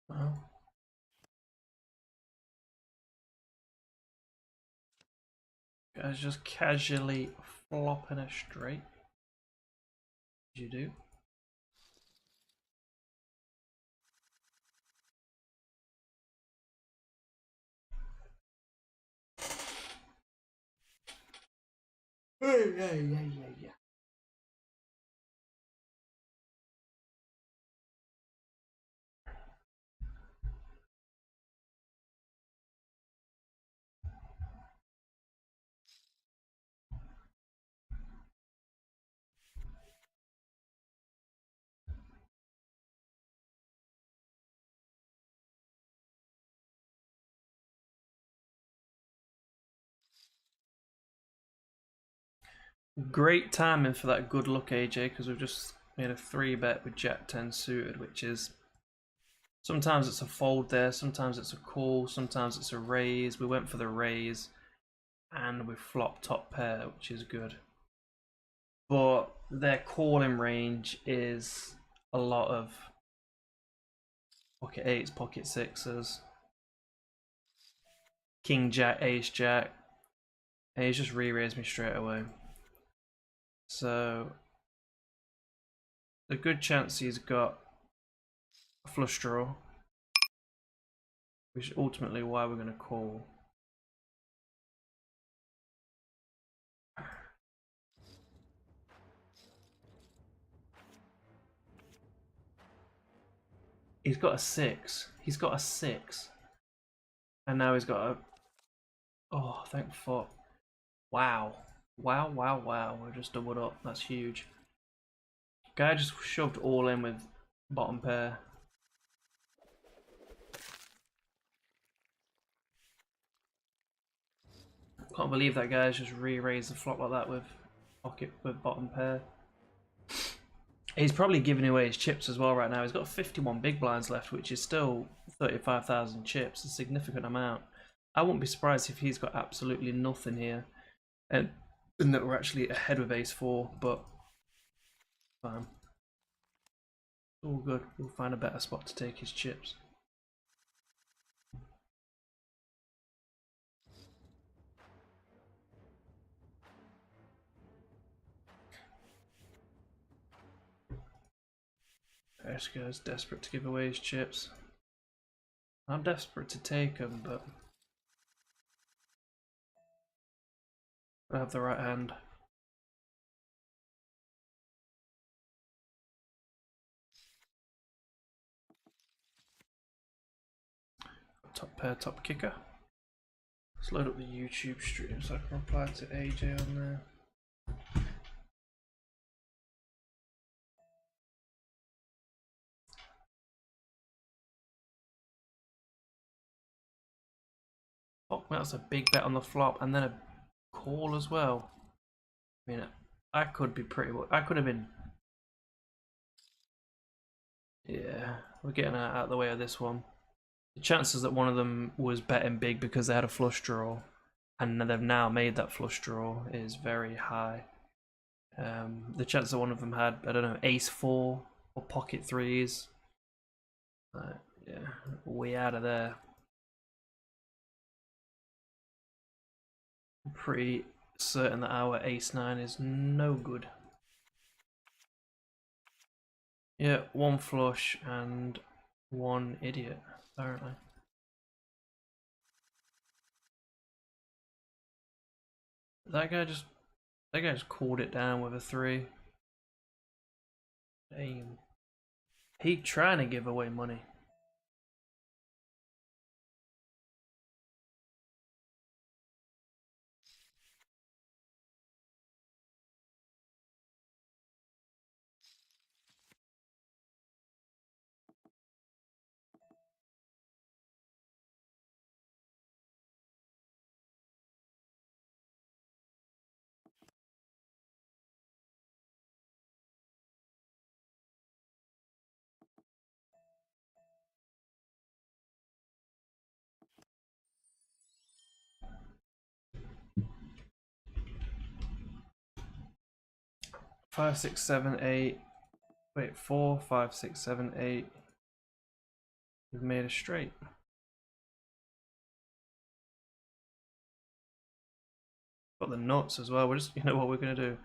Well, guys, just casually flopping a straight. You do. Yeah. Great timing for that good luck, AJ, because we've just made a 3-bet with Jack 10 suited, which is sometimes it's a fold there, sometimes it's a call, sometimes it's a raise. We went for the raise and we flopped top pair, which is good. But their calling range is a lot of pocket 8s, pocket 6s, King Jack, Ace Jack, and he's just re-raised me straight away. So a good chance he's got a flush draw, which is ultimately why we're going to call. He's got a 6. He's got a 6. And now he's got a... Oh, thank fuck. Wow. Wow. We're just doubled up. That's huge. Guy just shoved all in with bottom pair. Can't believe that guy's just re-raised the flop like that with pocket with bottom pair. He's probably giving away his chips as well right now. He's got 51 big blinds left, which is still 35,000 chips, a significant amount. I wouldn't be surprised if he's got absolutely nothing here, and that we're actually ahead with ace 4, but fine. All good. We'll find a better spot to take his chips. This guy's desperate to give away his chips. I'm desperate to take them, but I have the right hand. Top pair, top kicker. Let's load up the YouTube stream so I can reply to AJ on there. that's a big bet on the flop, and then a call as well. I mean, I could be pretty. I could have been. Yeah, we're getting out of the way of this one. The chances that one of them was betting big because they had a flush draw, and they've now made that flush draw, is very high. The chance that one of them had, I don't know, ace four or pocket threes. Yeah, way out of there. I'm pretty certain that our ace nine is no good. Yeah, one flush and one idiot, apparently. That guy just called it down with a three. Damn. He trying to give away money. Five, six, seven, eight. Wait, 4, 5, 6, 7, 8. We've made a straight. Got the nuts as well. We're just, you know what we're gonna do?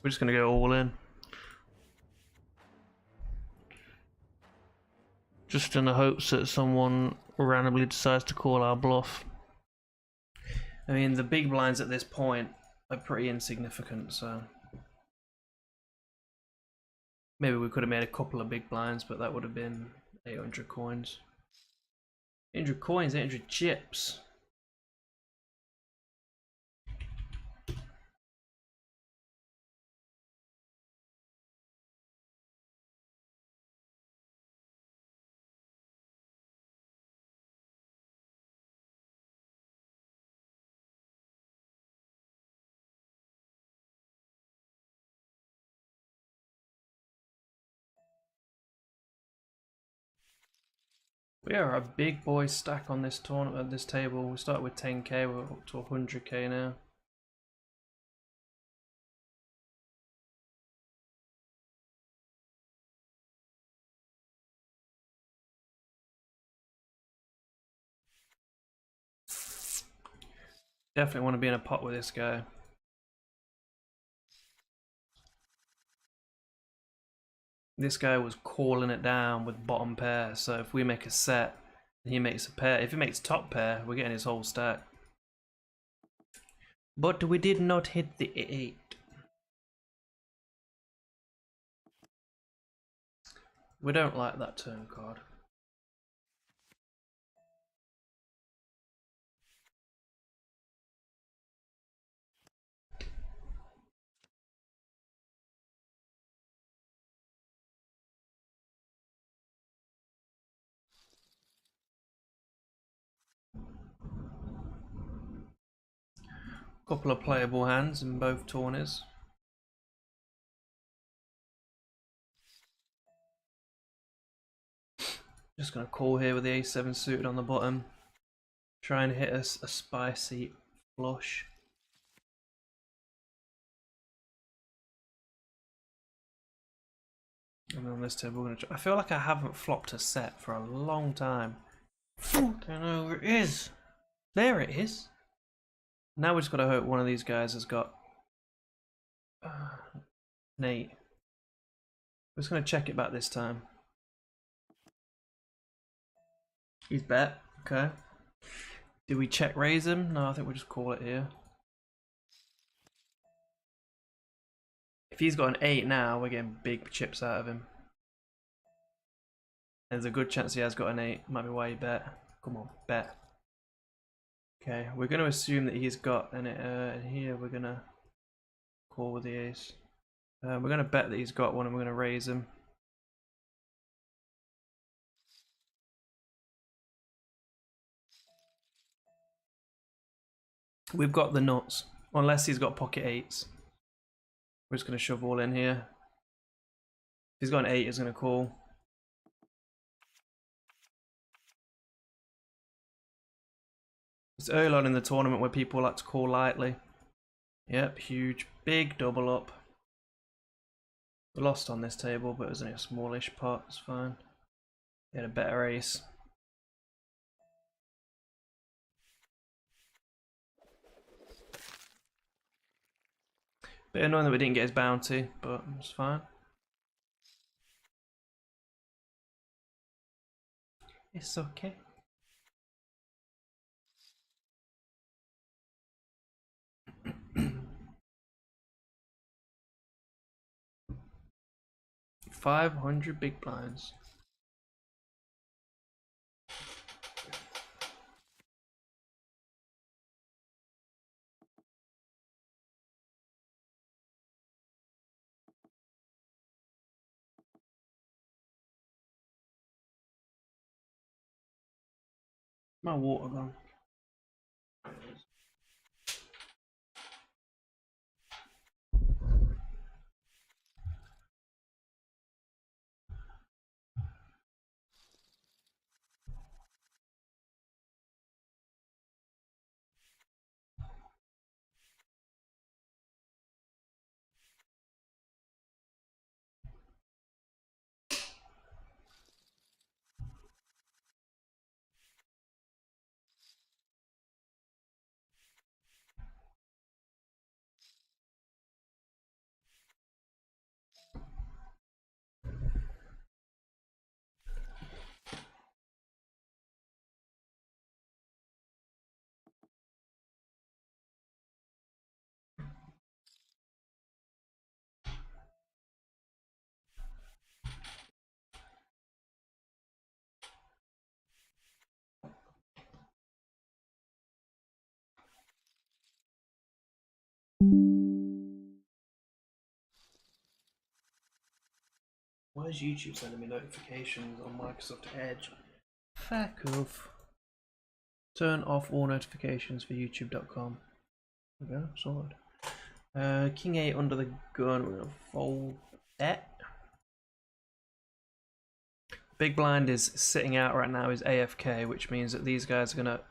We're just gonna go all in. Just in the hopes that someone randomly decides to call our bluff. I mean, the big blinds at this point are pretty insignificant, so maybe we could have made a couple of big blinds, but that would have been 800 coins. 800 coins, 800 chips. We are a big boy stack on this tournament at this table. We started with 10k, we're up to 100k now. Definitely want to be in a pot with this guy. This guy was calling it down with bottom pair, so if we make a set, he makes a pair. If he makes top pair, we're getting his whole stack. But we did not hit the 8. We don't like that turn card. Couple of playable hands in both tourneys. Just gonna call here with the A7 suited on the bottom. Try and hit us a spicy flush. And on this table, we're gonna try. I feel like I haven't flopped a set for a long time. Don't know where it is. There it is. Now we just gotta hope one of these guys has got Nate. We're just gonna check it back this time. He's bet. Okay. Do we check raise him? No, I think we'll just call it here. If he's got an 8 now, we're getting big chips out of him. There's a good chance he has got an 8. Might be why he bet. Come on, bet. Okay, we're going to assume that he's got an and here we're going to call with the ace. We're going to bet that he's got one and we're going to raise him. We've got the nuts. Unless he's got pocket eights. We're just going to shove all in here. If he's got an 8, he's going to call. It's early on in the tournament where people like to call lightly. Yep, huge. Big double up. We lost on this table, but it was only a smallish pot. It's fine. He had a better ace. Bit annoying that we didn't get his bounty, but it's fine. It's okay. $500 big blinds. My water gone. Why is YouTube sending me notifications on Microsoft Edge? Fuck off. Turn off all notifications for youtube.com. There we go, sorted. King 8 under the gun, we're gonna fold that. Big blind is sitting out right now, is AFK, which means that these guys are gonna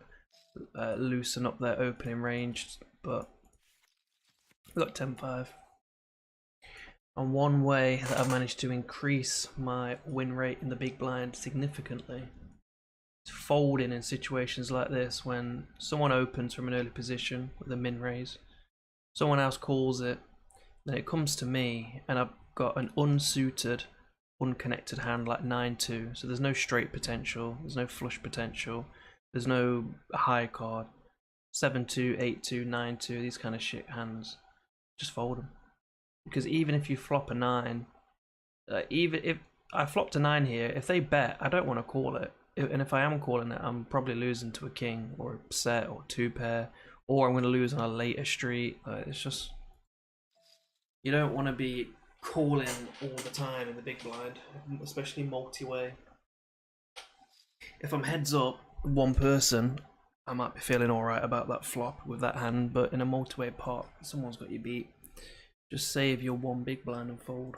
loosen up their opening range, but we've got 10-5. And one way that I've managed to increase my win rate in the big blind significantly is folding in situations like this when someone opens from an early position with a min raise, someone else calls it, then it comes to me and I've got an unsuited, unconnected hand like 9-2, so there's no straight potential, there's no flush potential, there's no high card. 7-2, 8-2, 9-2, these kind of shit hands, just fold them. Because even if you flop a 9, even if I flopped a 9 here, if they bet, I don't want to call it. And if I am calling it, I'm probably losing to a king or a set or 2-pair, or I'm going to lose on a later street. It's just, you don't want to be calling all the time in the big blind, especially multi-way. If I'm heads up, one person, I might be feeling alright about that flop with that hand, but in a multi-way pot, someone's got you beat. Just save your one big blind and fold.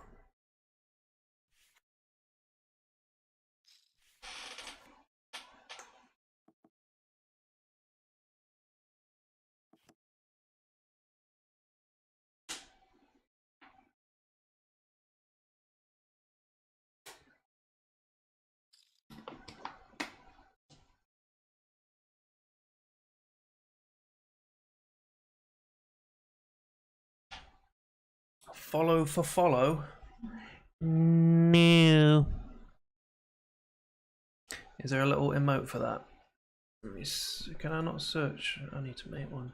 Follow for follow. No. Is there a little emote for that? Can I not search? I need to make one.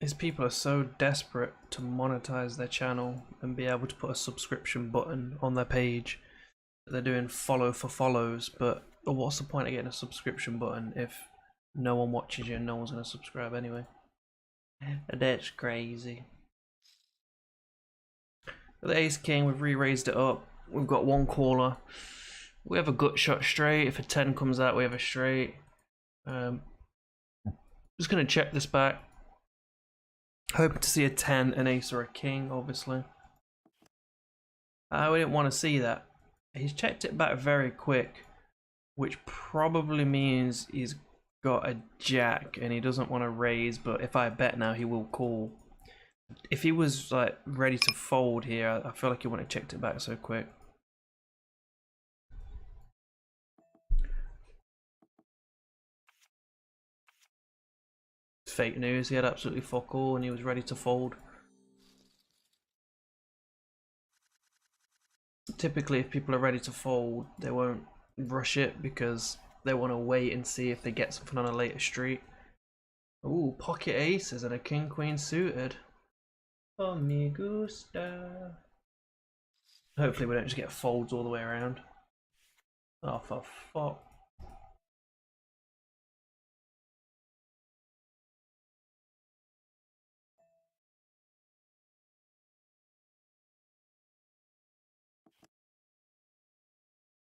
is people are so desperate to monetize their channel and be able to put a subscription button on their page that they're doing follow for follows, but what's the point of getting a subscription button if no one watches you and no one's going to subscribe anyway? That's crazy. With the ace king, we've re-raised it up. We've got one caller. We have a gut shot straight. If a 10 comes out, we have a straight. Just going to check this back. Hoping to see a 10, an ace, or a king, obviously. We didn't want to see that. He's checked it back very quick, which probably means he's got a jack and he doesn't want to raise, but if I bet now, he will call. If he was like ready to fold here, I feel like he wouldn't have checked it back so quick. Fake news, he had absolutely fuck all and he was ready to fold. Typically, if people are ready to fold, they won't rush it because they want to wait and see if they get something on a later street. Ooh, pocket aces and a king queen suited. Oh, me gusta. Hopefully we don't just get folds all the way around. Oh, for fuck.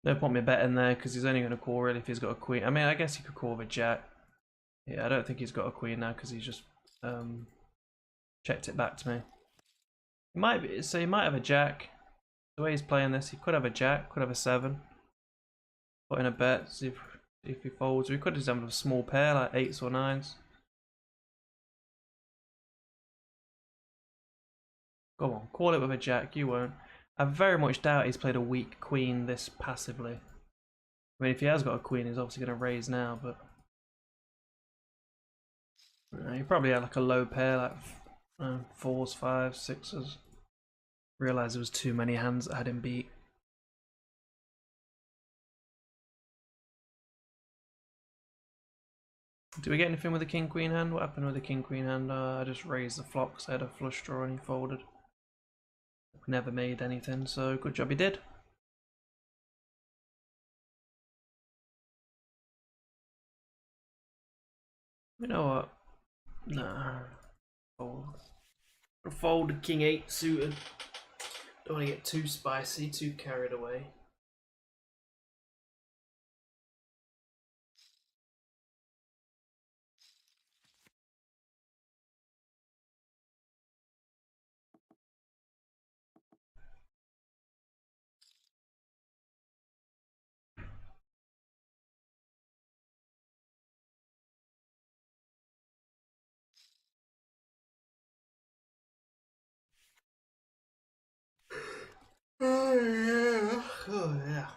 No point me betting there because he's only going to call really if he's got a queen. I mean, I guess he could call with a jack. Yeah, I don't think he's got a queen now because he's just checked it back to me. He might be, so he might have a jack. The way he's playing this, he could have a jack, could have a 7. Put in a bet, see if he folds. We could just have a small pair like 8s or 9s. Go on, call it with a jack. You won't. I very much doubt he's played a weak queen this passively. I mean, if he has got a queen, he's obviously going to raise now, but he probably had like a low pair, like 4s, 5s, 6s. Realised there was too many hands that had him beat. Do we get anything with the king queen hand? What happened with the king queen hand? I just raised the flop because I had a flush draw and he folded. Never made anything, so good job he did. You know what? Nah. Fold the king 8 suited. Don't want to get too spicy, too carried away. Oh yeah. Oh yeah.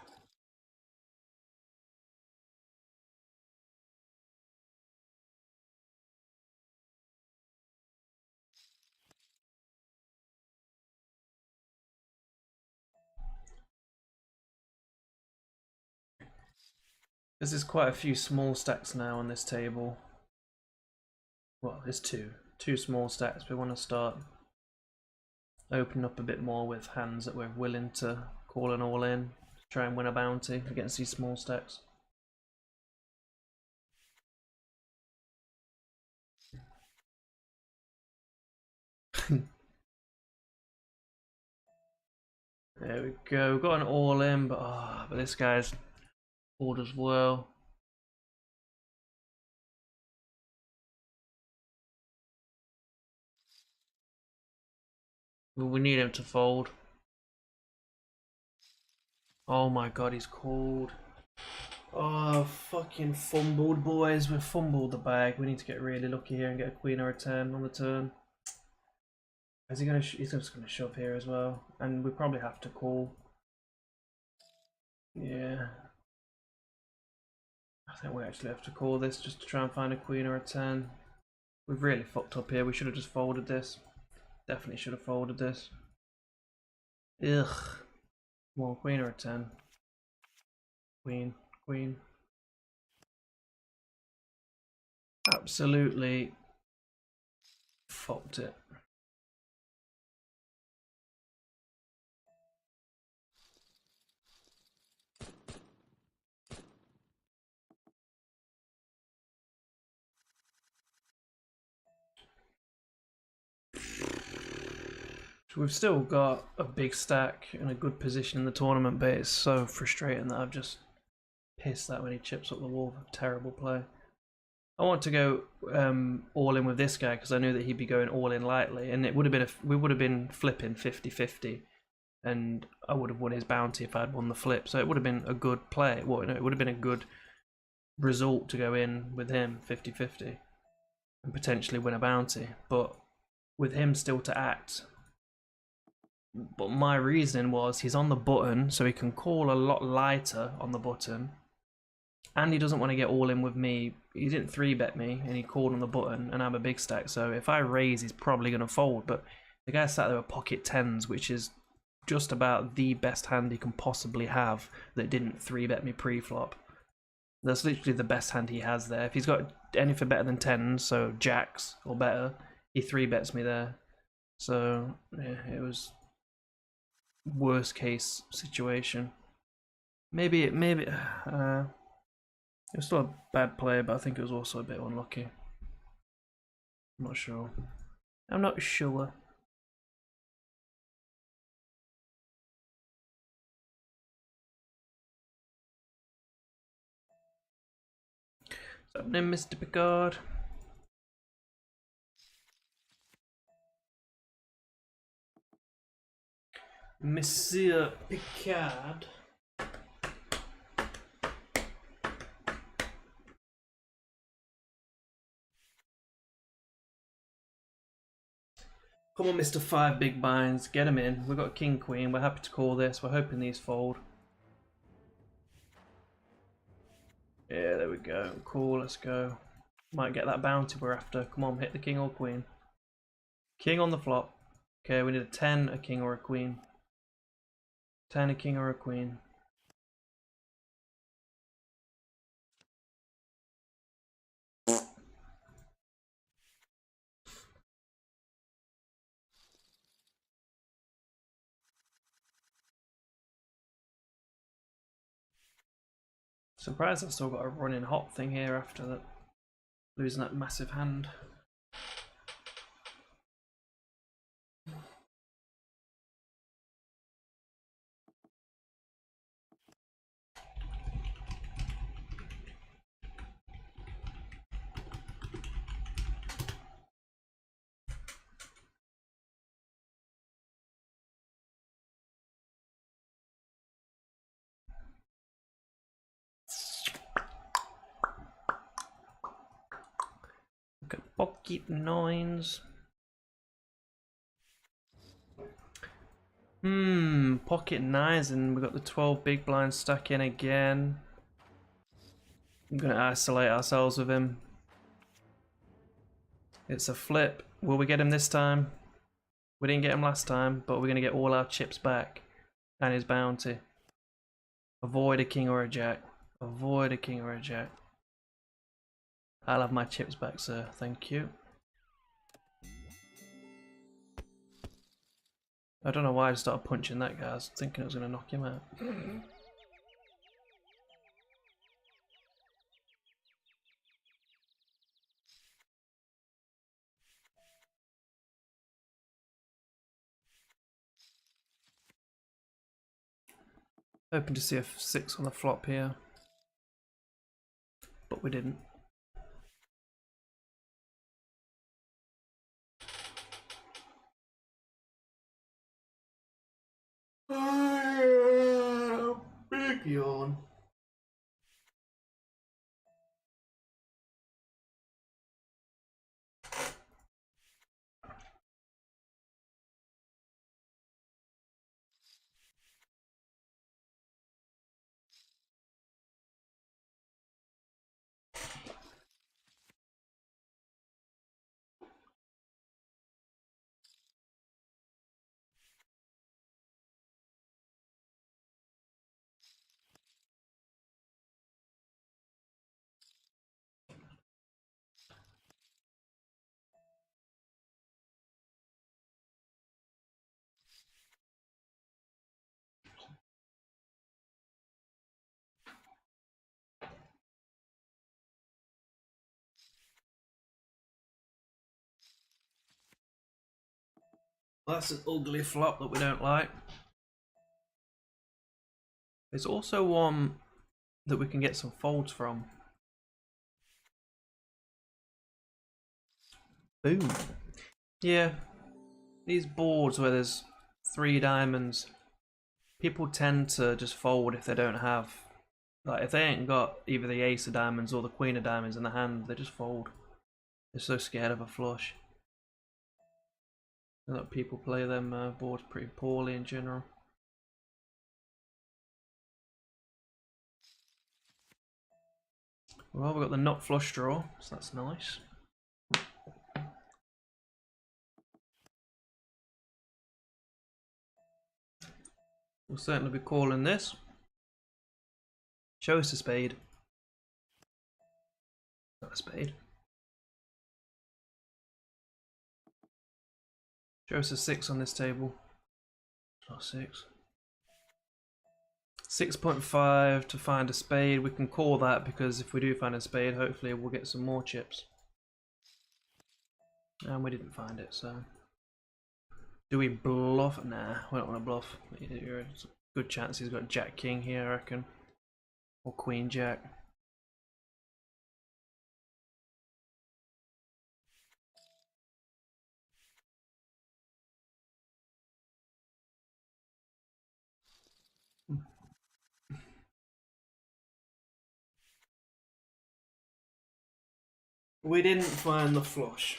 There's quite a few small stacks now on this table. Well, there's two small stacks. We want to start opening up a bit more with hands that we're willing to call an all in, try and win a bounty against these small stacks. There we go. We've got an all in, but this guy's called as well. We need him to fold. Oh my god, he's called. Oh, fucking fumbled, boys. We've fumbled the bag. We need to get really lucky here and get a queen or a 10 on the turn. Is he gonna? He's just gonna shove here as well, and we probably have to call. Yeah, I think we actually have to call this just to try and find a queen or a 10. We've really fucked up here. We should have just folded this. Definitely should have folded this. Ugh. Well, queen or a 10. Queen, queen. Absolutely Fucked it. So we've still got a big stack and a good position in the tournament, but it's so frustrating that I've just pissed that many chips up the wall. Terrible play. I want to go all in with this guy because I knew that he'd be going all in lightly, and it would have been we would have been flipping 50-50, and I would have won his bounty if I'd won the flip. So it would have been a good play. Well, no, it would have been a good result to go in with him 50-50 and potentially win a bounty. But with him still to act. But my reasoning was he's on the button, so he can call a lot lighter on the button. And he doesn't want to get all in with me. He didn't 3-bet me, and he called on the button, and I'm a big stack. So if I raise, he's probably going to fold. But the guy sat there with pocket tens, which is just about the best hand he can possibly have that didn't 3-bet me pre-flop. That's literally the best hand he has there. If he's got anything better than tens, so jacks or better, he 3-bets me there. So yeah, it was worst case situation. Maybe it was still a bad play, but I think it was also a bit unlucky. I'm not sure. I'm not sure. What's happening, Mr. Picard? Monsieur Picard. Come on, Mr. 5 big binds, get him in. We've got King Queen, we're happy to call this, we're hoping these fold. Yeah, there we go. Cool, let's go. Might get that bounty we're after. Come on, hit the king or queen. King on the flop. Okay, we need a 10, a king or a queen. 10, a king or a queen. Surprised I've still got a running hot thing here after that. Losing that massive hand. Look at pocket nines. Pocket nines, and we've got the 12 big blinds stuck in again. I'm gonna isolate ourselves with him. It's a flip. Will we get him this time? We didn't get him last time, but we're gonna get all our chips back and his bounty. Avoid a king or a jack. Avoid a king or a jack. I'll have my chips back, sir. Thank you. I don't know why I started punching that guy. I was thinking it was going to knock him out. Hoping to see a 6 on the flop here. But we didn't. Big yawn. That's an ugly flop that we don't like. There's also one that we can get some folds from. Boom. Yeah, these boards where there's 3 diamonds, people tend to just fold if they don't have, like, if they ain't got either the ace of diamonds or the queen of diamonds in the hand, they just fold. They're so scared of a flush. A lot of people play them boards pretty poorly in general. Well, we've got the not flush draw, so that's nice. We'll certainly be calling this. Show us a spade. Not a spade. Show us a 6 on this table. Not 6. 6.5 to find a spade. We can call that because if we do find a spade, hopefully we'll get some more chips. And we didn't find it, so. Do we bluff? Nah, we don't want to bluff. It's a good chance he's got Jack King here, I reckon. Or Queen Jack. We didn't find the flush.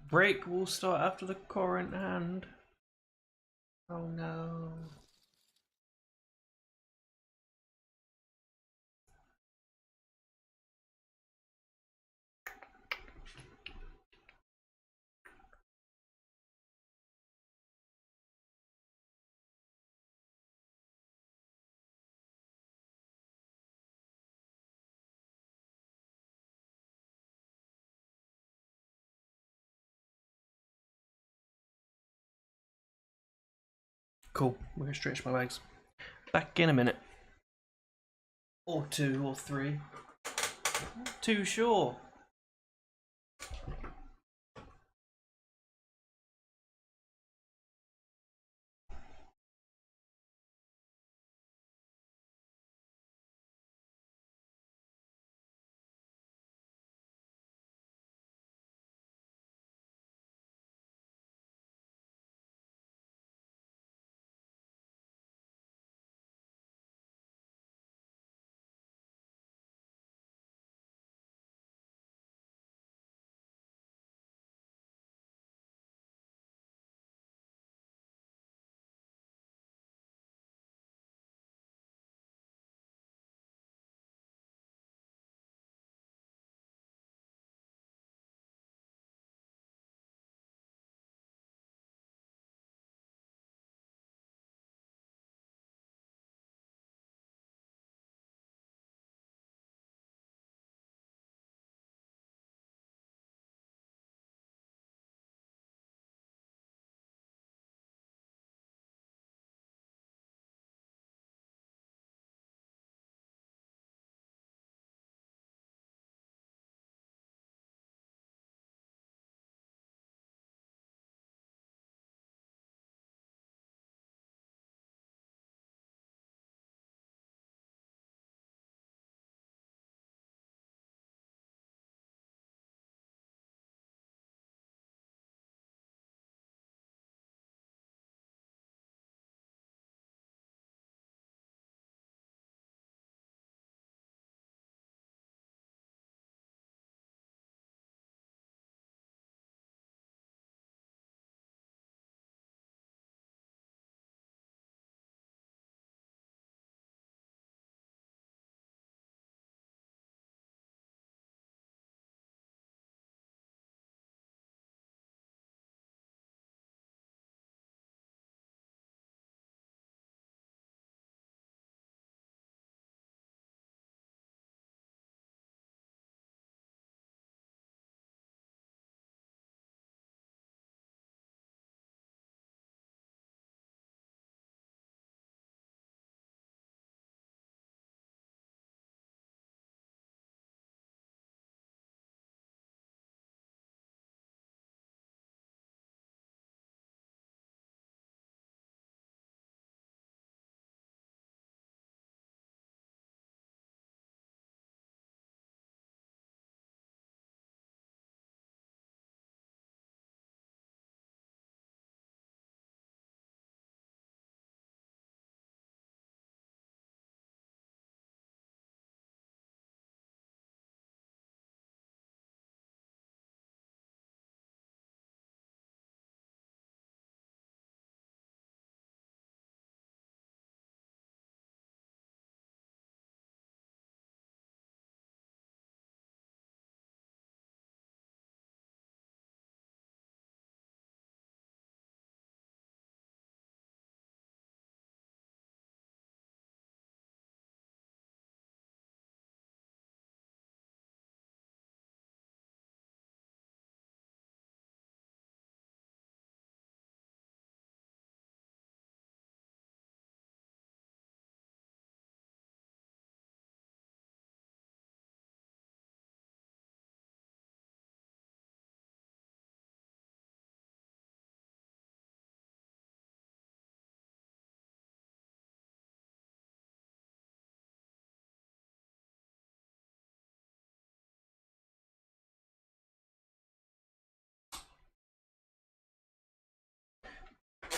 Break will start after the current hand. Oh no. Cool, we're gonna stretch my legs. Back in a minute. Or 2 or 3. Not too sure.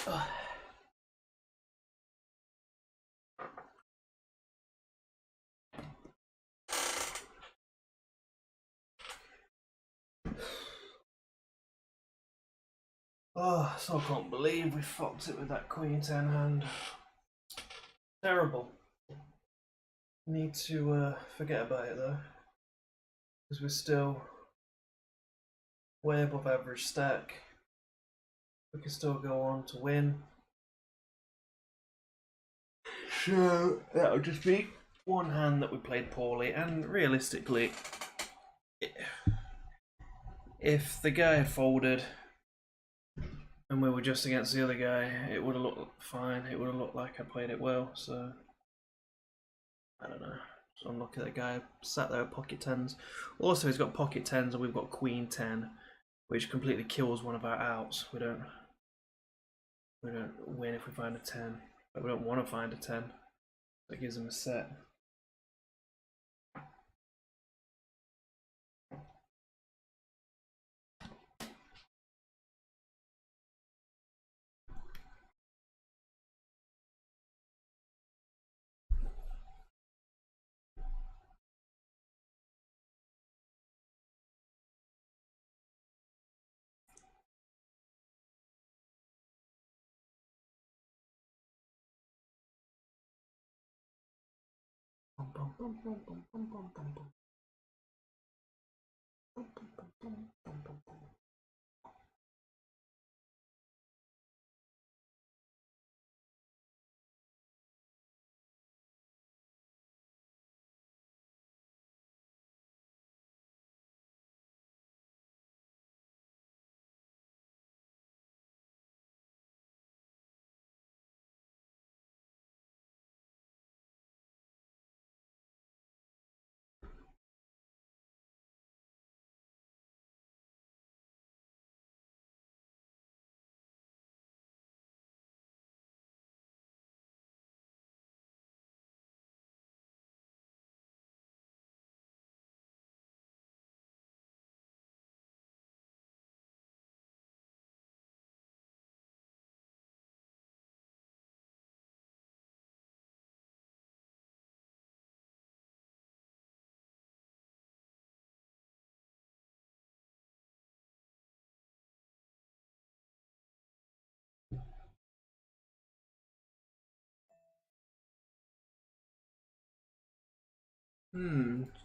Oh, so I can't believe we fucked it with that Queen 10 hand. Terrible. Need to forget about it though, because we're still way above average stack. We can still go on to win. So that'll just be one hand that we played poorly, and realistically, if the guy had folded and we were just against the other guy, it would have looked fine. It would have looked like I played it well, so I don't know. So I'm looking at the guy sat there with pocket tens. Also, he's got pocket tens and we've got queen 10, which completely kills one of our outs. We don't win if we find a 10, but we don't want to find a 10. That gives him a set.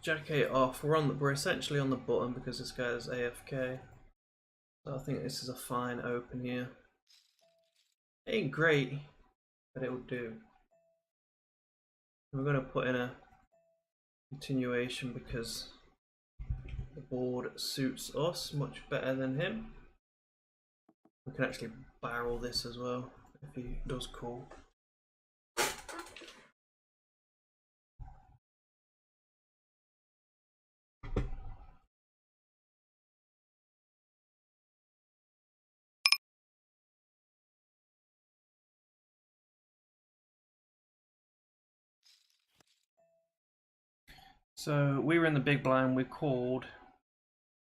Jack 8 off. We're essentially on the button because this guy is AFK. So I think this is a fine open here. Ain't great, but it will do. We're going to put in a continuation because the board suits us much better than him. We can actually barrel this as well if he does call. So we were in the big blind, we called.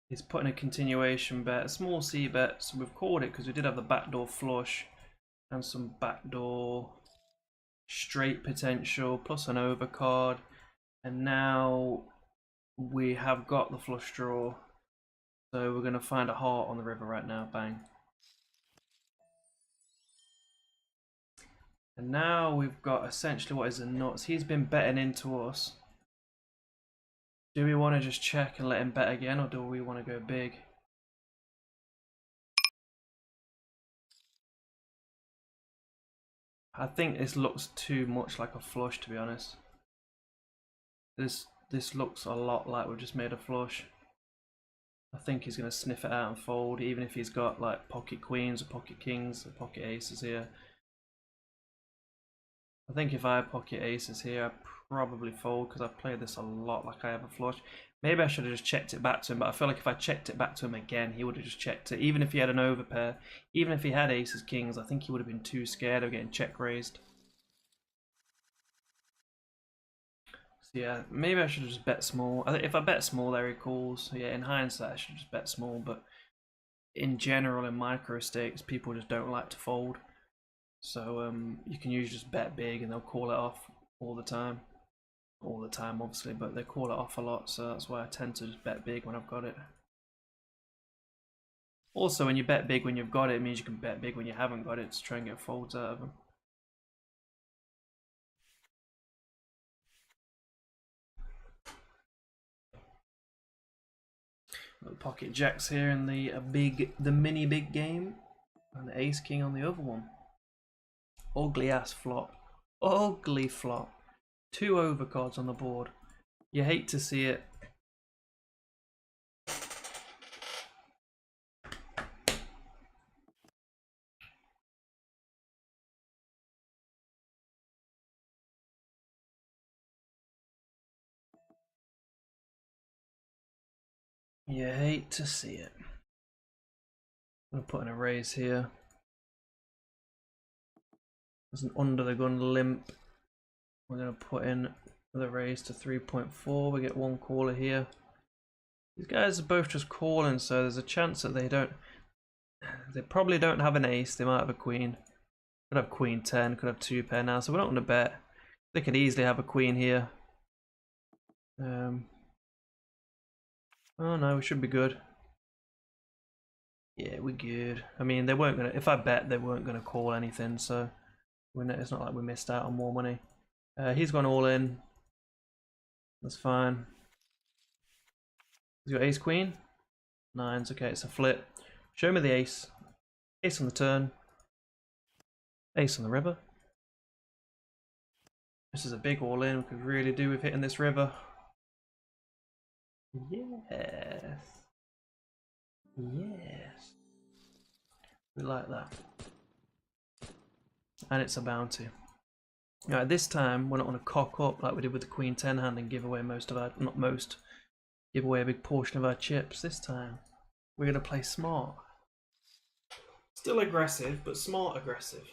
He's putting a continuation bet, a small C bet, so we've called it because we did have the backdoor flush and some backdoor straight potential plus an overcard, and now we have got the flush draw, so we're going to find a heart on the river right now. Bang. And now we've got essentially what is a nuts. He's been betting into us. Do we want to just check and let him bet again, or do we want to go big? I think this looks too much like a flush, to be honest. This looks a lot like we've just made a flush. I think he's going to sniff it out and fold, even if he's got like pocket queens or pocket kings or pocket aces here. I think if I had pocket aces here, I'd probably fold because I've played this a lot like I have a flush. Maybe I should have just checked it back to him, but I feel like if I checked it back to him again, he would have just checked it. Even if he had an overpair, even if he had aces, kings, I think he would have been too scared of getting check raised. So yeah, maybe I should have just bet small. I think if I bet small there, he calls. Yeah, in hindsight, I should have just bet small, but in general, in micro stakes, people just don't like to fold. So you can usually just bet big and they'll call it off all the time. All the time, obviously, but they call it off a lot, so that's why I tend to just bet big when I've got it. Also, when you bet big when you've got it, it means you can bet big when you haven't got it to try and get folds out of them. Got the pocket jacks here in the mini big game, and the ace king on the other one. Ugly ass flop. Ugly flop. 2 overcards on the board. You hate to see it. You hate to see it. I'm gonna put in a raise here. There's an under the gun limp. We're gonna put in the raise to 3.4. We get 1 caller here. These guys are both just calling, so there's a chance that they probably don't have an ace. They might have a queen. Could have queen 10, could have 2 pair now, so we're not gonna bet. They could easily have a queen here. Oh no, we should be good. Yeah, we're good. I mean, they weren't gonna. If I bet, they weren't gonna call anything, so it's not like we missed out on more money. He's gone all in. That's fine. He's got ace queen. 9s. Okay, it's a flip. Show me the ace. Ace on the turn. Ace on the river. This is a big all in. We could really do with hitting this river. Yes. Yes. We like that. And it's a bounty. Alright, this time we're not going to cock up like we did with the queen 10 hand and give away most of our, not most, give away a big portion of our chips. This time we're going to play smart. Still aggressive, but smart aggressive.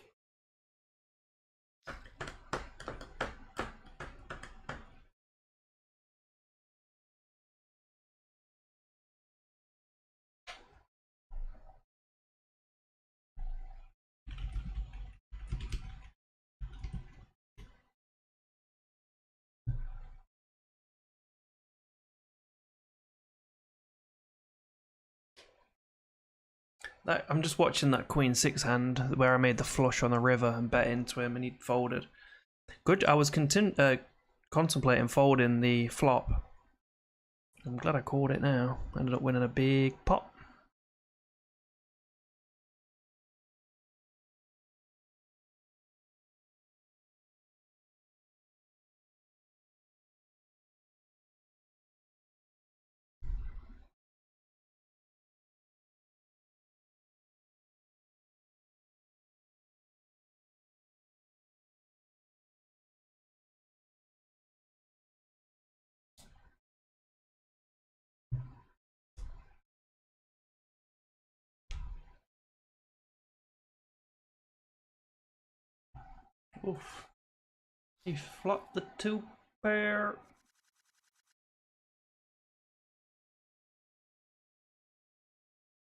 I'm just watching that queen 6 hand where I made the flush on the river and bet into him and he folded. Good. I was contemplating folding the flop. I'm glad I called it now. Ended up winning a big pot. Oof. He flopped the 2 pair.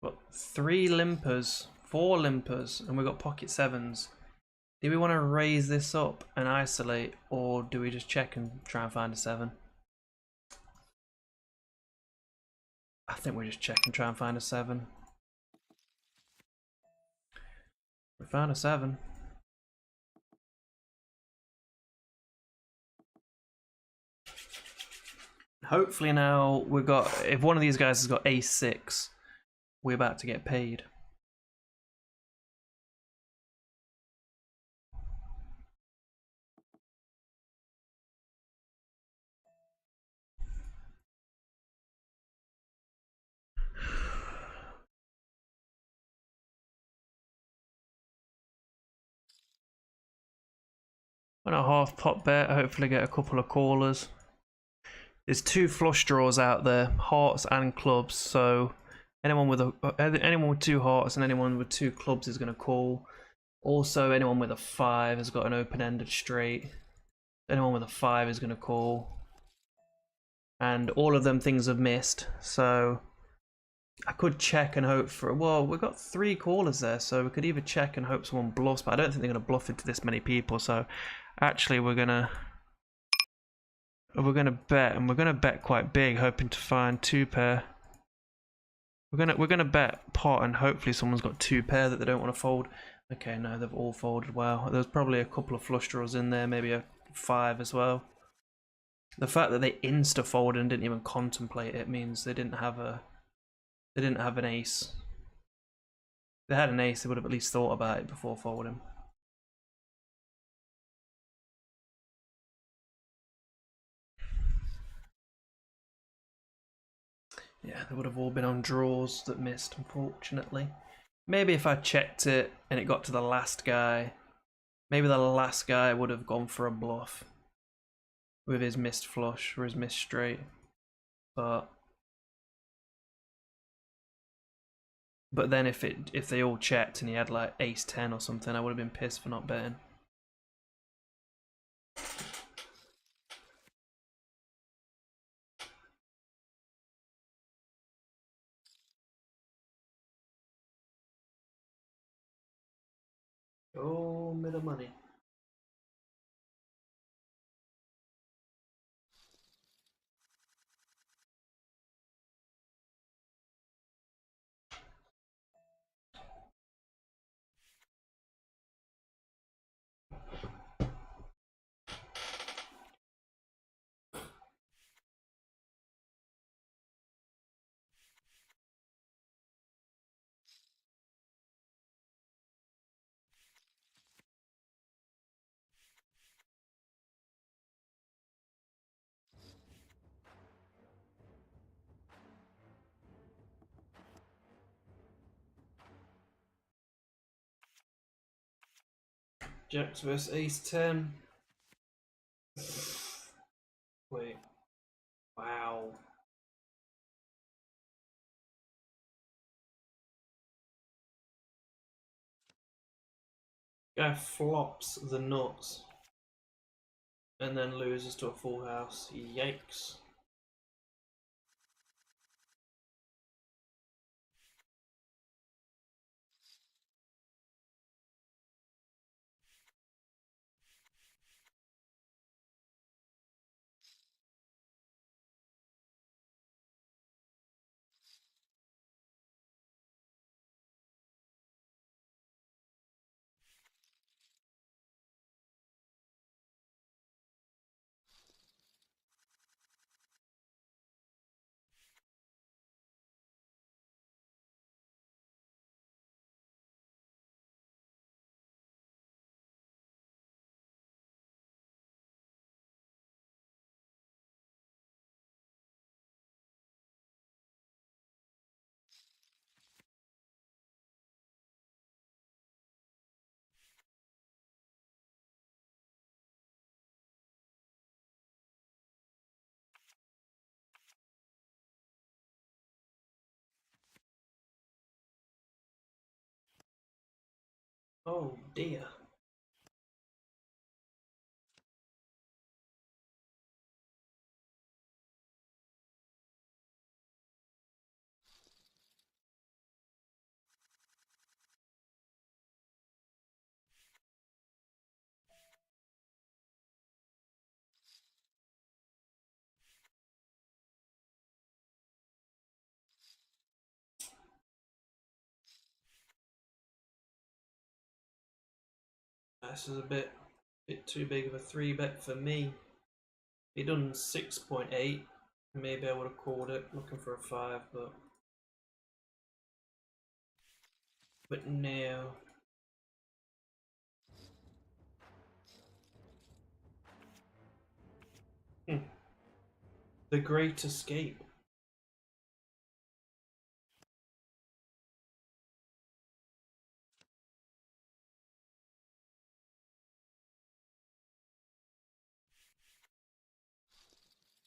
Got 3 limpers, 4 limpers, and we've got pocket 7s. Do we want to raise this up and isolate, or do we just check and try and find a 7? I think we just check and try and find a 7. We found a 7. Hopefully now we've got, if one of these guys has got ace 6, we're about to get paid. On a half pot bet, hopefully get a couple of callers. There's 2 flush draws out there, hearts and clubs, so anyone with 2 hearts and anyone with 2 clubs is going to call. Also, anyone with a 5 has got an open-ended straight. Anyone with a 5 is going to call. And all of them things have missed, so I could check and hope for. Well, we've got 3 callers there, so we could either check and hope someone bluffs, but I don't think they're going to bluff into this many people. So, actually, we're gonna bet, and we're gonna bet quite big, hoping to find 2 pair. We're gonna bet pot, and hopefully someone's got 2 pair that they don't want to fold. Okay, no, they've all folded. Wow, there's probably a couple of flush draws in there, maybe a 5 as well. The fact that they insta folded and didn't even contemplate it means they didn't have an ace. If they had an ace, they would have at least thought about it before folding. Yeah, they would have all been on draws that missed, unfortunately. Maybe if I checked it and it got to the last guy, maybe the last guy would have gone for a bluff with his missed flush or his missed straight. But then if they all checked and he had like ace 10 or something, I would have been pissed for not betting. Oh, middle money. Jacks versus ace 10. Wait. Wow. Guy flops the nuts and then loses to a full house. Yikes. Oh dear. This is a bit too big of a 3-bet for me. He done 6.8. Maybe I would have called it, looking for a 5, but no. The Great Escape.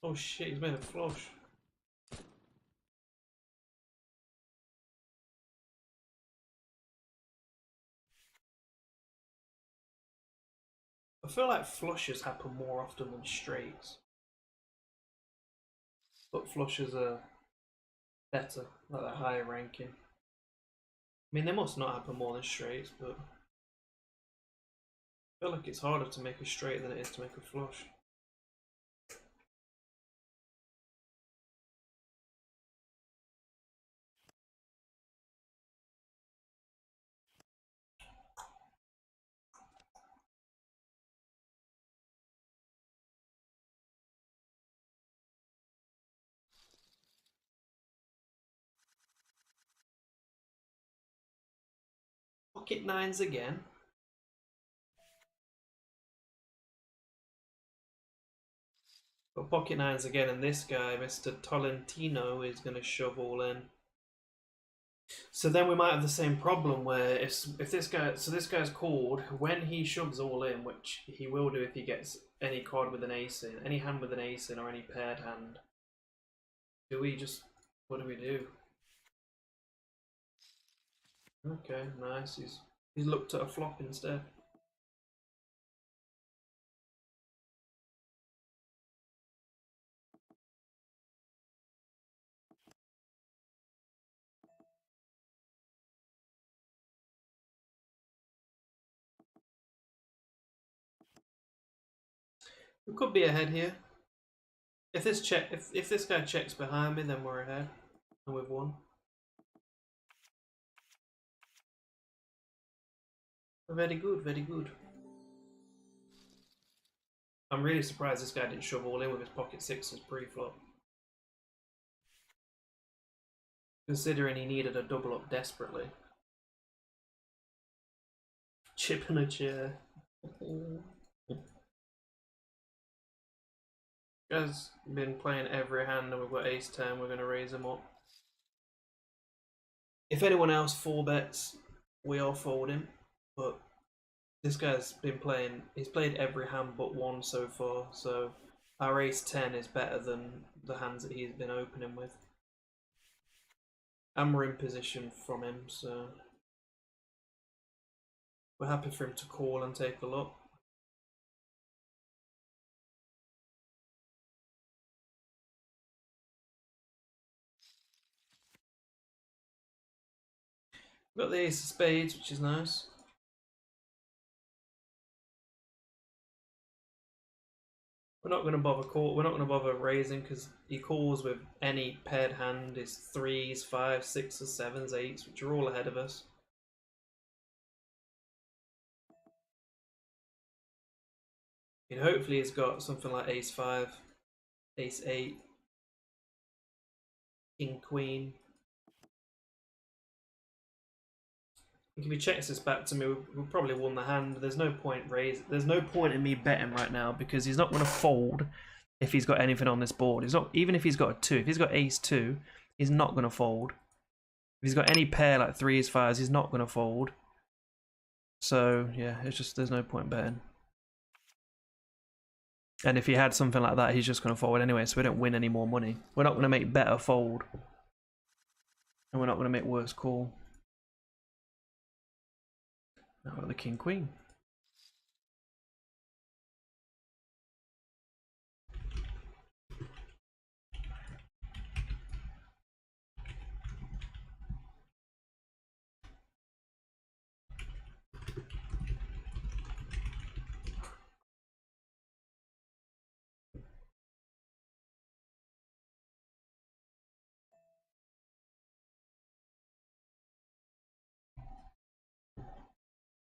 Oh shit, he's made a flush. I feel like flushes happen more often than straights. But flushes are better, like that higher ranking. I mean, they must not happen more than straights, but I feel like it's harder to make a straight than it is to make a flush. Pocket nines again. Got pocket nines again, and this guy, Mr. Tolentino, is going to shove all in. So then we might have the same problem where if this guy, so this guy's called, when he shoves all in, which he will do if he gets any card with an ace in, any hand with an ace in, or any paired hand, do we just, what do we do? Okay, nice, he's looked at a flop instead. We could be ahead here. If this guy checks behind me, then we're ahead, and we've won. Very good, very good. I'm really surprised this guy didn't shove all in with his pocket sixes pre-flop, considering he needed a double up desperately. Chip in a chair. Guy's been playing every hand and we've got ace 10, we're going to raise him up. If anyone else 4-bets, we are folding, but this guy's been playing, he's played every hand but one so far, so our ace 10 is better than the hands that he's been opening with. And we're in position from him, so we're happy for him to call and take a look. We've got the ace of spades, which is nice. We're not going to bother call. We're not going to bother raising because he calls with any paired hand. His 3s, 5s, 6s, 7s, 8s, which are all ahead of us. And hopefully he's got something like ace 5, ace 8, king queen. If he checks this back to me, we've probably won the hand. There's no point There's no point in me betting right now because he's not going to fold if he's got anything on this board. He's not, even if he's got a 2. If he's got ace 2, he's not going to fold. If he's got any pair like 3s, 5s, he's not going to fold. So yeah, it's just there's no point betting. And if he had something like that, he's just going to fold anyway, so we don't win any more money. We're not going to make better fold. And we're not going to make worse call. Now we've got the king queen.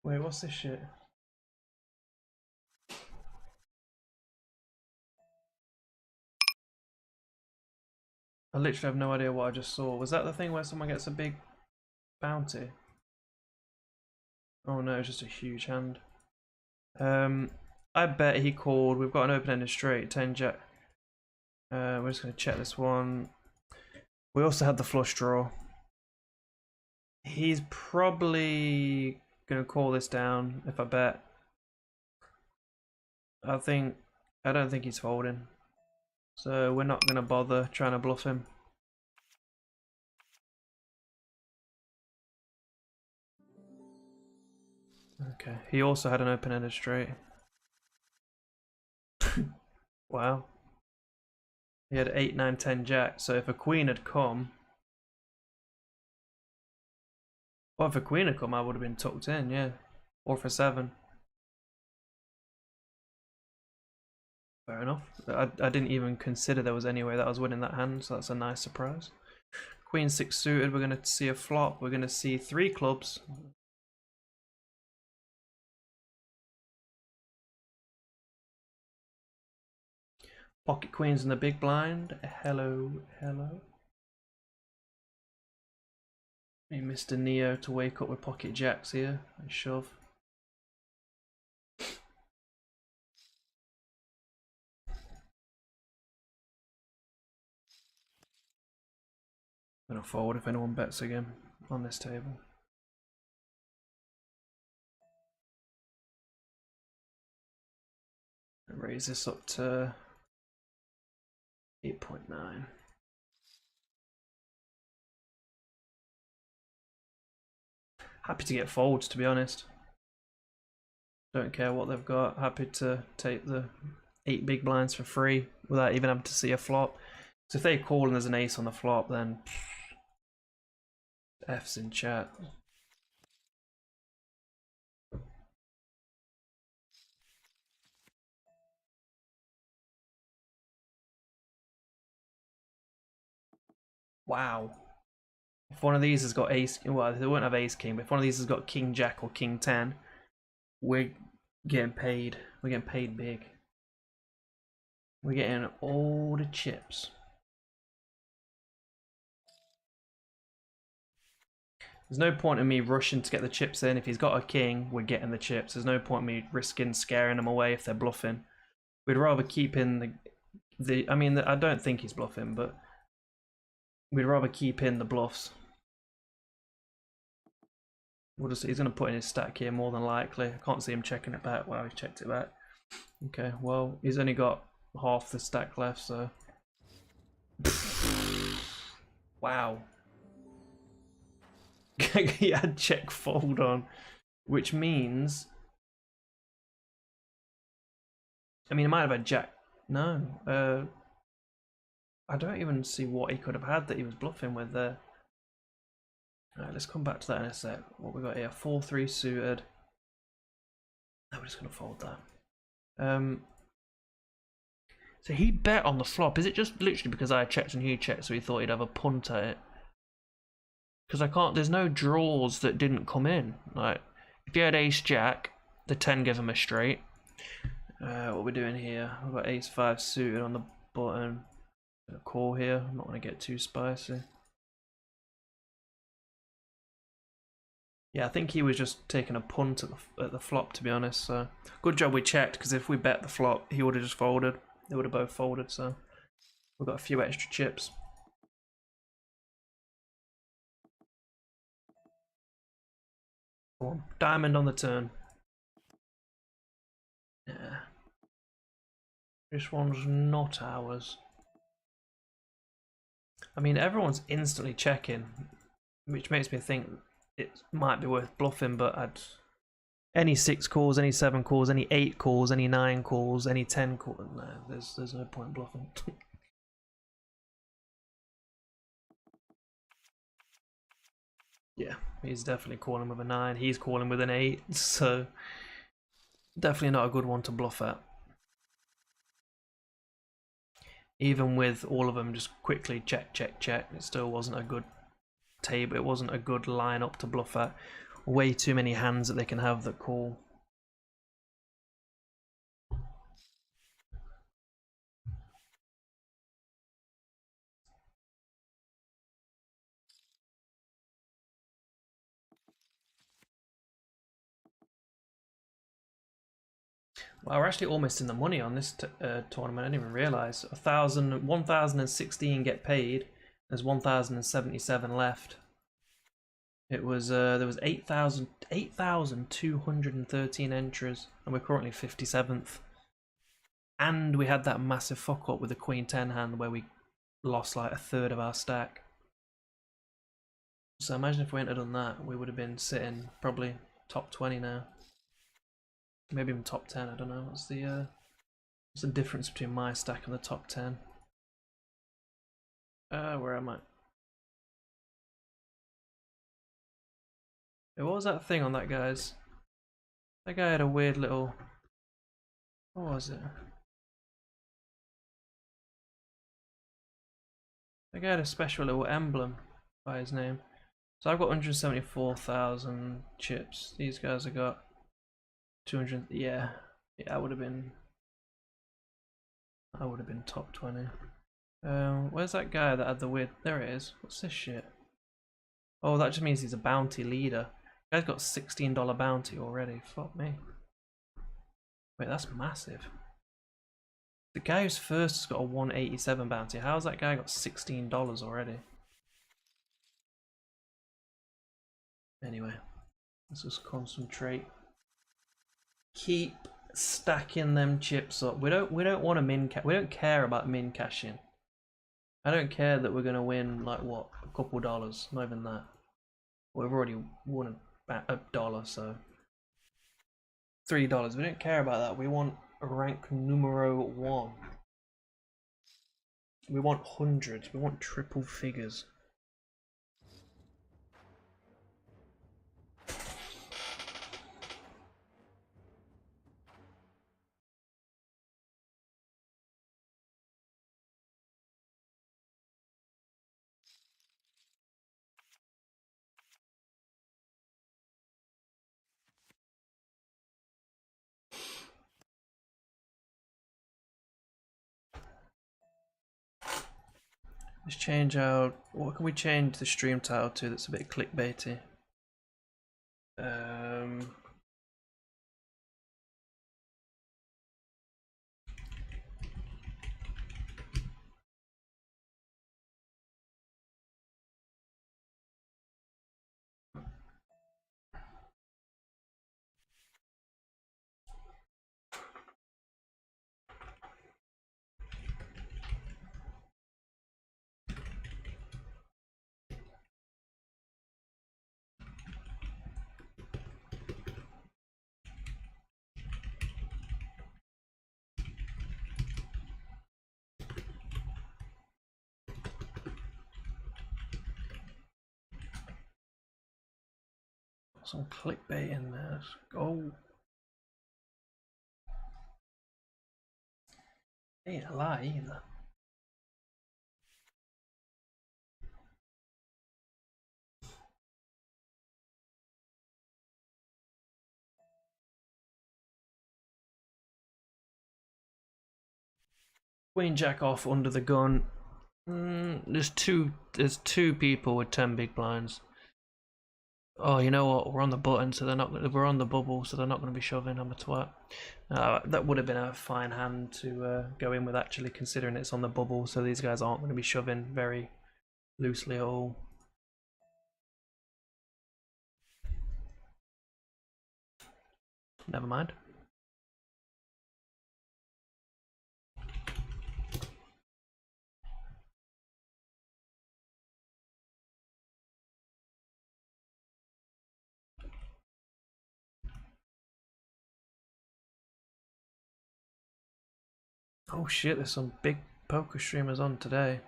Wait, what's this shit? I literally have no idea what I just saw. Was that the thing where someone gets a big bounty? Oh no, it's just a huge hand. I bet he called. We've got an open-ended straight, 10 jack. We're just going to check this one. We also had the flush draw. He's probably going to call this down if I bet. I don't think he's folding. So we're not going to bother trying to bluff him. Okay, he also had an open-ended straight. Wow. He had 8, 9, 10 jack, so if a queen had come, But if a queen had come, I would have been tucked in, yeah. Or for 7. Fair enough. I didn't even consider there was any way that I was winning that hand, so that's a nice surprise. Queen 6 suited, we're going to see a flop. We're going to see 3 clubs. Pocket queens in the big blind. Hello, hello. Hey, Mr. Neo to wake up with pocket jacks here and shove. I'm gonna forward if anyone bets again on this table. Raise this up to 8.9. Happy to get folds, to be honest. Don't care what they've got. Happy to take the 8 big blinds for free without even having to see a flop. So if they call and there's an ace on the flop, then F's in chat. Wow. If one of these has got ace, well, they won't have ace king, but if one of these has got king jack or king 10, we're getting paid. We're getting paid big. We're getting all the chips. There's no point in me rushing to get the chips in. If he's got a king, we're getting the chips. There's no point in me risking scaring them away if they're bluffing. We'd rather keep in the I mean, I don't think he's bluffing, but we'd rather keep in the bluffs. We'll just, he's going to put in his stack here more than likely. I can't see him checking it back. Wow, he checked it back. Okay, well, he's only got half the stack left, so... Wow. He had check fold on, which means... I mean, he might have had jack... No. I don't even see what he could have had that he was bluffing with there. Alright, let's come back to that in a sec. What we got here? 4-3 suited. No, we're just going to fold that. So he bet on the flop. Is it just literally because I checked and he checked, so he thought he'd have a punt at it? Because I can't. There's no draws that didn't come in. Like if you had ace jack, the 10 gave him a straight. What we're doing here? We've got ace 5 suited on the button. A call here. I'm not going to get too spicy. Yeah, I think he was just taking a punt at the flop, to be honest. So good job we checked, because if we bet the flop, he would have just folded. They would have both folded. So we've got a few extra chips. Go on. Diamond on the turn. Yeah. This one's not ours. I mean, everyone's instantly checking, which makes me think it might be worth bluffing, but any 6 calls, any 7 calls, any 8 calls, any 9 calls, any 10 calls. No, there's no point in bluffing. Yeah, he's definitely calling with a 9. He's calling with an 8, so definitely not a good one to bluff at. Even with all of them just quickly check, check, check, it still wasn't a good table. It wasn't a good lineup to bluff at. Way too many hands that they can have that call. Well, we're actually almost in the money on this tournament. I didn't even realise. 1,016 get paid. There's 1,077 left. It was there was 8,213 entries, and we're currently 57th. And we had that massive fuck up with the Queen 10 hand where we lost like a third of our stack. So imagine if we hadn't done that, we would have been sitting probably top 20 now. Maybe even top 10, I don't know. What's the difference between my stack and the top 10? Where am I? what was that thing on that guy's? That guy had a weird little... What was it? That guy had a special little emblem by his name. So I've got 174,000 chips. These guys have got 200. Yeah, I would have been top 20. Where's that guy that had the weird? There it is. What's this shit? Oh, that just means he's a bounty leader. The guy's got $16 bounty already. Fuck me. Wait, that's massive. The guy who's first has got a 187 bounty. How's that guy got $16 already? Anyway, let's just concentrate. Keep stacking them chips up. We don't want to we don't care about min cashing. I don't care that we're gonna win like what, a couple dollars, not even that. We've already won a dollar, so $3. We don't care about that. We want rank numero 1. We want hundreds. We want triple figures. Let's change out. What can we change the stream title to that's a bit clickbaity? Some clickbait in there. Go. Ain't a lie either. Queen Jack off under the gun. There's two people with 10 big blinds. Oh, you know what? We're on the button, so they're not. We're on the bubble, so they're not going to be shoving. I'm a twat. That would have been a fine hand to go in with, actually, considering it's on the bubble, so these guys aren't going to be shoving very loosely at all. Never mind. Oh shit, there's some big poker streamers on today.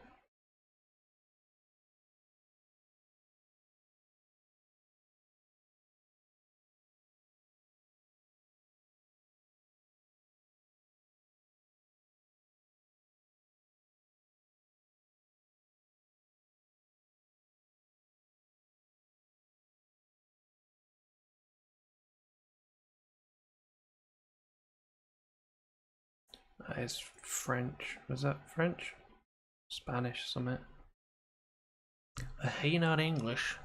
That is French. Was that French? Spanish, something. He not English.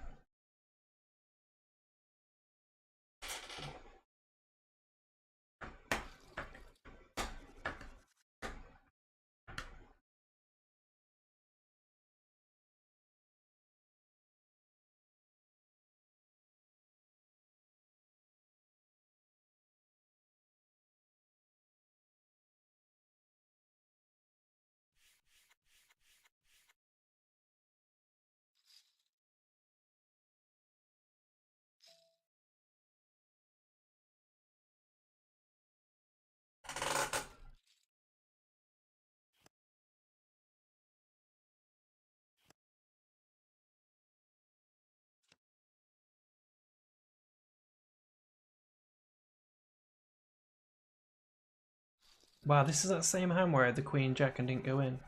Wow, this is that same hand where I had the queen jack and didn't go in.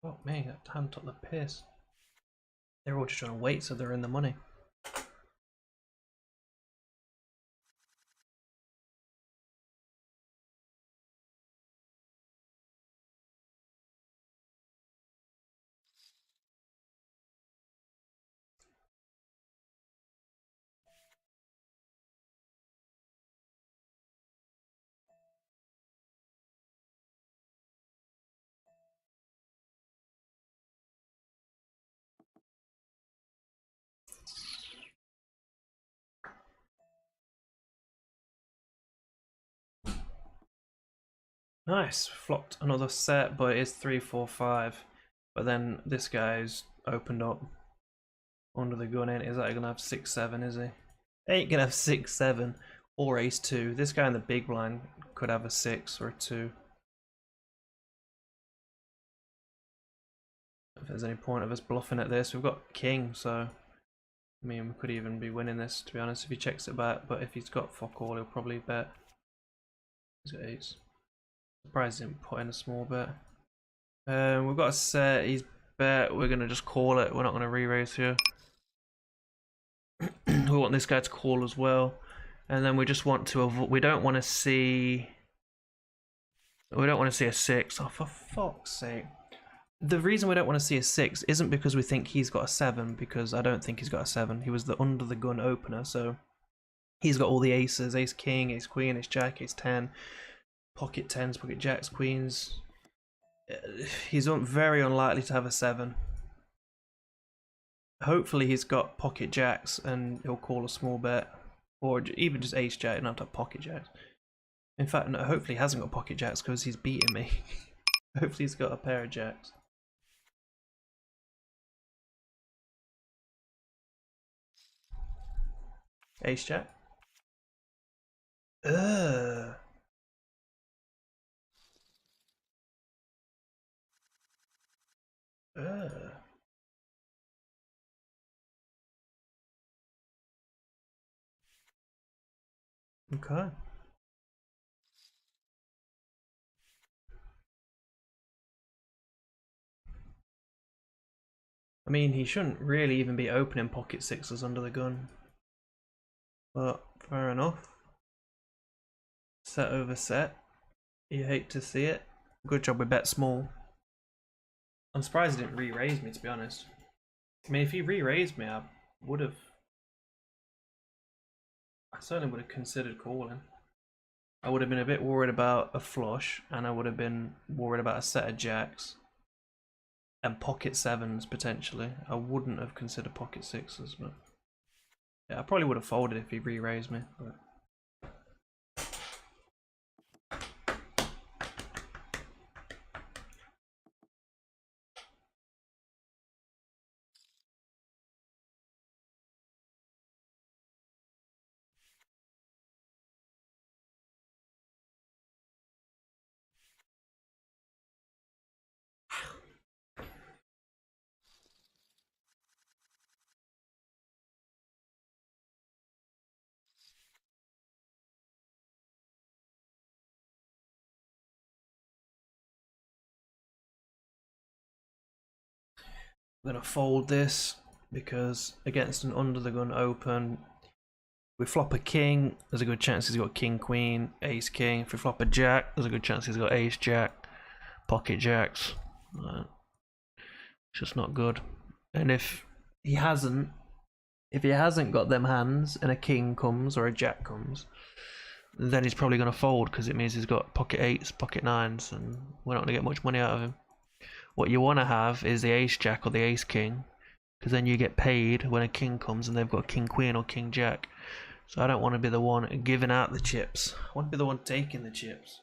Oh man, that hand took the piss. They're all just trying to wait so they're in the money. Nice, flopped another set, but it is 3-4-5. But then this guy's opened up under the gun. Ain't is that gonna have 6-7? Is he? Ain't gonna have 6-7 or ace-2. This guy in the big blind could have a 6 or a 2. If there's any point of us bluffing at this, we've got king, so I mean we could even be winning this to be honest if he checks it back. But if he's got fuck all, he'll probably bet. He's got ace. Surprised he didn't put in a small bet. We've got a set. He's bet. We're gonna just call it. We're not gonna re-raise here. We want this guy to call as well, and then we just want to avoid. We don't want to see. We don't want to see a 6. Oh, for fuck's sake! The reason we don't want to see a 6 isn't because we think he's got a 7. Because I don't think he's got a 7. He was the under the gun opener, so he's got all the aces: ace king, ace queen, ace jack, ace 10, pocket 10s, pocket jacks, queens. He's very unlikely to have a 7. Hopefully he's got pocket jacks and he'll call a small bet, or even just ace jack, not have pocket jacks. In fact, no, hopefully he hasn't got pocket jacks because he's beating me. Hopefully he's got a pair of jacks. Ace jack. Ugh. Ugh. Okay. I mean, he shouldn't really even be opening pocket 6s under the gun. But fair enough. Set over set. You hate to see it. Good job we bet small. I'm surprised he didn't re-raise me, to be honest. I mean, if he re-raised me, I certainly would have considered calling. I would have been a bit worried about a flush, and I would have been worried about a set of jacks and pocket 7s potentially. I wouldn't have considered pocket 6s, but yeah, I probably would have folded if he re-raised me. But I'm gonna fold this because against an under the gun open, we flop a king, there's a good chance he's got king queen, ace king. If we flop a jack, there's a good chance he's got ace jack, pocket jacks. It's just not good. And if he hasn't got them hands and a king comes or a jack comes, then he's probably going to fold because it means he's got pocket 8s, pocket 9s, and we're not going to get much money out of him. What you want to have is the ace jack or the ace king, because then you get paid when a king comes and they've got king queen or king jack. So I don't want to be the one giving out the chips. I want to be the one taking the chips.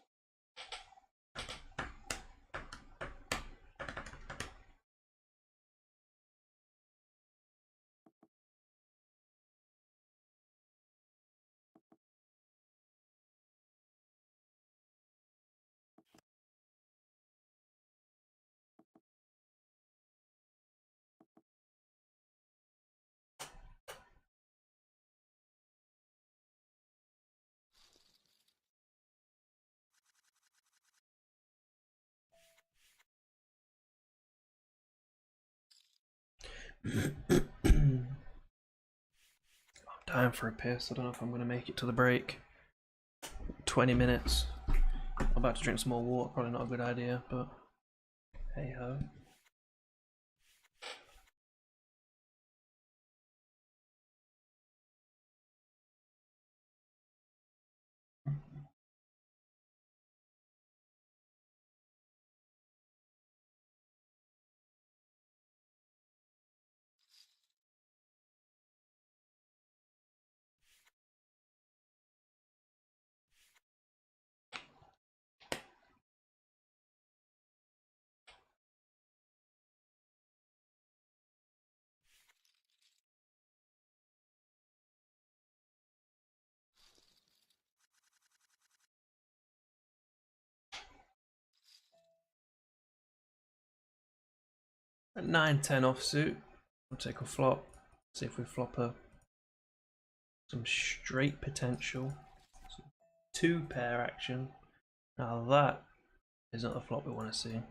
I'm dying for a piss. I don't know if I'm going to make it to the break. 20 minutes. I'm about to drink some more water. Probably not a good idea, but hey ho. At 9-10 offsuit, we'll take a flop. See if we flop some straight potential. Some 2-pair action. Now that is not the flop we want to see.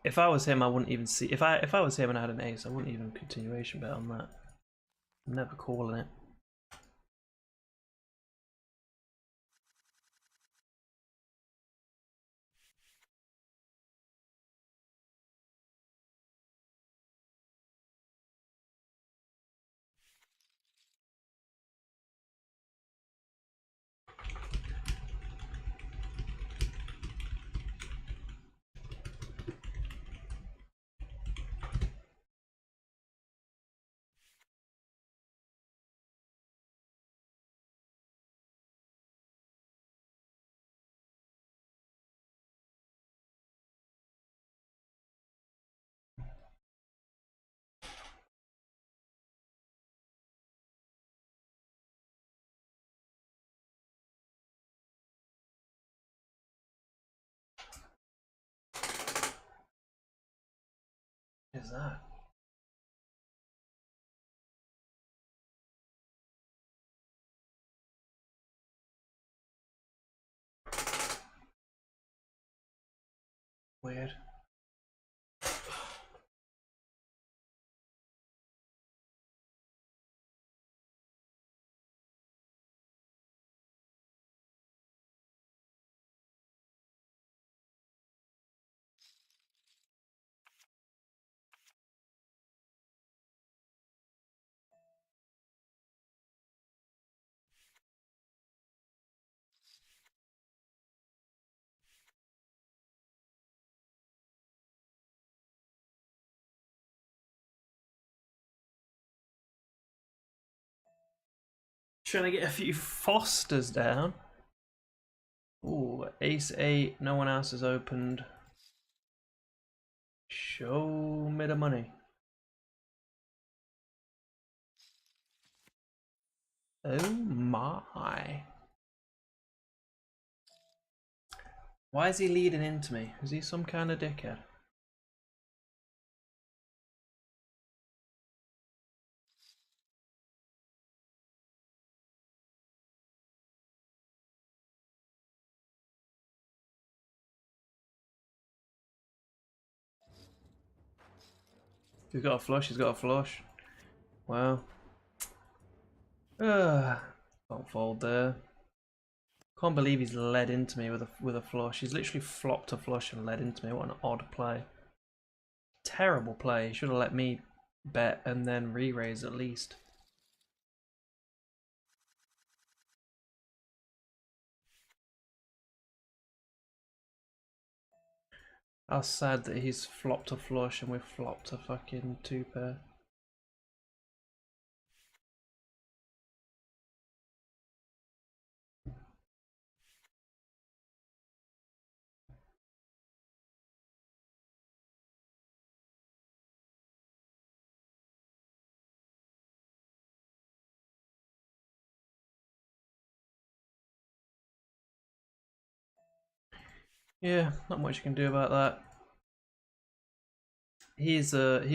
If I was him, I wouldn't even see. If I was him and I had an ace, I wouldn't even continuation bet on that. I'm never calling it. What is that? Weird. Trying to get a few Fosters down. Ooh, ace 8. No one else has opened. Show me the money. Oh my. Why is he leading into me? Is he some kind of dickhead? He's got a flush, he's got a flush. Wow. Can't fold there. Can't believe he's led into me with a flush. He's literally flopped a flush and led into me. What an odd play. Terrible play. He should have let me bet and then re-raise at least. How sad that he's flopped a flush and we've flopped a fucking 2-pair. Yeah, not much you can do about that. He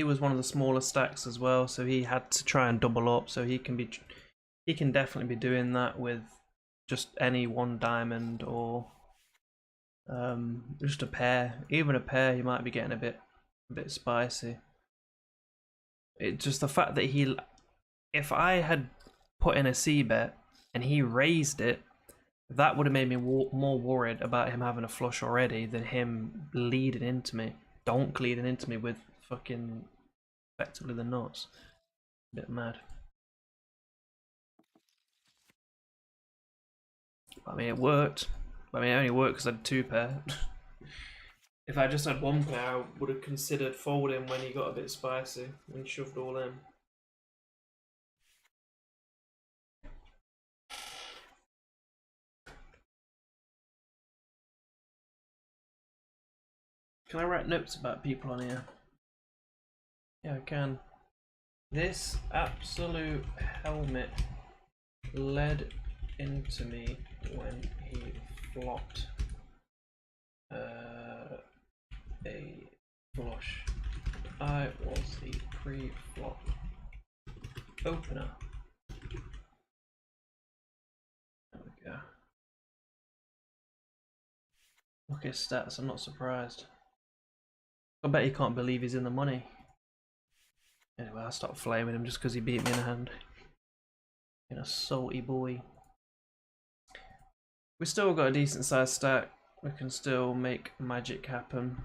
was one of the smaller stacks as well, so he had to try and double up. So he can definitely be doing that with just any one diamond or just a pair. Even a pair, he might be getting a bit A bit spicy. It's just the fact that he, if I had put in a C bet and he raised it, that would have made me more worried about him having a flush already than him leading into me, donk leading into me with fucking effectively the nuts. A bit mad. I mean, it worked. I mean, it only worked because I had 2 pair. If I just had 1 pair, I would have considered folding when he got a bit spicy and shoved all in. Can I write notes about people on here? Yeah, I can. This absolute helmet led into me when he flopped a flush. I was the pre-flop opener. There we go. Look at his stats, I'm not surprised. I bet he can't believe he's in the money. Anyway, I stopped flaming him just because he beat me in a hand. In a salty boy. We still got a decent sized stack. We can still make magic happen.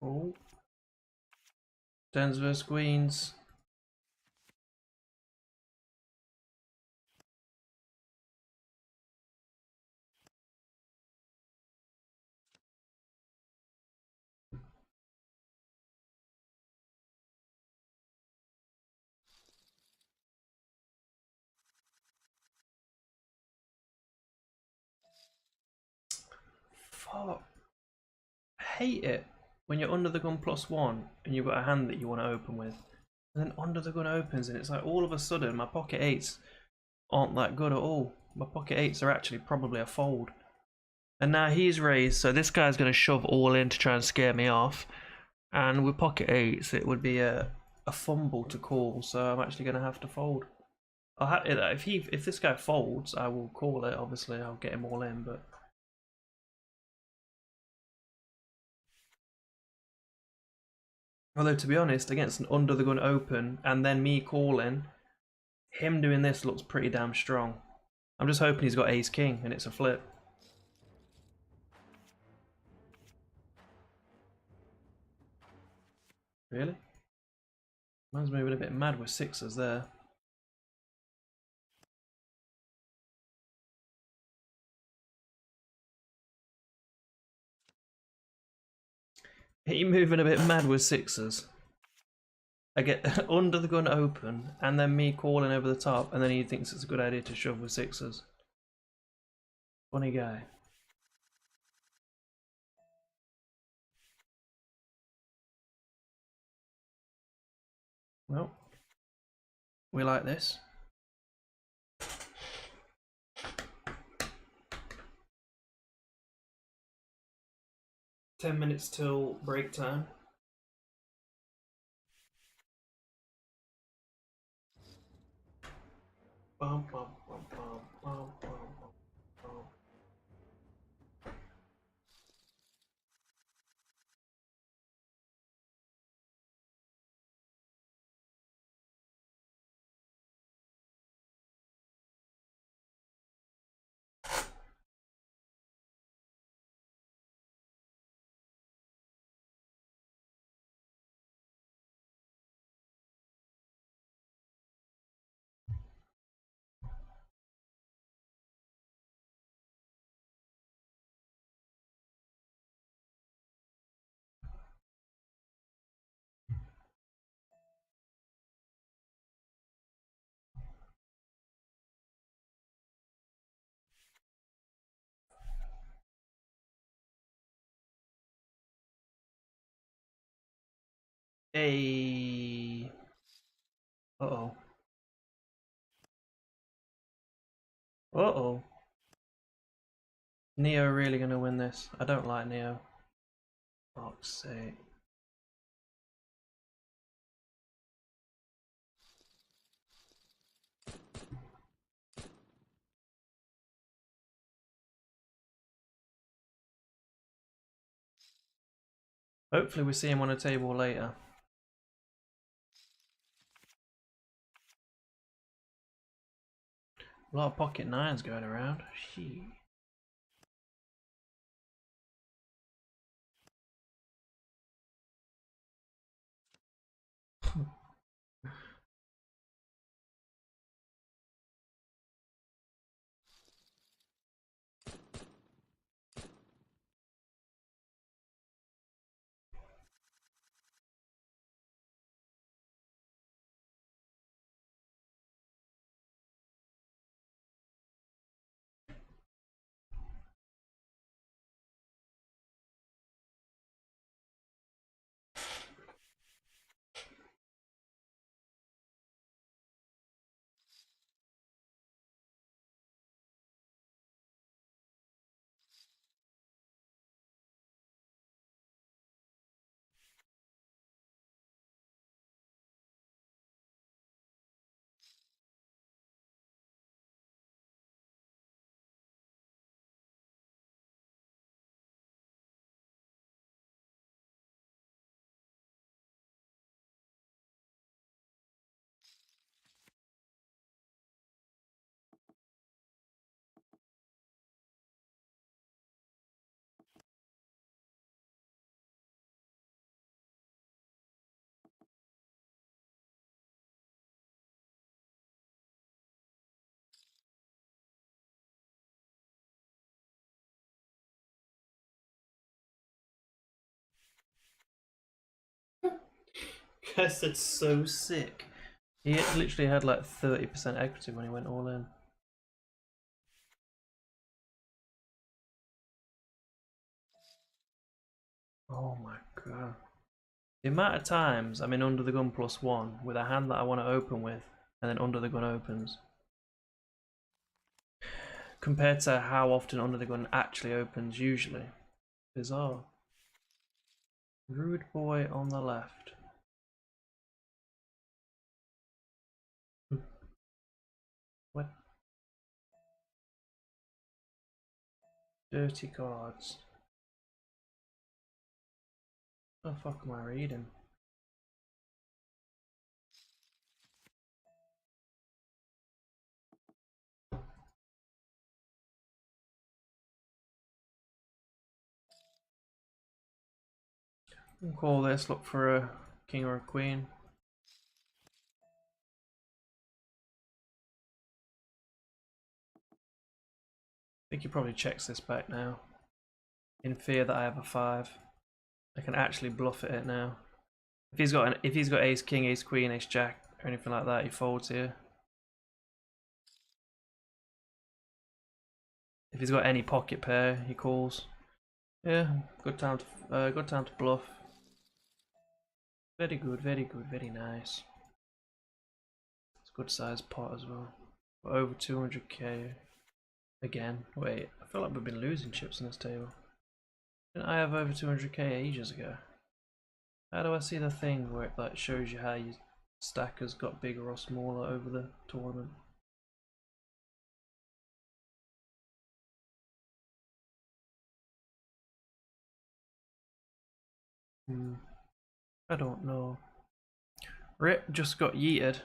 Oh. Tens versus queens. Fuck. I hate it when you're under the gun +1 and you've got a hand that you want to open with. And then under the gun opens and it's like all of a sudden my pocket 8s aren't that good at all. My pocket 8s are actually probably a fold. And now he's raised, so this guy's going to shove all in to try and scare me off. And with pocket 8s it would be a fumble to call, so I'm actually going to have to fold. If this guy folds, I will call it. Obviously, I'll get him all in, but although to be honest, against an under the gun open and then me calling, him doing this looks pretty damn strong. I'm just hoping he's got ace king and it's a flip. Really? Man's moving a bit mad with 6s there. He moving a bit mad with 6s. I get under the gun open and then me calling over the top and then he thinks it's a good idea to shove with 6s. Funny guy. Well, we like this. $10 till break time. Bum, bum, bum, bum, bum, bum, bum. Hey. Uh-oh. Uh-oh. Neo really gonna win this? I don't like Neo. Fuck's sake. Hopefully we see him on a table later. A lot of pocket nines going around. Shit. Guys, that's so sick. He literally had like 30% equity when he went all in. Oh my god. The amount of times I'm in under the gun +1 with a hand that I want to open with, and then under the gun opens. Compared to how often under the gun actually opens usually. Bizarre. Rude boy on the left. What? Dirty cards. What the fuck am I reading? We'll call this, look for a king or a queen. I think he probably checks this back now. In fear that I have a 5. I can actually bluff it now. If he's got ace king, ace queen, ace jack, or anything like that, he folds here. If he's got any pocket pair, he calls. Yeah, good time to bluff. Very good, very good, very nice. It's a good sized pot as well. We're over 200k again. Wait, I feel like we've been losing chips on this table. Didn't I have over 200k ages ago? How do I see the thing where it like shows you how your stack has got bigger or smaller over the tournament? I don't know. Rip just got yeeted.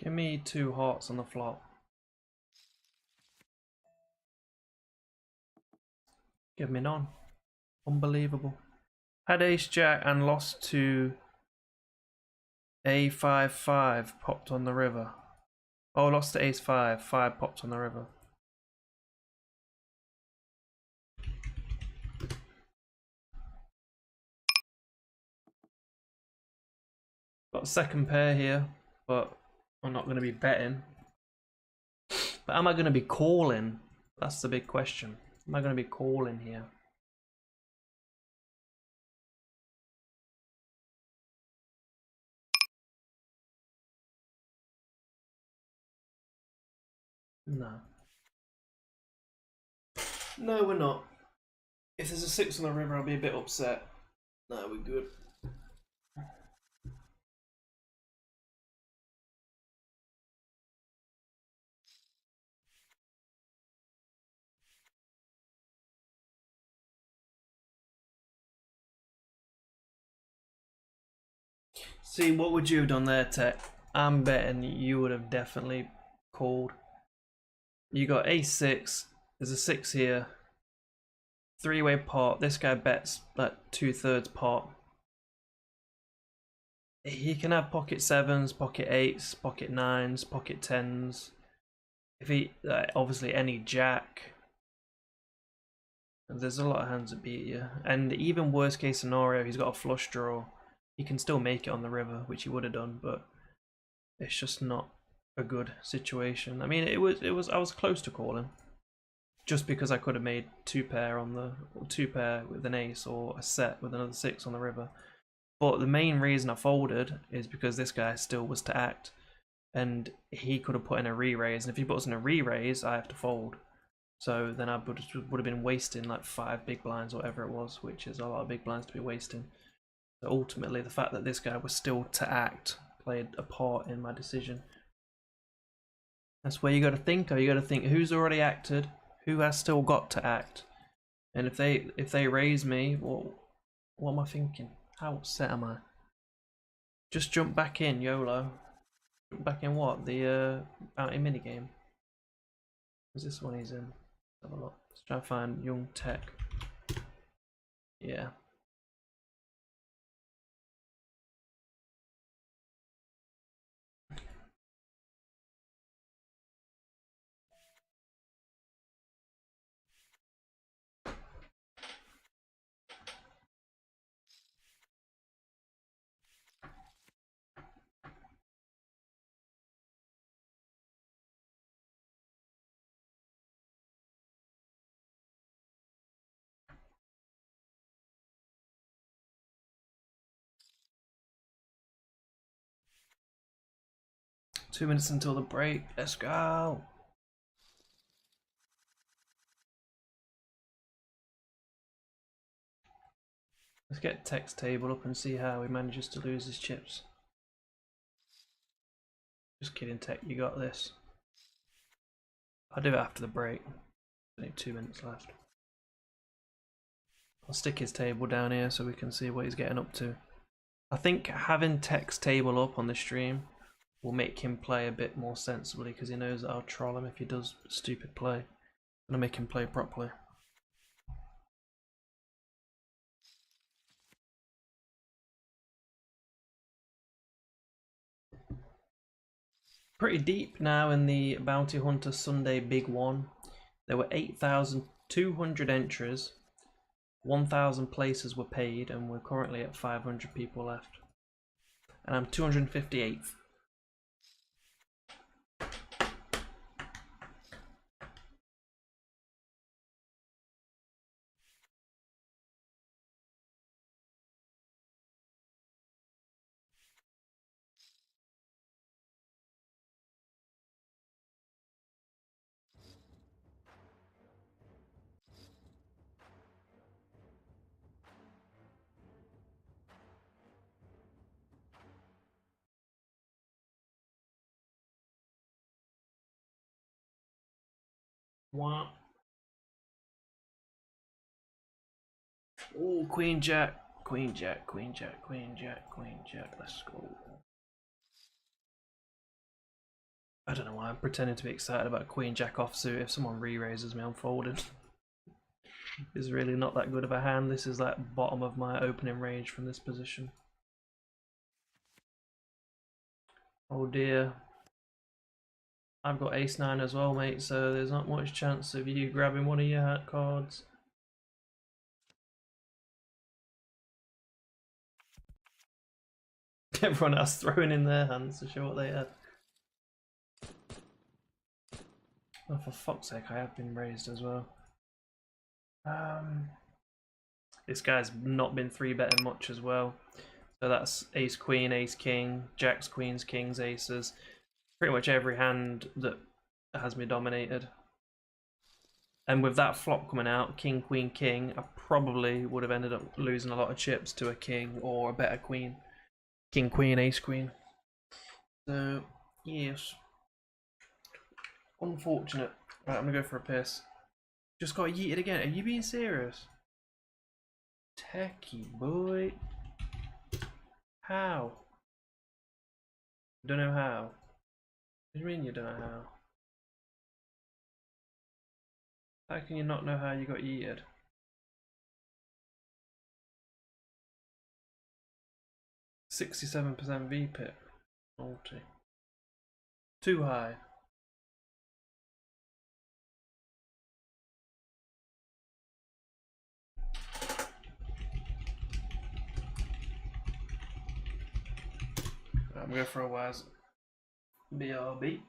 Give me 2 hearts on the flop. Give me none. Unbelievable. Had ace jack and lost to a5-5, popped on the river. Oh, lost to ace 5, 5 popped on the river. Got a second pair here, but I'm not going to be betting. But am I going to be calling? That's the big question. Am I going to be calling here? No. No, we're not. If there's a 6 on the river, I'll be a bit upset. No, we're good. See, what would you have done there, Tech? I'm betting you would have definitely called. You got ace-6, there's a 6 here. Three-way pot, this guy bets at 2/3 pot. He can have pocket 7s, pocket 8s, pocket 9s, pocket 10s. If he, obviously any jack. There's a lot of hands that beat you. And even worst case scenario, he's got a flush draw. He can still make it on the river, which he would have done, but it's just not a good situation. I mean, I was close to calling, just because I could have made 2-pair on the 2-pair with an ace or a set with another 6 on the river. But the main reason I folded is because this guy still was to act, and he could have put in a re-raise, and if he puts in a re-raise, I have to fold. So then I would have been wasting like 5 big blinds or whatever it was, which is a lot of big blinds to be wasting. So ultimately, the fact that this guy was still to act played a part in my decision. That's where you got to think. You got to think who's already acted, who has still got to act, and if they raise me, well, what am I thinking? How upset am I? Just jump back in, YOLO. Jump back in what? The bounty minigame. Is this one he's in? Let's have a look. Let's try and find Young Tech. Yeah. Two minutes until the break. Let's go. Let's get Tech's table up and see how he manages to lose his chips. Just kidding, Tech. You got this. I'll do it after the break. Only 2 minutes left. I'll stick his table down here so we can see what he's getting up to. I think having Tech's table up on the stream will make him play a bit more sensibly, because he knows that I'll troll him if he does stupid play. I'm gonna make him play properly. Pretty deep now in the Bounty Hunter Sunday Big One. There were 8,200 entries, 1,000 places were paid, and we're currently at 500 people left. And I'm 258th. Wow. Oh, Queen Jack, Queen Jack, Queen Jack, Queen Jack, Queen Jack. Let's go. I don't know why I'm pretending to be excited about Queen Jack offsuit. If someone re-raises me, I'm folding. is really not that good of a hand. This is like bottom of my opening range from this position. Oh dear. I've got ace-9 as well, mate, so there's not much chance of you grabbing one of your cards. Everyone else throwing in their hands to show what they had. Oh, for fuck's sake, I have been raised as well. This guy's not been 3-betting much as well. So that's ace queen, ace king, jacks, queens, kings, aces. Pretty much every hand that has me dominated. And with that flop coming out, king, queen, king, I probably would have ended up losing a lot of chips to a king or a better queen. King, queen, ace, queen. So, yes. Unfortunate. Right, I'm gonna go for a piss. Just got yeeted again. Are you being serious? Techie boy. How? Don't know how. What do you mean you don't know how? How can you not know how you got yeeted? 67% VPIP. Naughty. Too high. I'm going for a Waz. BRB.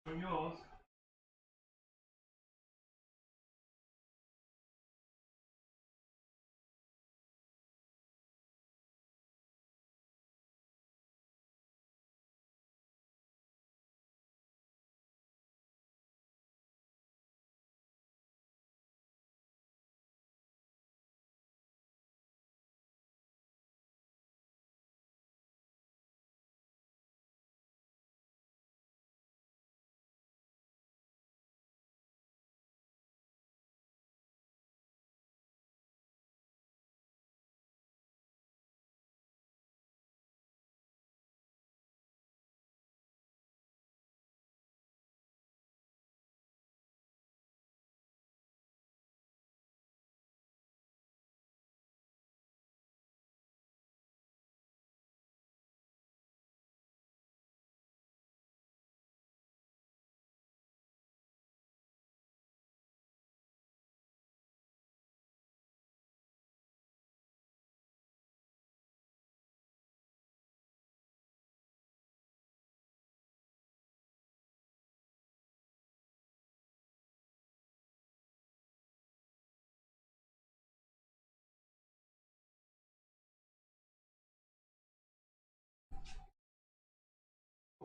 From yours?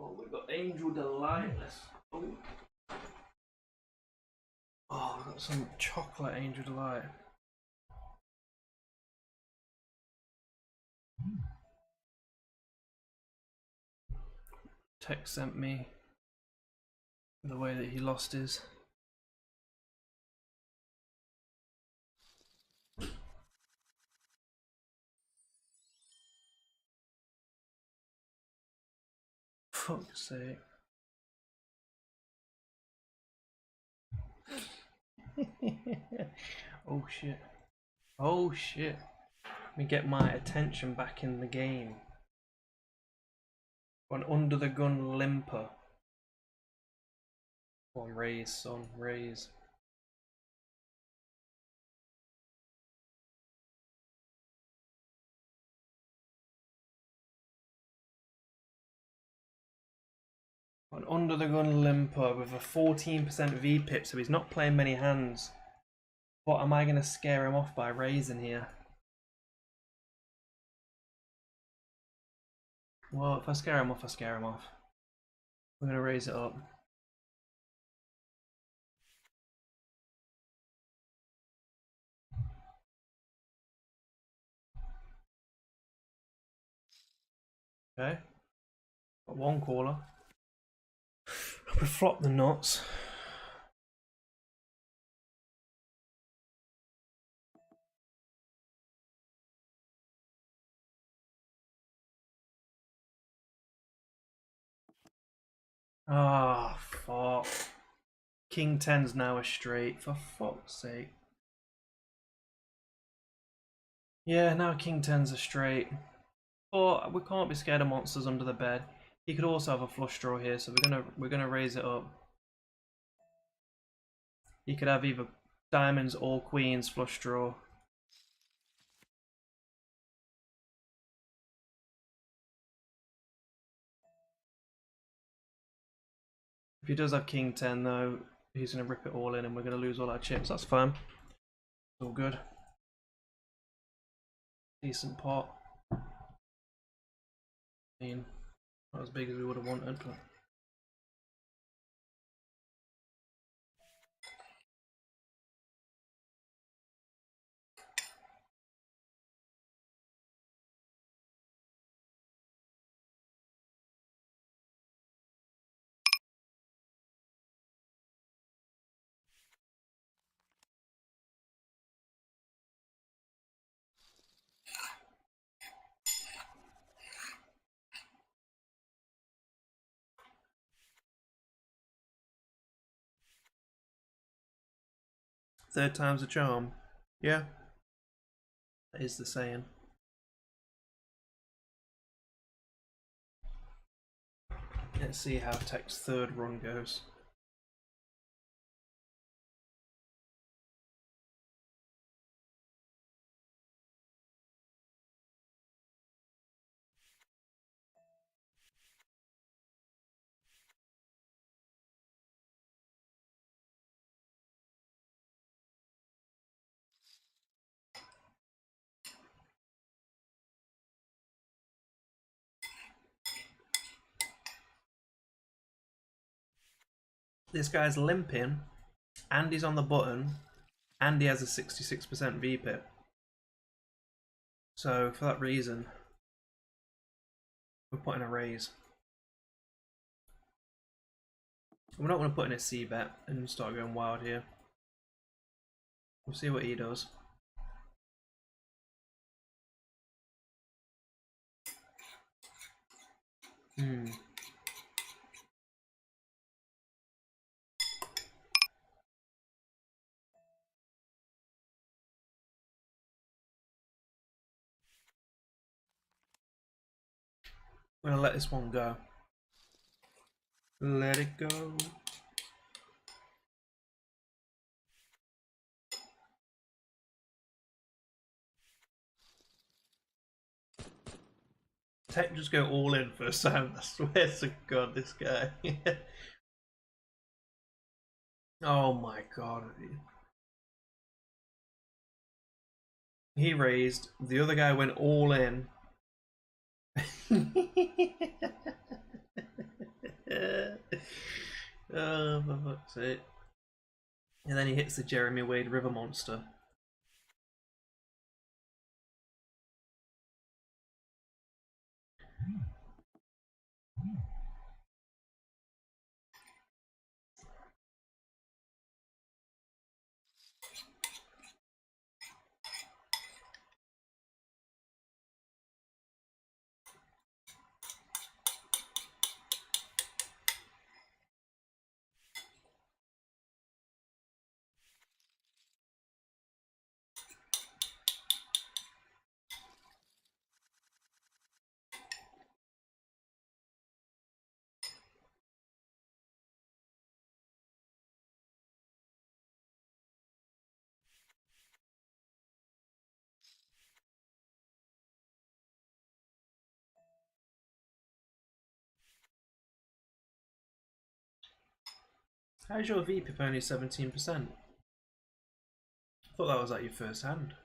Oh, we've got Angel Delight. Oh, we've got some chocolate Angel Delight. Tex sent me the way that he lost his. Fuck's sake. Oh shit. Oh shit. Let me get my attention back in the game. An under the gun limper. Come on, raise, son, raise. An under the gun limper with a 14% VPip, so he's not playing many hands. What am I going to scare him off by raising here? Well, if I scare him off, I scare him off. We're going to raise it up. Okay. Got one caller. We flop the nuts. Ah, fuck. King 10's now a straight, for fuck's sake. Yeah, now King 10's a straight. But we can't be scared of monsters under the bed. He could also have a flush draw here, so we're gonna raise it up. He could have either diamonds or queens flush draw. If he does have King 10 though, he's gonna rip it all in and we're gonna lose all our chips. That's fine. It's all good. Decent pot. I mean, not as big as we would have wanted, but third time's a charm. Yeah, that is the saying. Let's see how Tech's third run goes. This guy's limping, and he's on the button, and he has a 66% VPIP. So for that reason, we're putting a raise. We're not going to put in a C bet and start going wild here. We'll see what he does. I'm gonna let this one go. Let it go. Tech just go all in for a sound. I swear to God, this guy. Oh my God. He raised. The other guy went all in. Oh, for fuck's sake. And then he hits the Jeremy Wade River Monster. How's your VPIP only 17%? I thought that was like your first hand.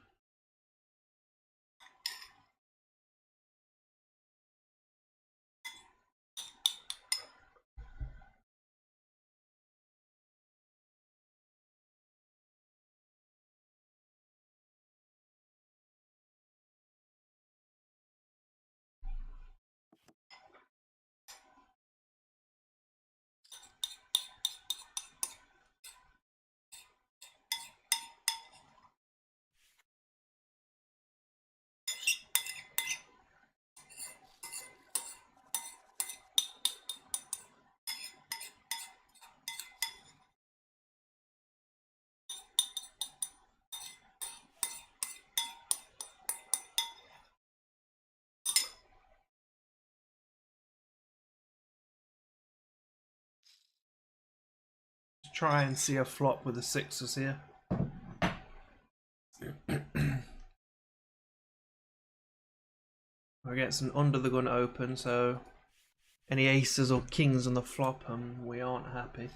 Try and see a flop with the sixes here. We're getting some under the gun open, so any aces or kings on the flop, we aren't happy.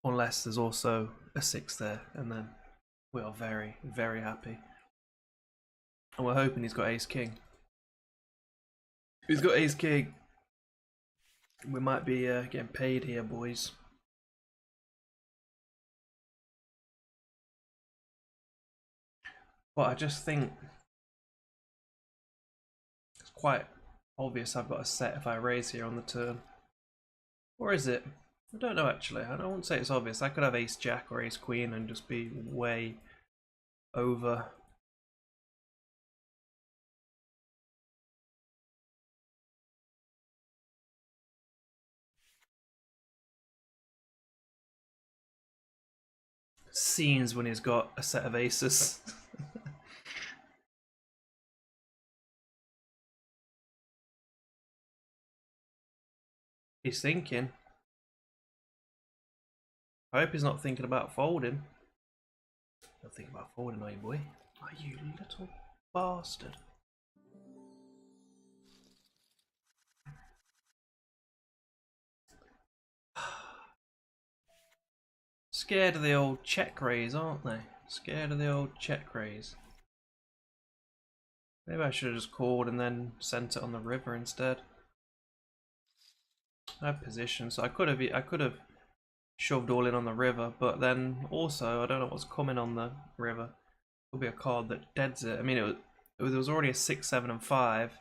Unless there's also a six there, and then we are very, very happy. And we're hoping he's got ace king. If he's got ace king, we might be getting paid here, boys. But I just think it's quite obvious I've got a set if I raise here on the turn. Or is it? I don't know actually. I won't say it's obvious. I could have ace jack or ace queen and just be way over. Scenes when he's got a set of aces. He's thinking. I hope he's not thinking about folding. Don't think about folding, are you, boy? Are you little bastard? Scared of the old check raise, aren't they? Scared of the old check raise. Maybe I should have just called and then sent it on the river instead. I have position, so I could have shoved all in on the river, but then also I don't know what's coming on the river. There'll be a card that deads it. I mean, there was already a 6, 7, and 5.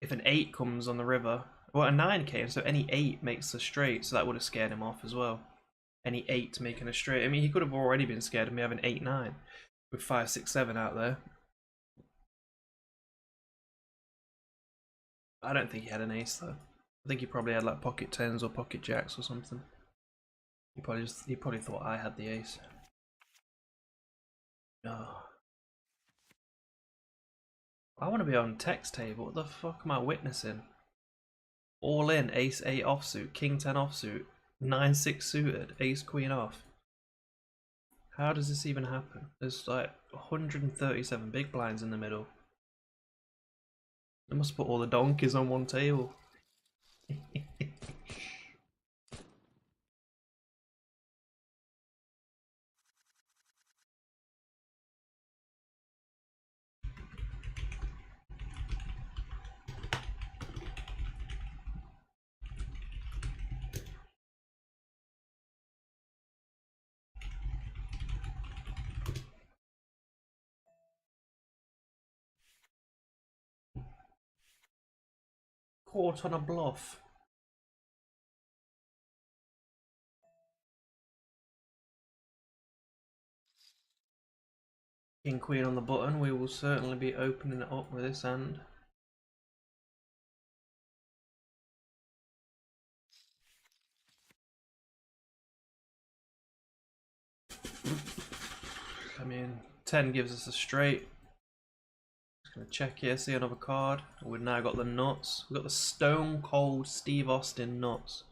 If an 8 comes on the river, well, a 9 came, so any 8 makes a straight, so that would have scared him off as well. Any 8 making a straight. I mean, he could have already been scared of me having 8, 9 with 5, 6, 7 out there. I don't think he had an ace though. I think he probably had like pocket 10s or pocket jacks or something. He probably thought I had the ace. No. I want to be on text table. What the fuck am I witnessing? All in, ace 8 offsuit, king 10 offsuit, 9, 6 suited, ace queen off. How does this even happen? There's like 137 big blinds in the middle. I must put all the donkeys on one table. Caught on a bluff. King queen on the button. We will certainly be opening it up with this hand. I mean, 10 gives us a straight. Just gonna check here, see another card. We've now got the nuts. We've got the Stone Cold Steve Austin nuts.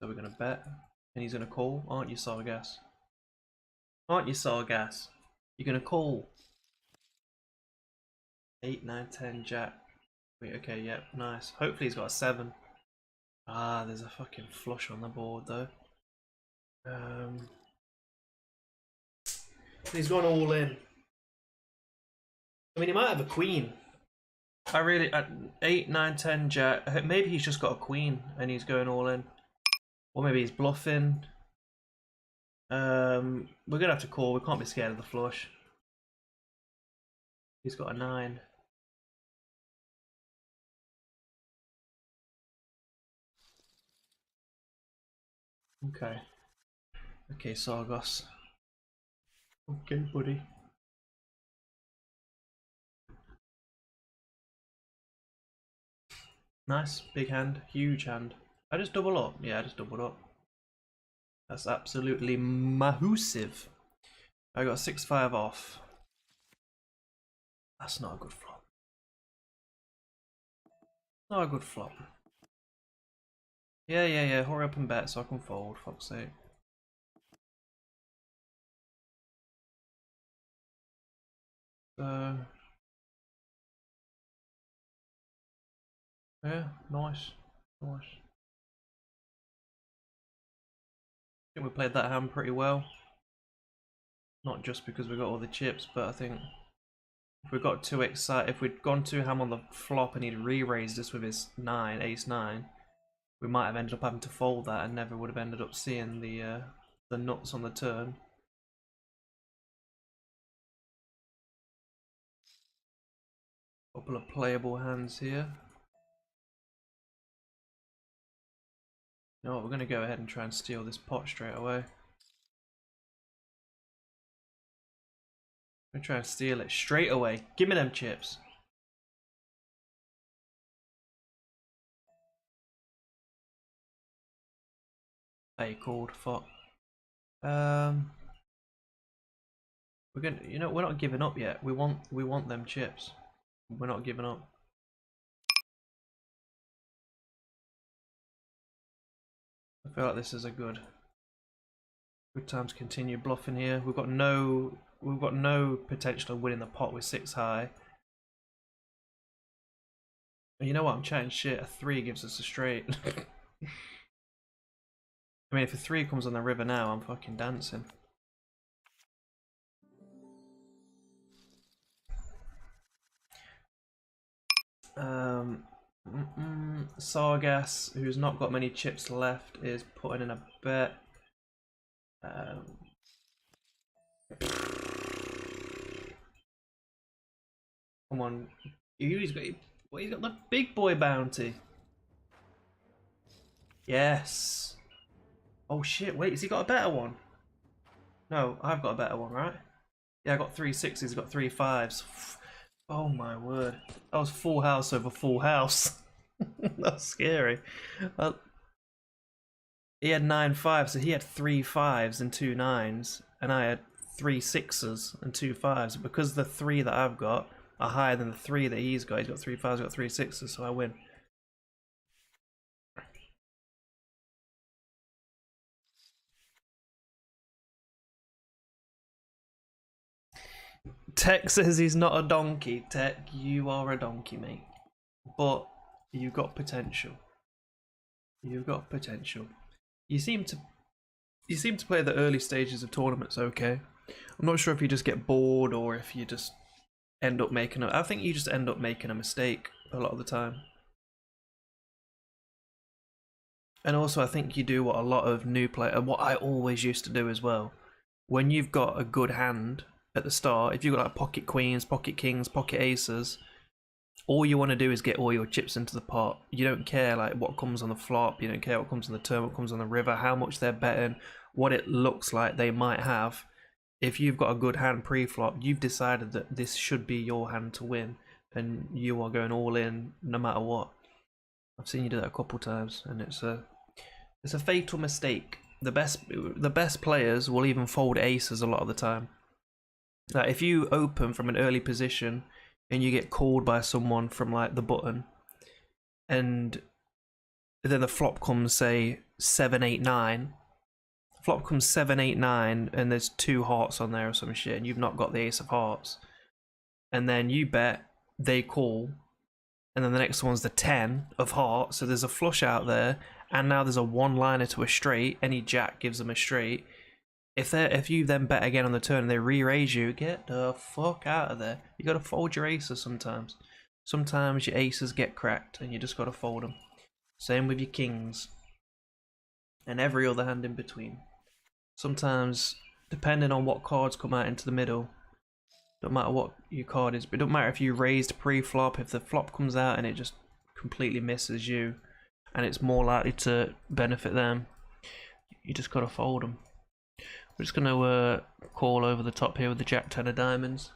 So we're gonna bet, and he's gonna call. Aren't you, Sargass? Aren't you, Sargass? You're gonna call. 8, 9, 10, jack. Wait, okay, yep, nice. Hopefully he's got a 7. Ah, there's a fucking flush on the board though. He's gone all in. I mean, he might have a queen. I really, at 8, 9, 10, jack. Maybe he's just got a queen and he's going all in. Or maybe he's bluffing. We're gonna have to call. We can't be scared of the flush. He's got a 9. Okay. Okay, Sargos. Okay, buddy. Nice, big hand, huge hand. I just double up. Yeah, I just doubled up. That's absolutely massive. I got 6-5 off. That's not a good flop. Not a good flop. Yeah, yeah, yeah. Hurry up and bet so I can fold, fuck's sake. Yeah, nice. Nice. I think we played that hand pretty well. Not just because we got all the chips, but I think if we got too excited, if we'd gone too ham on the flop and he'd re-raised us with his 9, ace 9, we might have ended up having to fold that and never would have ended up seeing the nuts on the turn. Couple of playable hands here. You know what, we're going to go ahead and try and steal this pot straight away. I'm going to try and steal it straight away. Give me them chips. Hey, called, fuck. We're gonna, you know, we're not giving up yet. We want them chips. We're not giving up. I feel like this is a good time to continue bluffing here. We've got no potential of winning the pot with 6 high. And you know what? I'm chatting shit. A 3 gives us a straight. I mean, if a 3 comes on the river now, I'm fucking dancing. Sargass, who's not got many chips left, is putting in a bet. Come on, he's got the big boy bounty. Yes. Oh shit! Wait, has he got a better one? No, I've got a better one, right? Yeah, I got 3 6s, got 3 5s. Oh my word. That was full house over full house. That's scary. He had 9 5s, so he had 3 5s and 2 9s, and I had 3 6s and 2 5s. Because the 3 that I've got are higher than the 3 that he's got 3 5s, got 3 6s, so I win. Tech says he's not a donkey. Tech, you are a donkey, mate. But you've got potential. You've got potential. You seem to play the early stages of tournaments okay. I'm not sure if you just get bored or if you just end up making I think you just end up making a mistake a lot of the time. And also I think you do what a lot of new players, and what I always used to do as well. When you've got a good hand at the start, if you've got like pocket queens, pocket kings, pocket aces, all you want to do is get all your chips into the pot. You don't care like what comes on the flop, you don't care what comes on the turn, what comes on the river, how much they're betting, what it looks like they might have. If you've got a good hand pre-flop, you've decided that this should be your hand to win, and you are going all in no matter what. I've seen you do that a couple times, and it's a fatal mistake. The best players will even fold aces a lot of the time. Like if you open from an early position and you get called by someone from like the button, and then the flop comes say 7 8 9. Flop comes 7 8 9 and there's 2 hearts on there or some shit, and you've not got the ace of hearts, and then you bet, they call, and then the next one's the 10 of hearts, so there's a flush out there, and now there's a one-liner to a straight. Any jack gives them a straight. If you then bet again on the turn and they re-raise you, get the fuck out of there. You gotta fold your aces sometimes. Sometimes your aces get cracked and you just gotta fold them. Same with your kings and every other hand in between. Sometimes, depending on what cards come out into the middle, don't matter what your card is, but it don't matter if you raised pre-flop, if the flop comes out and it just completely misses you and it's more likely to benefit them, you just gotta fold them. We're just gonna call over the top here with the Jack 10 of diamonds.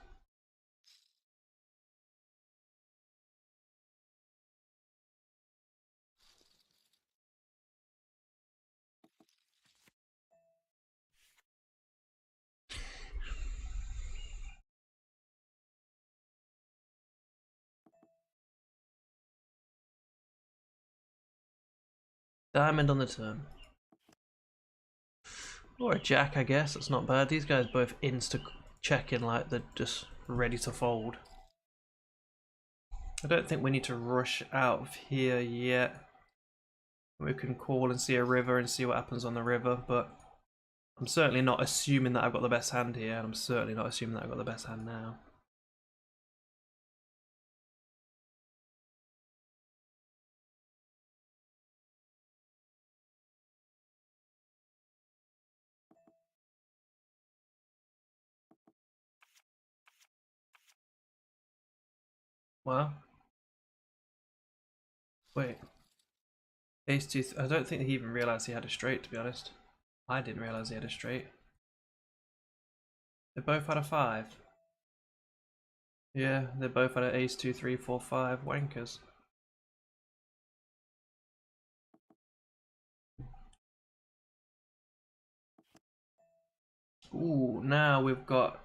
Diamond on the turn. Or a jack, I guess. That's not bad. These guys both insta checking like they're just ready to fold. I don't think we need to rush out of here yet. We can call and see a river and see what happens on the river, but I'm certainly not assuming that I've got the best hand here, and I'm certainly not assuming that I've got the best hand now. Well, wait. Ace 2, I don't think he even realised he had a straight, to be honest. I didn't realise he had a straight. They both had a 5. Yeah, they both had an ace 2, 3, 4, 5. Wankers. Ooh, now we've got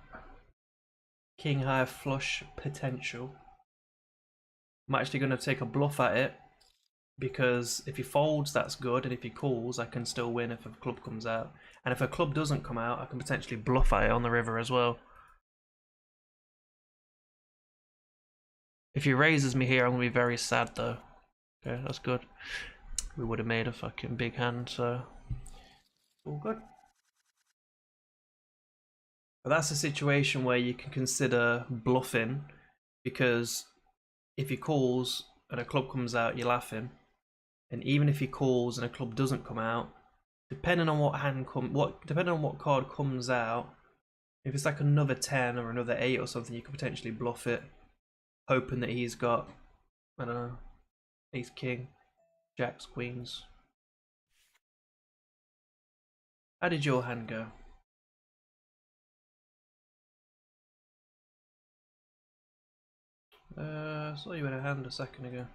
king high flush potential. I'm actually going to take a bluff at it, because if he folds, that's good, and if he calls, I can still win if a club comes out. And if a club doesn't come out, I can potentially bluff at it on the river as well. If he raises me here, I'm going to be very sad though. Okay, that's good. We would have made a fucking big hand, so all good. But that's a situation where you can consider bluffing, because if he calls and a club comes out, you laugh him. And even if he calls and a club doesn't come out, depending on what card comes out, if it's like another 10 or another 8 or something, you could potentially bluff it, hoping that he's got, I don't know, ace king, jacks, queens. How did your hand go? I saw you in a hand a second ago.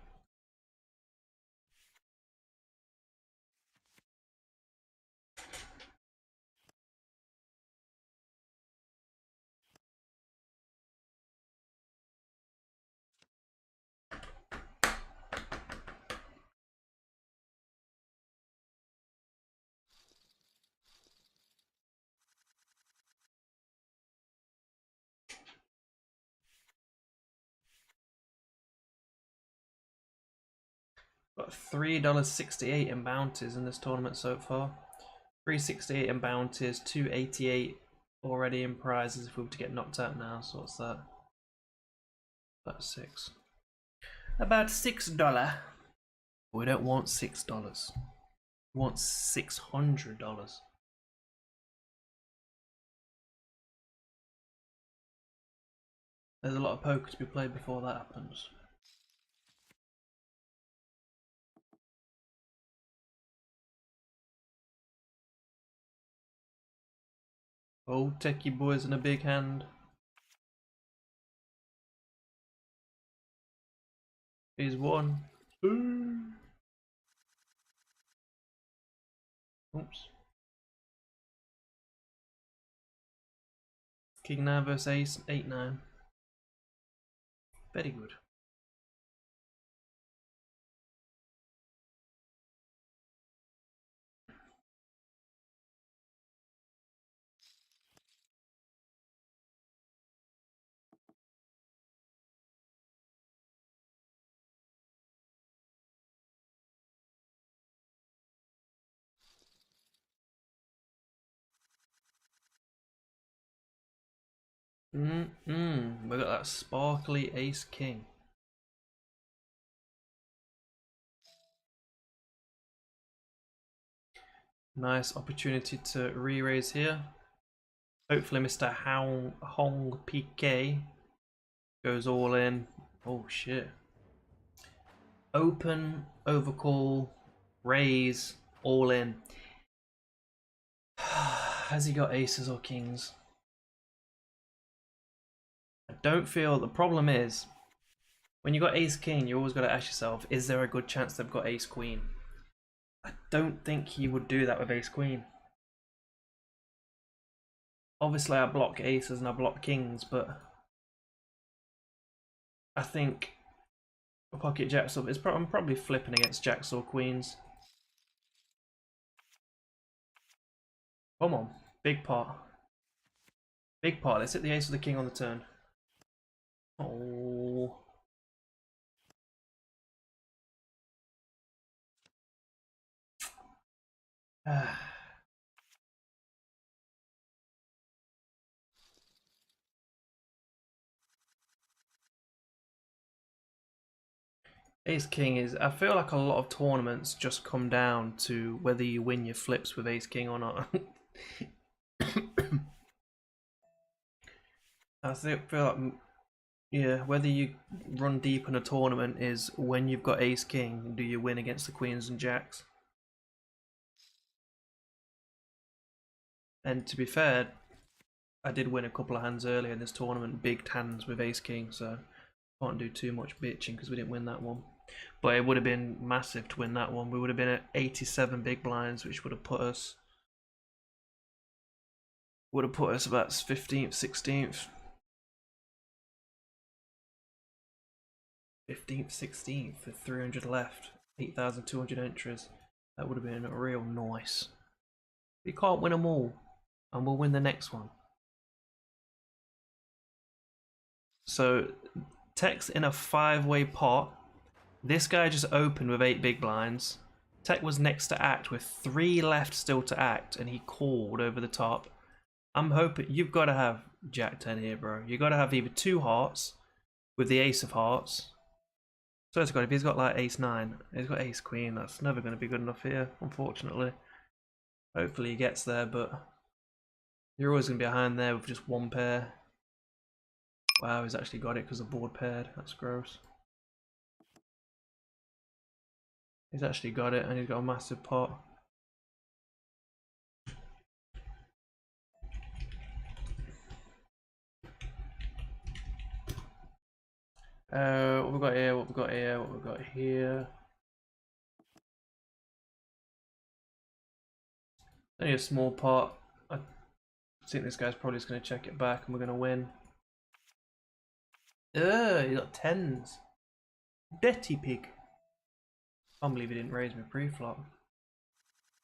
Got $3.68 in bounties in this tournament so far. $3.68 in bounties, $2.88 already in prizes if we were to get knocked out now. So what's that? About $6. About $6. We don't want $6. We want $600. There's a lot of poker to be played before that happens. Oh, techie boys in a big hand. He's one. Oops. King 9 versus ace 8-9. Very good. We got that sparkly ace king. Nice opportunity to re-raise here. Hopefully Mr. Hong PK goes all in. Oh shit. Open, overcall, raise, all in. Has he got aces or kings? I don't feel, the problem is, when you got ace king, you always got to ask yourself, is there a good chance they've got ace queen? I don't think he would do that with ace queen. Obviously I block aces and I block kings, but I think a pocket jacks up is I'm probably flipping against jacks or queens. Come on, big pot. Big pot. Let's hit the ace of the king on the turn. Oh. Ace king is, I feel like a lot of tournaments just come down to whether you win your flips with ace king or not. I feel like, yeah, whether you run deep in a tournament is when you've got ace king, do you win against the queens and jacks? And to be fair, I did win a couple of hands earlier in this tournament, big hands with ace king, so can't do too much bitching because we didn't win that one. But it would have been massive to win that one. We would have been at 87 big blinds, which would have put us about 15th, 16th. 15th, 16th with 300 left, 8,200 entries. That would have been real nice. We can't win them all, and we'll win the next one. So, Tech's in a 5-way pot. This guy just opened with 8 big blinds. Tech was next to act with 3 left still to act, and he called over the top. I'm hoping you've got to have Jack 10 here, bro. You've got to have either 2 hearts with the ace of hearts, So it's got if he's got like ace nine, he's got ace queen. That's never going to be good enough here, unfortunately. Hopefully he gets there, but you're always going to be behind there with just one pair. Wow, he's actually got it because the board paired. That's gross. He's actually got it, and he's got a massive pot. What we got here? What we got here? What we got here? Only a small pot. I think this guy's probably just going to check it back, and we're going to win. Ugh, he got tens. Dirty pig. Can't believe he didn't raise me pre-flop.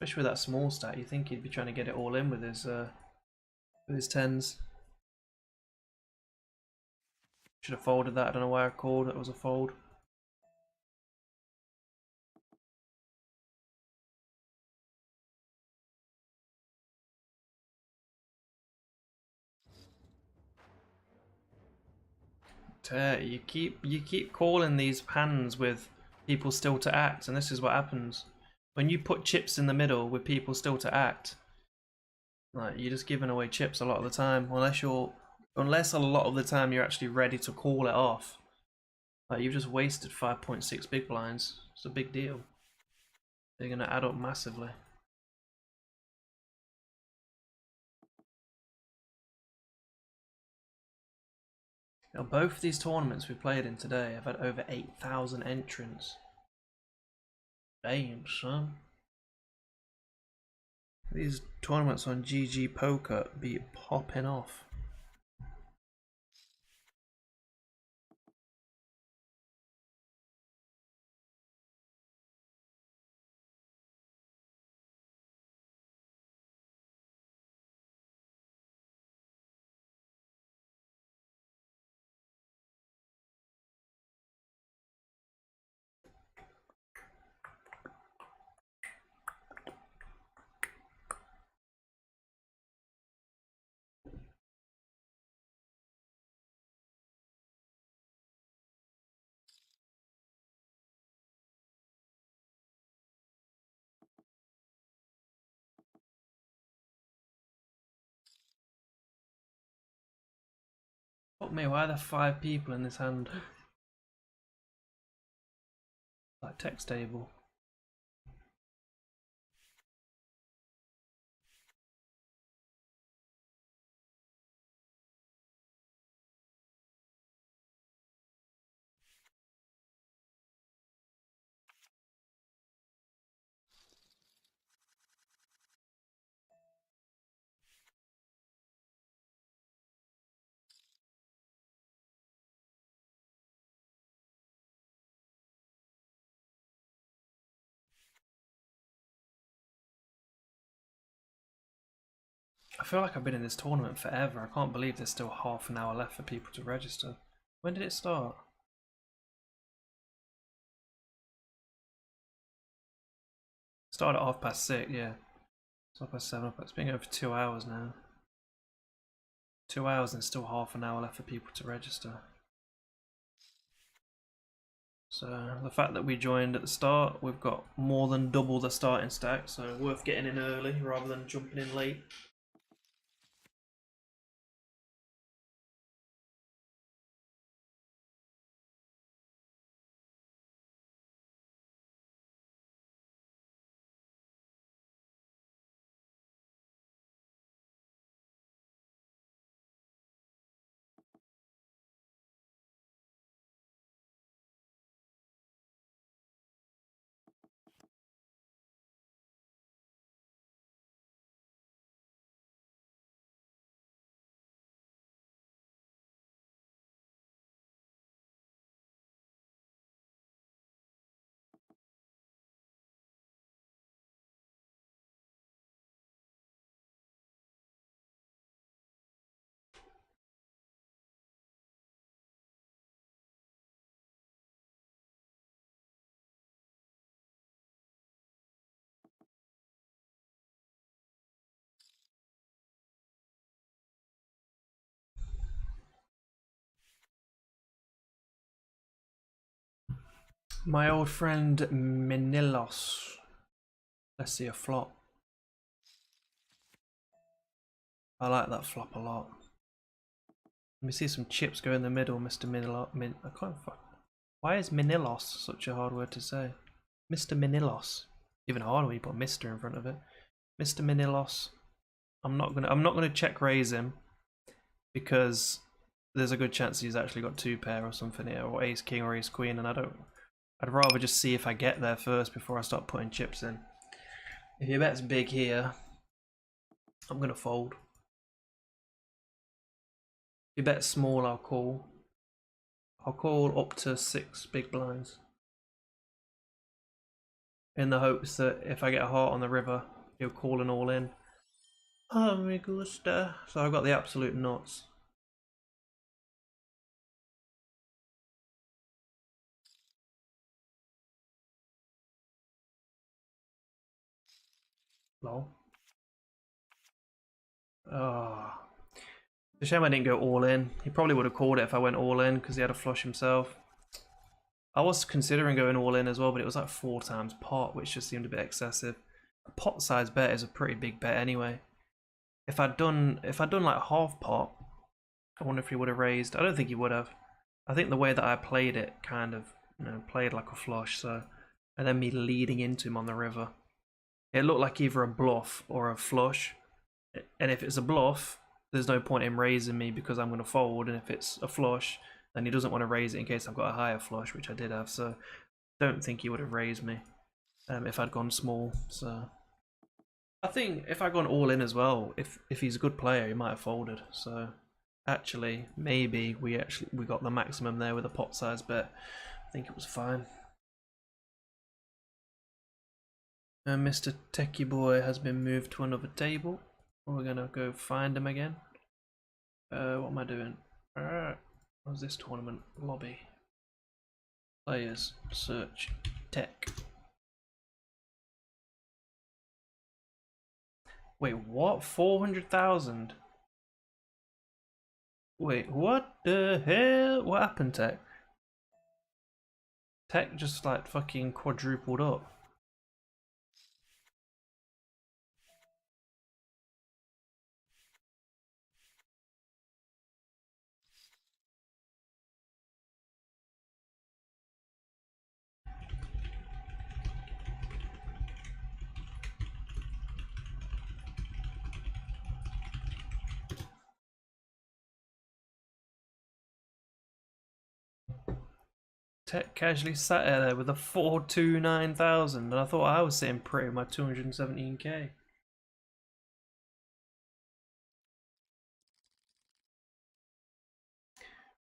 Especially with that small stat, you think he'd be trying to get it all in with his tens. Should have folded that. I don't know why I called. It was a fold. You keep calling these hands with people still to act, and this is what happens when you put chips in the middle with people still to act. Like, you're just giving away chips a lot of the time, unless a lot of the time you're actually ready to call it off. Like, you've just wasted 5.6 big blinds. It's a big deal. They're gonna add up massively. Now, both of these tournaments we played in today have had over 8,000 entrants. Damn, son. These tournaments on GG Poker be popping off. Fuck me, why are there 5 people in this hand? Like text table. I feel like I've been in this tournament forever. I can't believe there's still half an hour left for people to register. When did it start? Started at 6:30, yeah. It's 7:30. It's been over 2 hours now. 2 hours and still half an hour left for people to register. So the fact that we joined at the start, we've got more than double the starting stack, so worth getting in early rather than jumping in late. My old friend Menilos. Let's see a flop. I like that flop a lot. Let me see some chips go in the middle, Mr. Menilos. I can't fuck. Why is Menilos such a hard word to say? Mr. Menilos. Even harder when you put Mr. in front of it. Mr. Menilos. I'm not gonna check raise him because there's a good chance he's actually got two pair or something here, or ace king or ace queen, and I'd rather just see if I get there first before I start putting chips in. If your bet's big here, I'm gonna fold. If your bet's small, I'll call. I'll call up to 6 big blinds, in the hopes that if I get a heart on the river, he'll call an all in. Oh, me gusta. So I've got the absolute nuts. Lol. Oh. It's a shame I didn't go all in. He probably would have called it if I went all in because he had a flush himself. I was considering going all in as well, but it was like 4 times pot, which just seemed a bit excessive. A pot size bet is a pretty big bet anyway. If I'd done like half pot, I wonder if he would have raised. I don't think he would have. I think the way that I played it kind of, played like a flush, so, and then me leading into him on the river. It looked like either a bluff or a flush. And if it's a bluff, there's no point in raising me because I'm going to fold. And if it's a flush, then he doesn't want to raise it in case I've got a higher flush, which I did have. So don't think he would have raised me if I'd gone small. So I think if I'd gone all in as well, if he's a good player, he might have folded. So actually, maybe we got the maximum there with a pot size bet. I think it was fine. And Mr. Techie Boy has been moved to another table. We're gonna go find him again. What am I doing? What's this tournament? Lobby. Players. Search. Tech. Wait, what? 400,000? Wait, what the hell? What happened, Tech? Tech just like fucking quadrupled up. Tech casually sat there with a 429,000, and I thought I was sitting pretty with my 217k.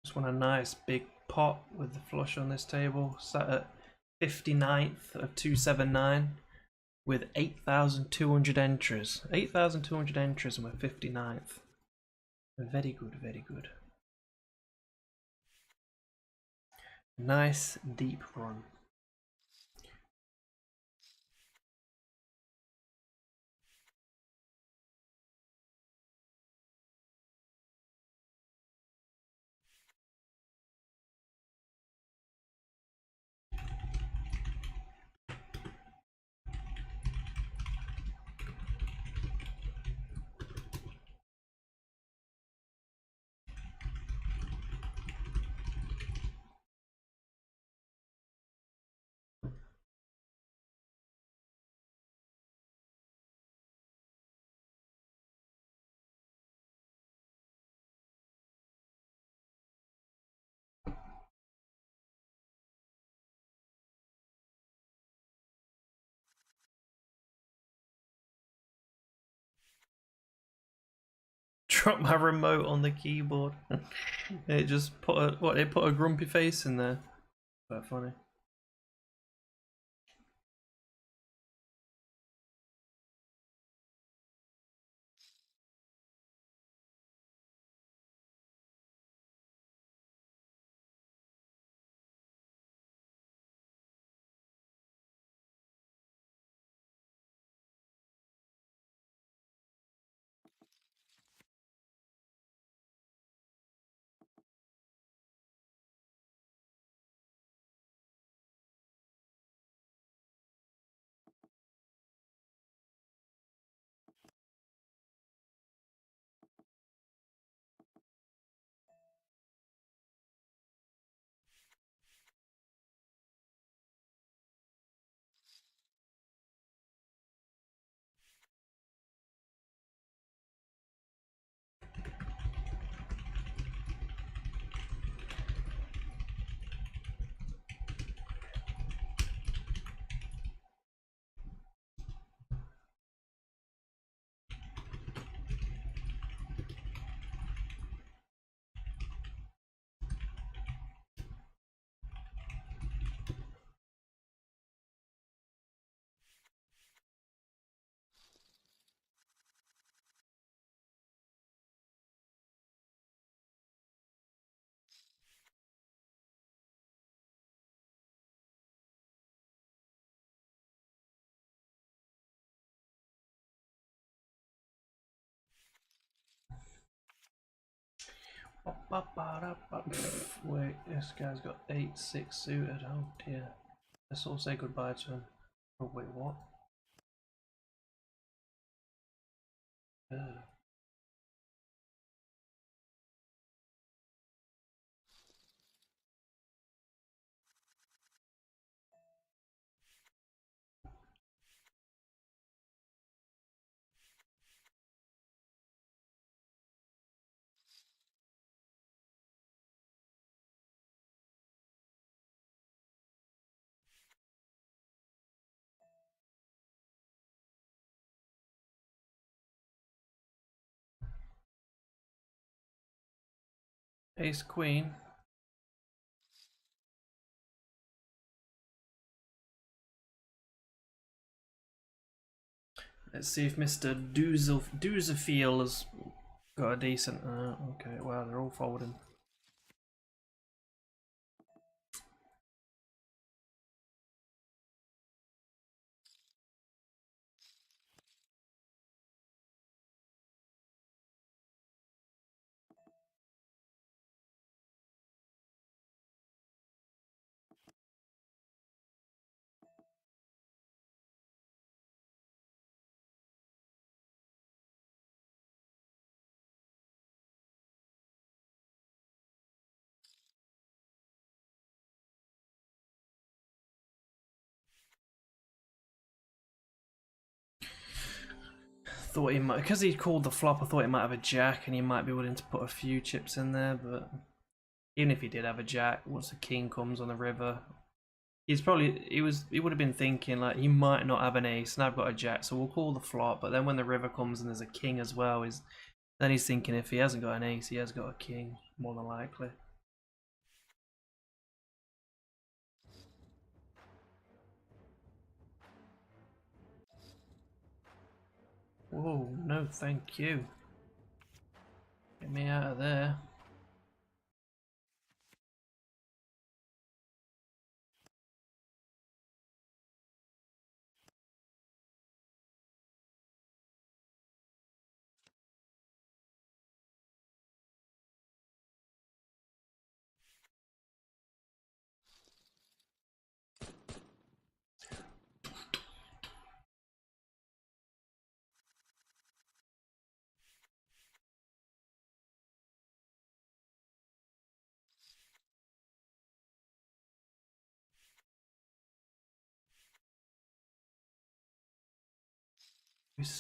Just want a nice big pot with the flush on this table. Sat at 59th of 279 with 8,200 entries. 8,200 entries and we're 59th. Very good, very good. Nice deep run. Drop my remote on the keyboard. It just put a grumpy face in there. Quite funny. Wait, this guy's got 8-6 suited. Oh dear. Let's all say goodbye to him. Oh wait, what? Ace Queen. Let's see if Mr. Doozafiel has got a decent. Okay, wow, they're all folding. Thought he might, because he called the flop, I thought he might have a jack and he might be willing to put a few chips in there, but even if he did have a jack, once the king comes on the river, he would have been thinking like he might not have an ace and I've got a jack, so we'll call the flop, but then when the river comes and there's a king as well, then he's thinking if he hasn't got an ace, he has got a king, more than likely. Whoa, no thank you. Get me out of there.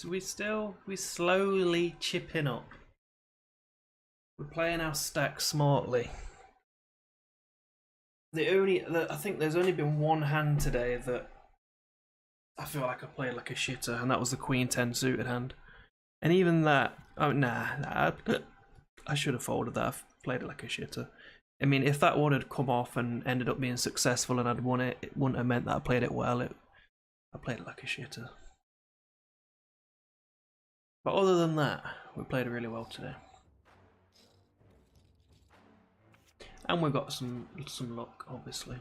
We slowly chipping up. We're playing our stack smartly. I think there's only been one hand today that I feel like I played like a shitter, and that was the Queen 10 suited hand. And even that, oh nah, I should have folded that. I've played it like a shitter. I mean, if that one had come off and ended up being successful and I'd won it, it wouldn't have meant that I played it well. I played it like a shitter. But other than that, we played really well today. And we got some luck, obviously.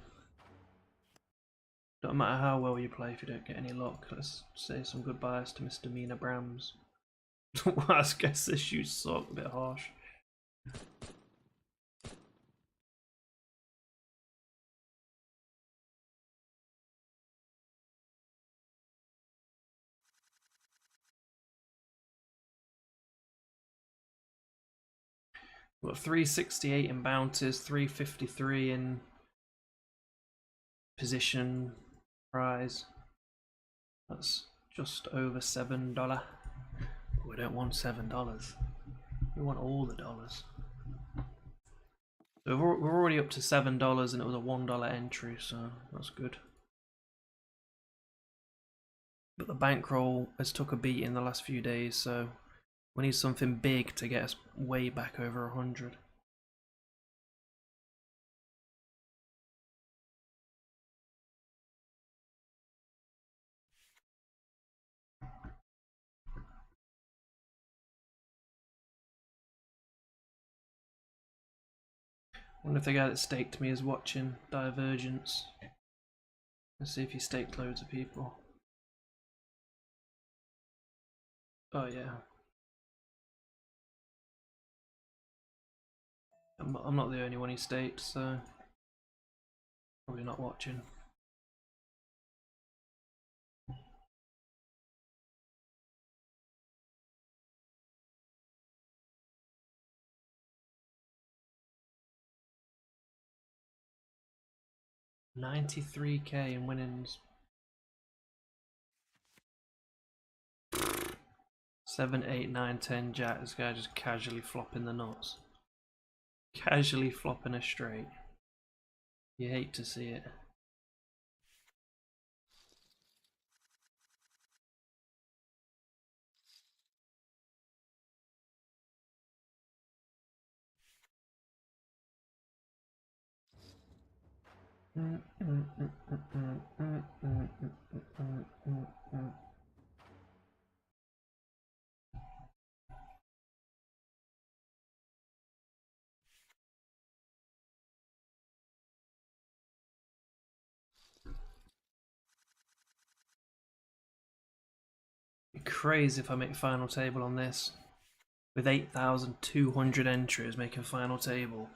Don't matter how well you play if you don't get any luck. Let's say some goodbyes to Mr. Mina Brams. I guess this shoes suck, a bit harsh. We've got 368 in bounties, 353 in position prize. That's just over $7. But we don't want $7. We want all the dollars. So we're already up to $7 and it was a $1 entry, so that's good. But the bankroll has took a beat in the last few days, so we need something big to get us way back over 100. I wonder if the guy that staked me is watching Divergence. Let's see if he staked loads of people. Oh yeah. I'm not the only one he states, so probably not watching. $93K in winnings. 7, 8, 9, 10 jack. This guy just casually flopping the nuts. Casually flopping a straight. You hate to see it. Be crazy if I make final table on this. With 8,200 entries making final table.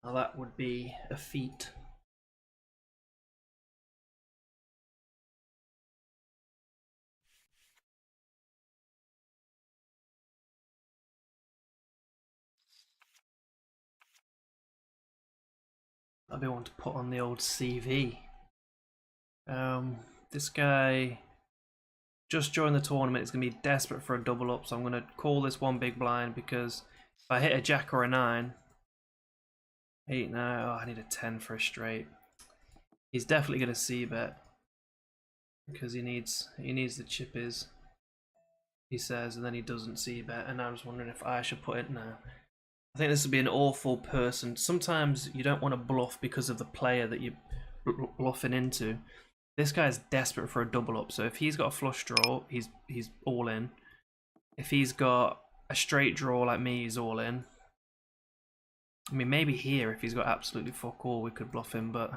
Now that would be a feat. I'd be one to put on the old CV. This guy just joined the tournament. He's going to be desperate for a double up, so I'm going to call this one big blind because if I hit a jack or a 9, 8 now, I need a 10 for a straight. He's definitely going to c-bet because he needs the chippies, he says, and then he doesn't c-bet, and I'm just wondering if I should put it now. I think this would be an awful person. Sometimes you don't want to bluff because of the player that you're bluffing into. This guy's desperate for a double up, so if he's got a flush draw, he's all in. If he's got a straight draw like me, he's all in. I mean, maybe here, if he's got absolutely fuck all, we could bluff him, but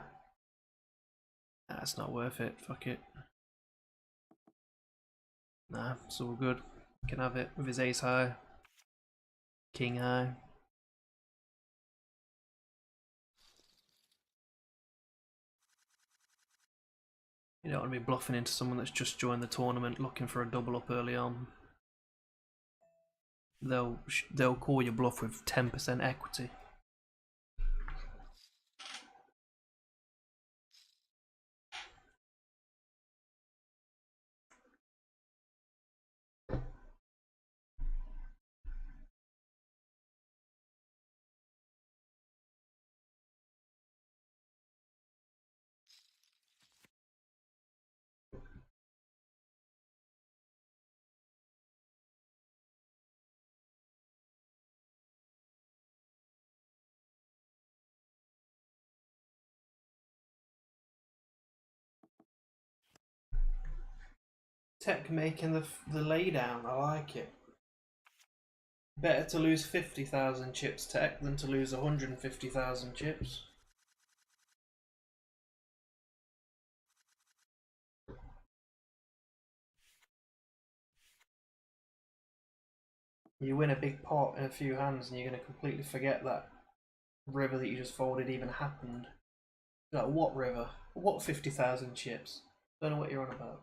that's not worth it. Fuck it. Nah, it's all good. Can have it with his ace high, king high. You don't want to be bluffing into someone that's just joined the tournament looking for a double up early on. They'll call your bluff with 10% equity. Tech making the laydown, I like it. Better to lose 50,000 chips Tech than to lose 150,000 chips. You win a big pot in a few hands and you're going to completely forget that river that you just folded even happened. Like, what river? What 50,000 chips? Don't know what you're on about.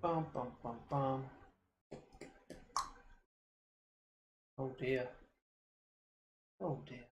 Bum bum bum bum. Oh dear. Oh dear.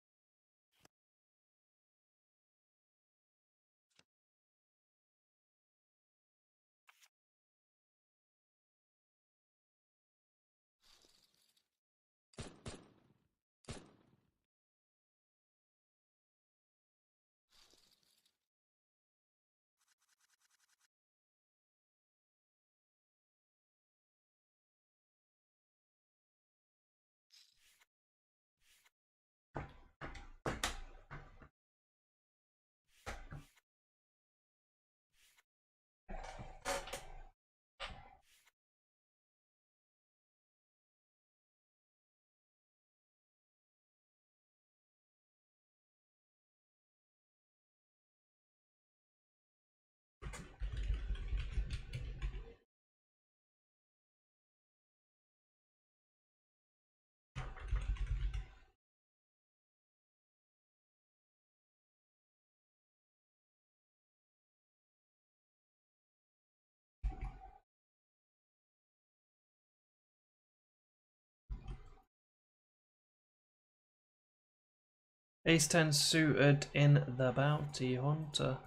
Ace 10 suited in the Bounty Hunter.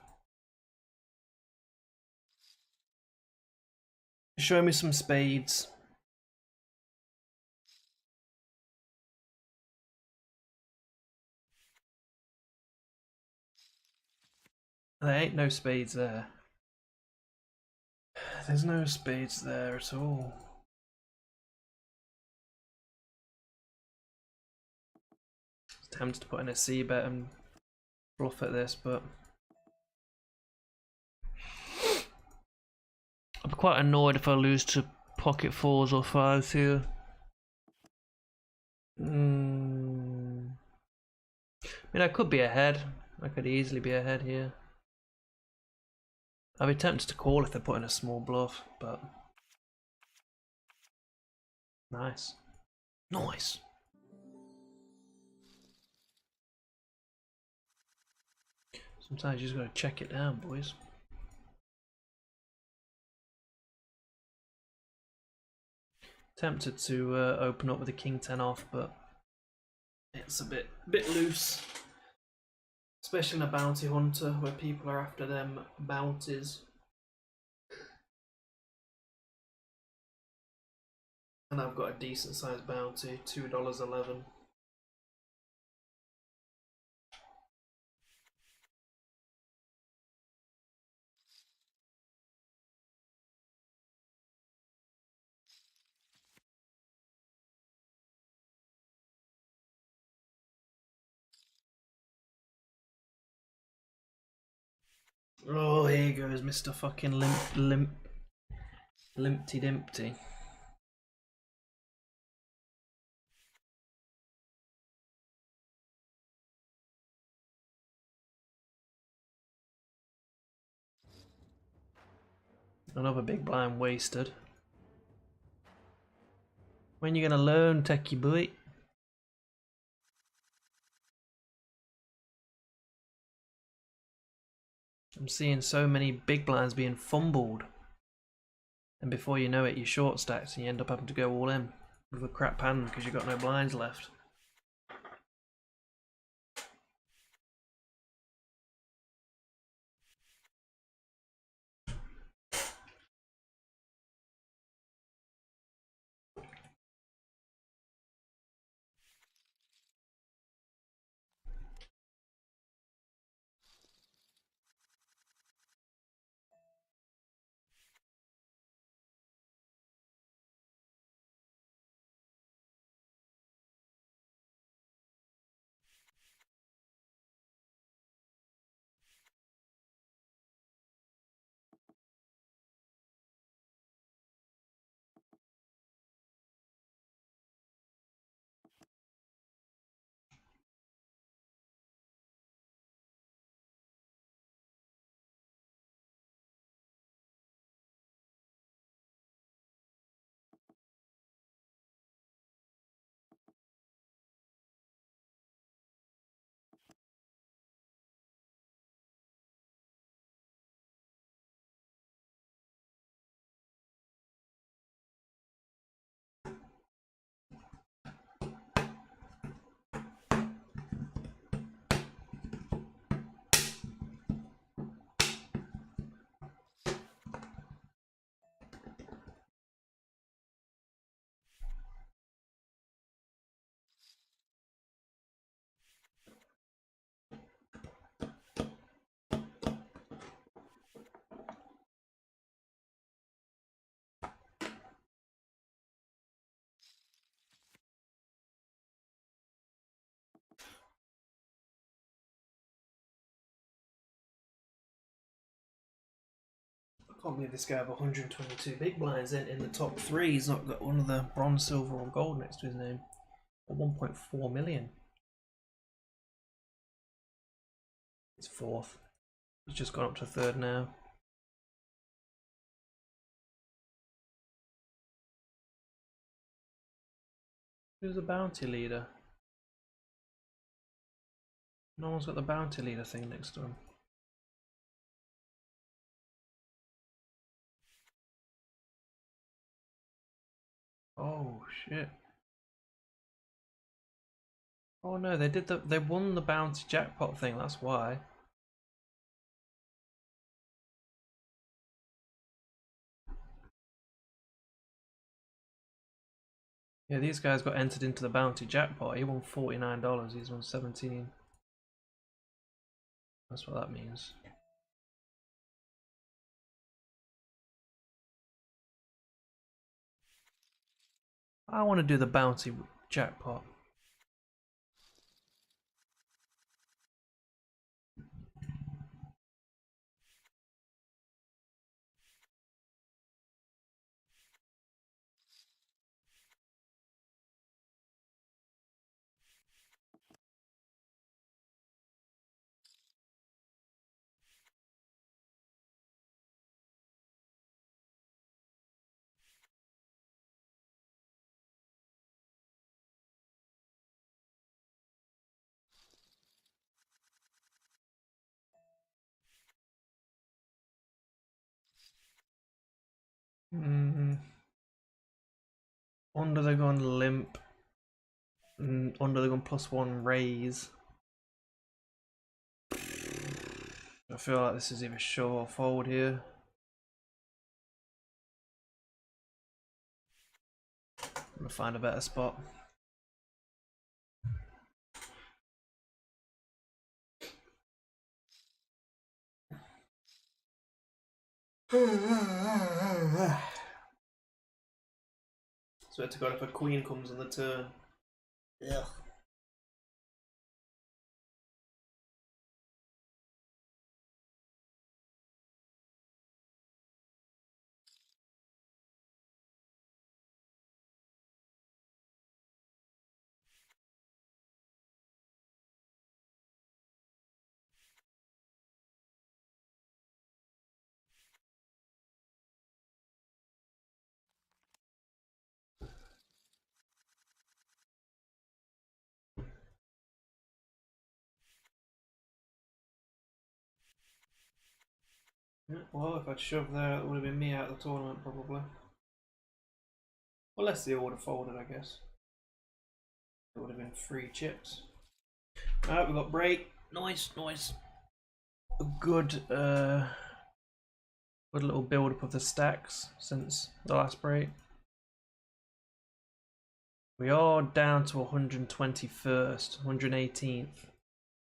Show me some spades. There ain't no spades there. There's no spades there at all. Tempted to put in a C bet and bluff at this, but I'd be quite annoyed if I lose to pocket fours or fives here. I mean, I could be ahead. I could easily be ahead here. I'd be tempted to call if they're putting a small bluff, but nice. Nice. Sometimes you just gotta check it down, boys. Tempted to open up with a king 10 off, but it's a bit loose. Especially in a bounty hunter where people are after them bounties. And I've got a decent sized bounty, $2.11. Oh, here goes Mr. fucking Limpty Dimpty. Another big blind wasted. When you gonna learn, techie boy? I'm seeing so many big blinds being fumbled. And before you know it, you're short stacked and you end up having to go all in with a crap hand because you've got no blinds left. I can't believe this guy have 122 big blinds in the top three. He's not got one of the bronze, silver, or gold next to his name. Or 1.4 million. He's fourth. He's just gone up to third now. Who's the bounty leader? No one's got the bounty leader thing next to him. Oh shit. Oh no, they won the bounty jackpot thing, that's why. Yeah, these guys got entered into the bounty jackpot. He won $49, he's won 17. That's what that means. I want to do the bounty jackpot. Under the gun limp. Under the gun +1 raise. I feel like this is either show or fold here. I'm gonna find a better spot. Swear to God, if a queen comes on the turn. Ugh. Well, if I'd shoved there, it would have been me out of the tournament, probably. Unless they would have folded, I guess. It would have been 3 chips. Alright, we've got break. Nice. A good little build up of the stacks since the last break. We are down to 121st, 118th.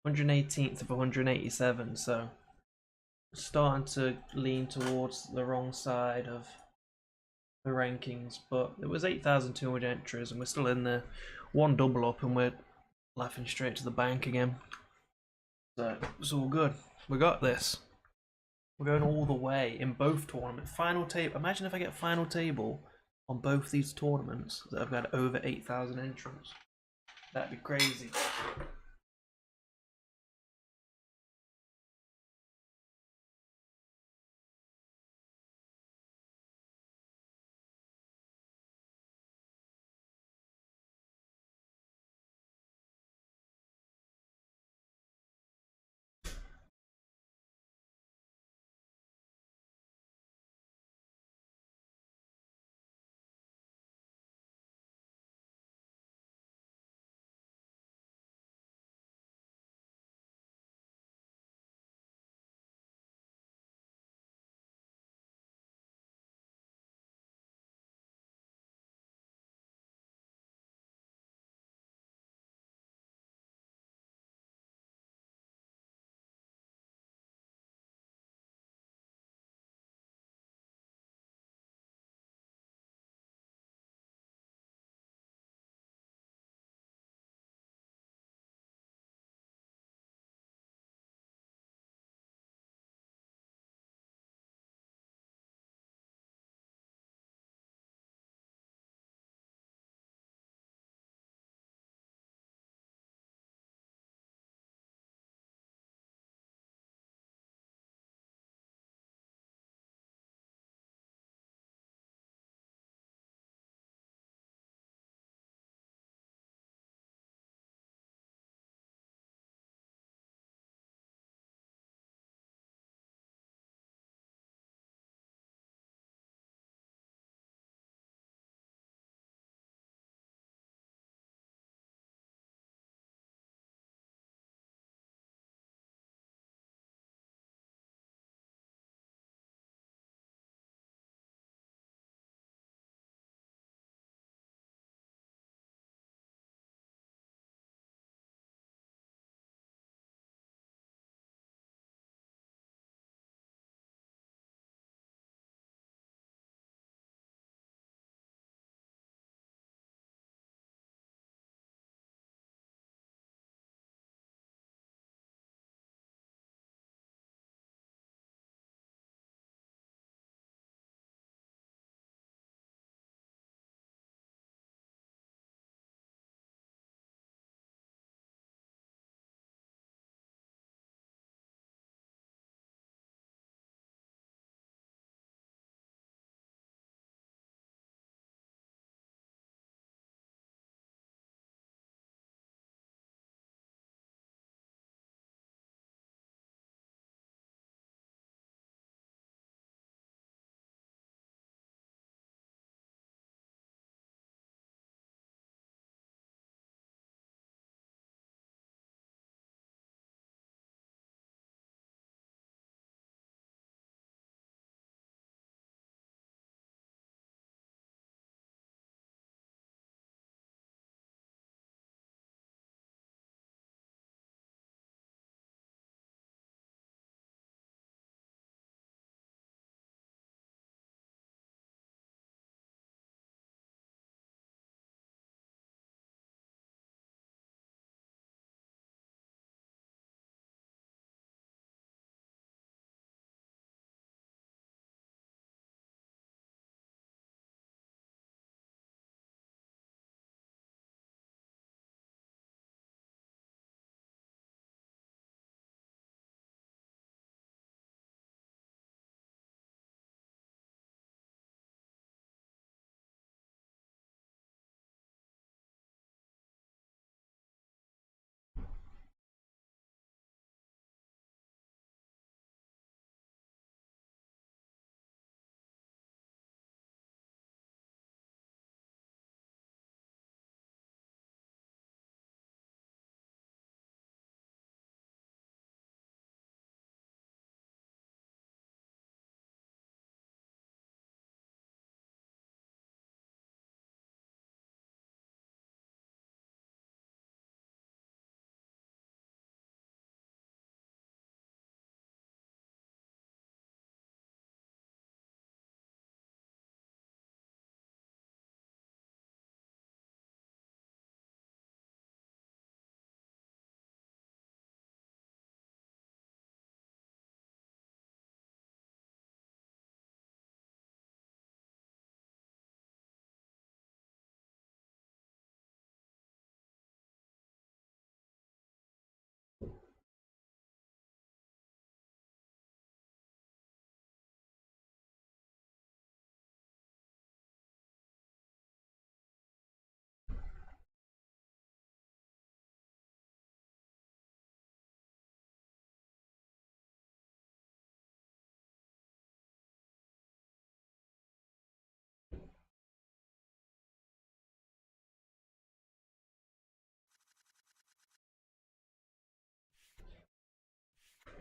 118th of 187, so starting to lean towards the wrong side of the rankings, but it was 8,200 entries and we're still in there. One double up and we're laughing straight to the bank again. So it's all good. We got this. We're going all the way in both tournaments. Final table. Imagine if I get final table on both these tournaments that have got over 8,000 entrants. That'd be crazy.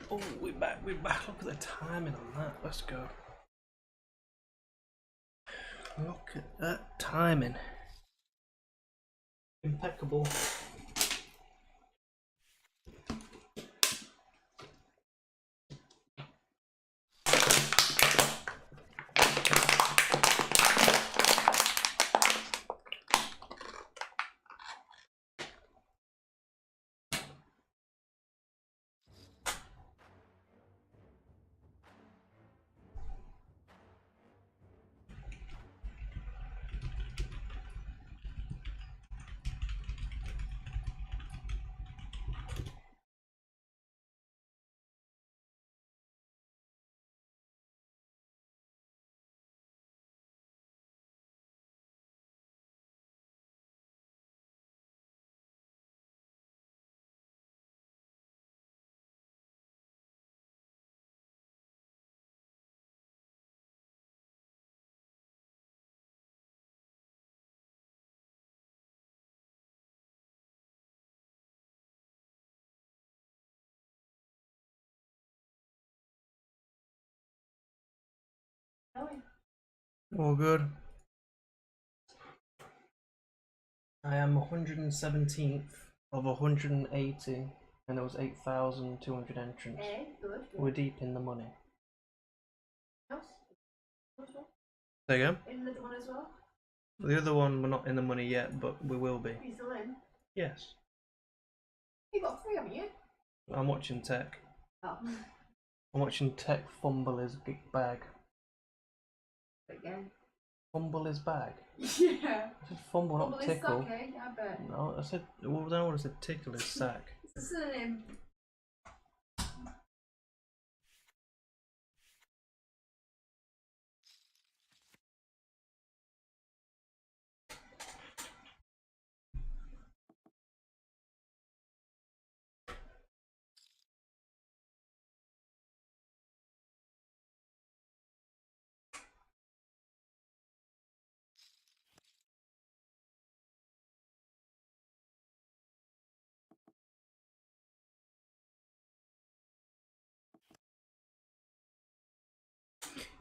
Oh, we're back. Look at the timing on that. Let's go. Look at that timing. Impeccable. All good. I am 117th of 180, and there was 8,200 entrants. Good. We're deep in the money. There you go. In the other one as well? The other one, we're not in the money yet, but we will be. Are you still in? Yes. You got 3, haven't you? I'm watching Tech. Oh. I'm watching Tech fumble his bag. Again? Fumble his bag? Yeah. I said fumble, not tickle. Fumble his sack, I bet. No, I said, well, I don't know what I said, tickle his sack. It's a synonym.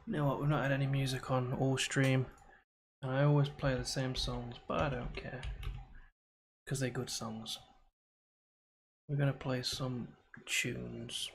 You know what, we've not had any music on all stream, and I always play the same songs, but I don't care, because they're good songs. We're going to play some tunes.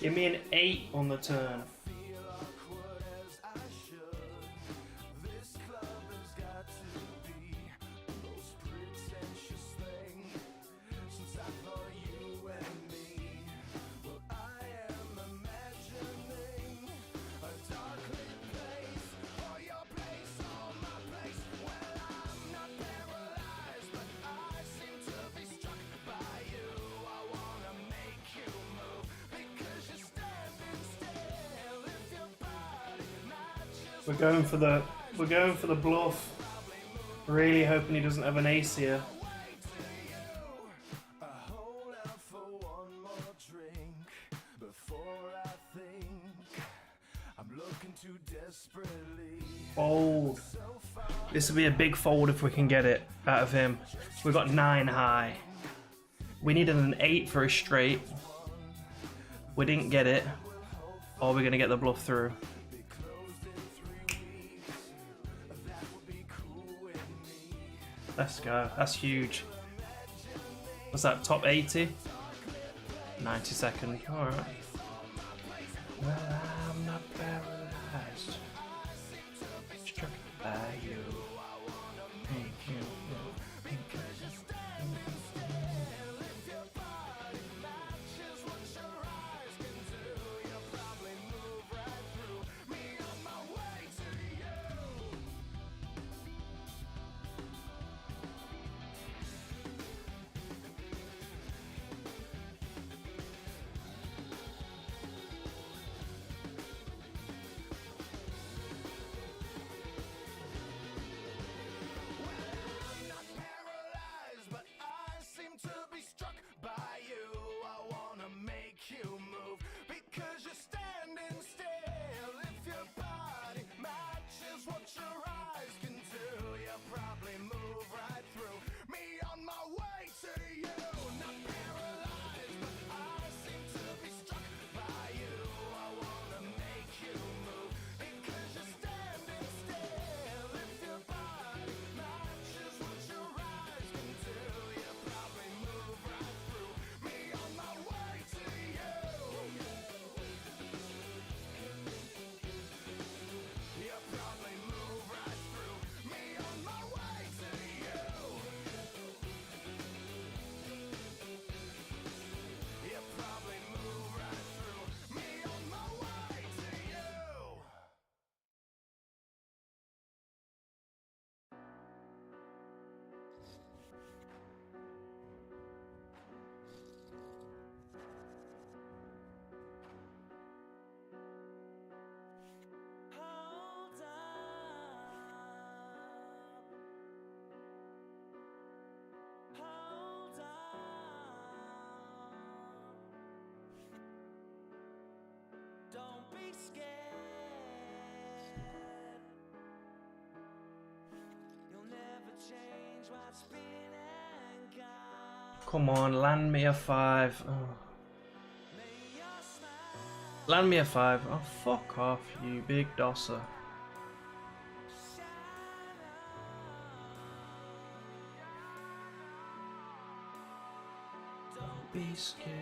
Give me an 8 on the turn. We're going for the bluff. Really hoping he doesn't have an ace here. Fold. This will be a big fold if we can get it out of him. We've got 9 high. We needed an 8 for a straight. We didn't get it. Or we're gonna get the bluff through. Let's go. That's huge. What's that? Top 80? 92nd. Alright. Well, I'm not paralyzed. Struck by you. Thank you. Thank you. Come on, land me a 5. Oh. Land me a 5. Oh, fuck off, you big dosser. Don't be scared.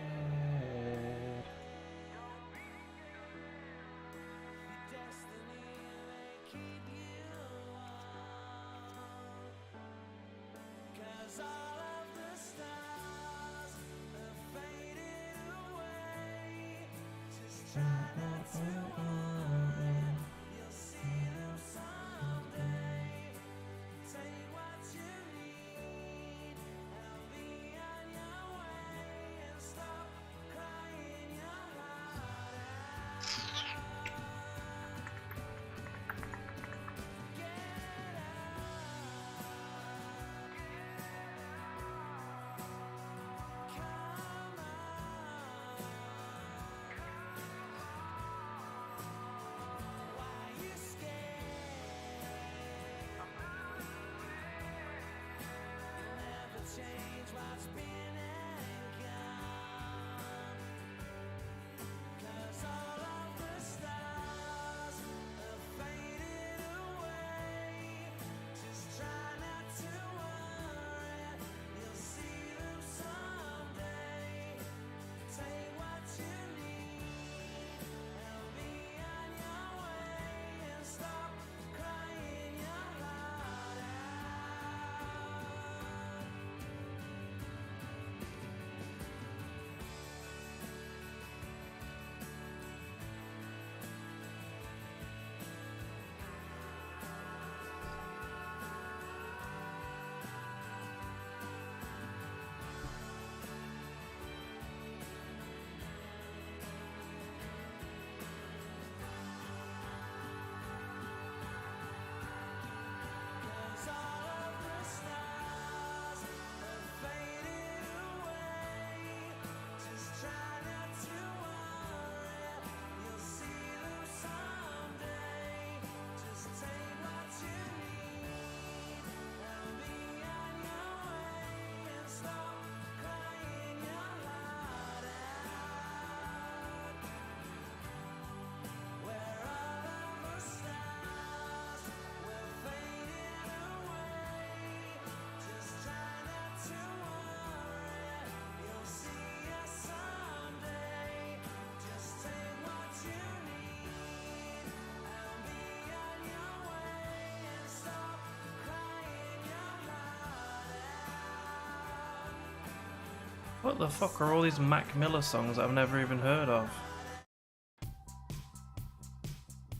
What the fuck are all these Mac Miller songs that I've never even heard of?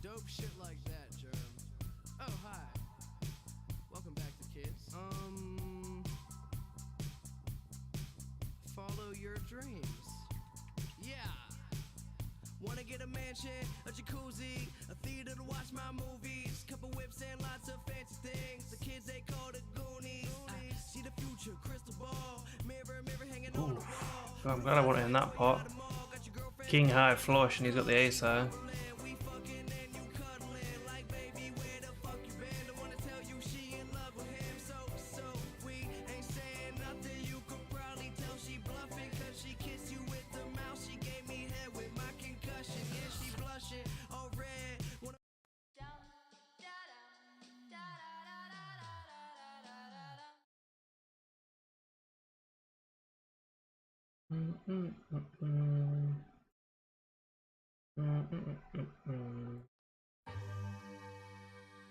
Dope shit like that, Germ. Oh, hi. Welcome back to kids. Follow your dreams. Yeah. Wanna get a mansion, a jacuzzi, a theater to watch my movies, couple whips and lots of fancy things. The kids they call the Goonies. I see the future, crystal ball, mirror, mirror hanging on the wall. Oh, I'm glad I want it in that pot. King high flush and he's got the ace high.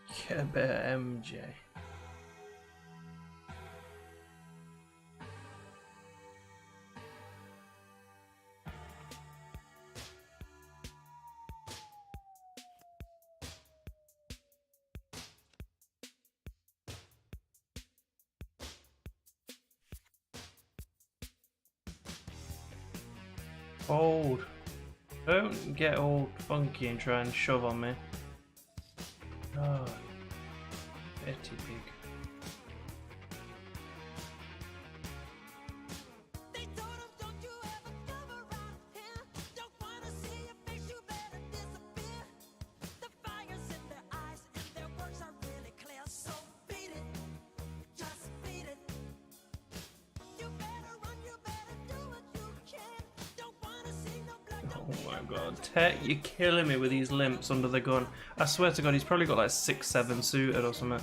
Kebe MJ. Old. Don't get all funky and try and shove on me. Oh, Betty Pig. Oh my god, Tech, you're killing me with these limps under the gun. I swear to god, he's probably got like 6-7 suited or something.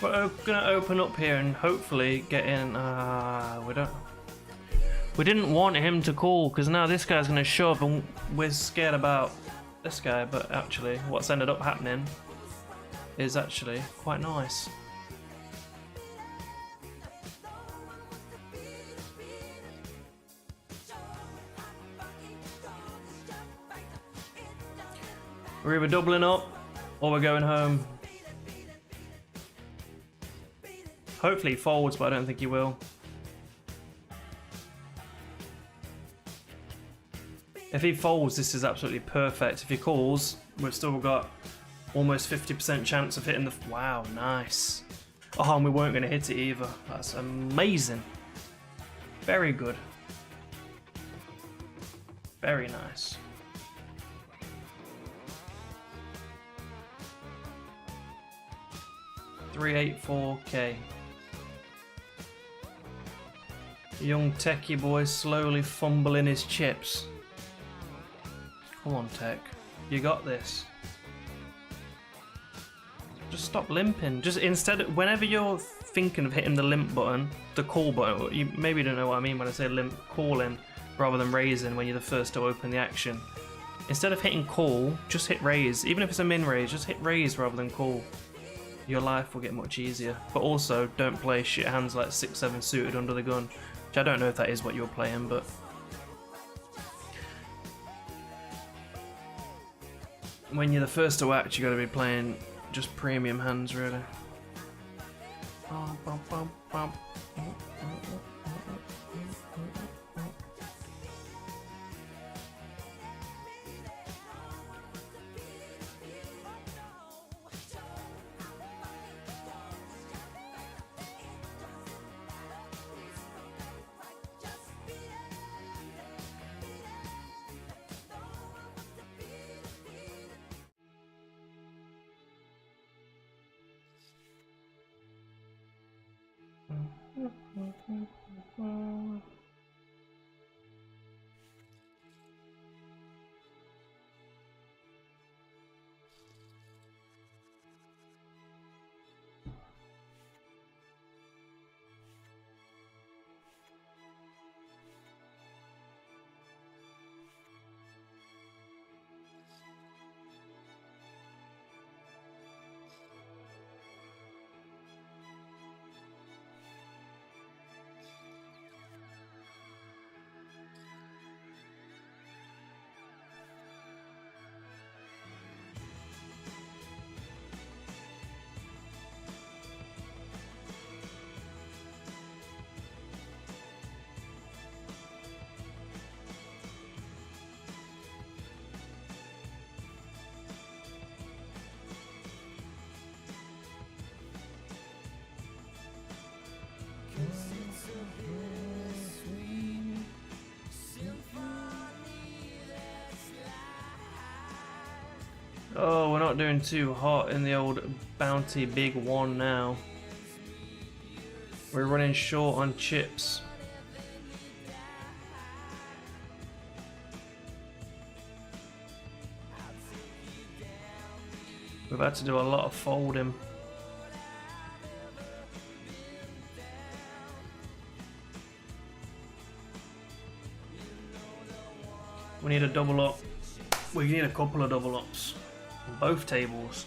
We're gonna open up here and hopefully get in. We didn't want him to call because now this guy's gonna shove and we're scared about this guy. But actually, what's ended up happening is actually quite nice. We're either doubling up or we're going home. Hopefully he folds, but I don't think he will. If he folds, this is absolutely perfect. If he calls, we've still got almost 50% chance of hitting the... Wow, nice. Oh, and we weren't going to hit it either. That's amazing. Very good. Very nice. $384K. Young techie boy slowly fumbling his chips. Come on, Tech. You got this. Just stop limping. Just instead of, whenever you're thinking of hitting the limp button, the call button, you maybe don't know what I mean when I say limp, calling rather than raising when you're the first to open the action. Instead of hitting call, just hit raise. Even if it's a min raise, just hit raise rather than call. Your life will get much easier. But also, don't play shit hands like 6-7 suited under the gun. Which I don't know if that is what you're playing, but... when you're the first to act, you got to be playing just premium hands, really. Oh, we're not doing too hot in the old bounty big one now. We're running short on chips. We've had to do a lot of folding. We need a double up. We need a couple of double ups on both tables.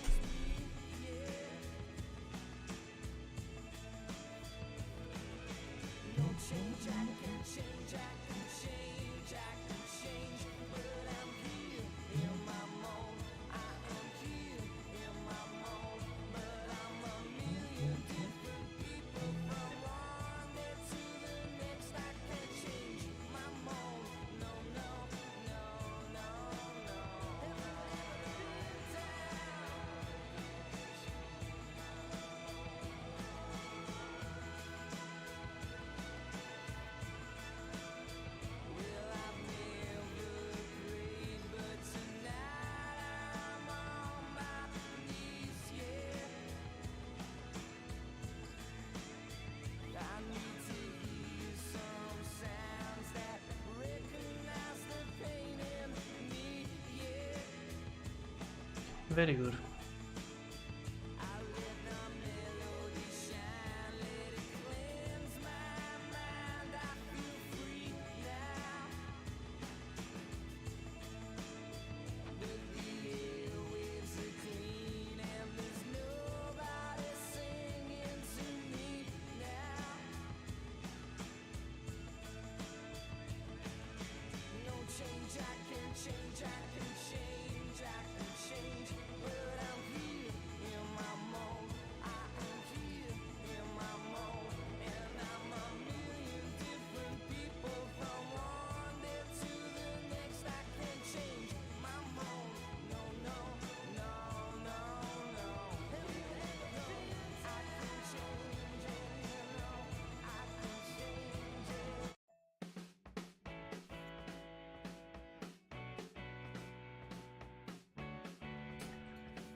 Very good.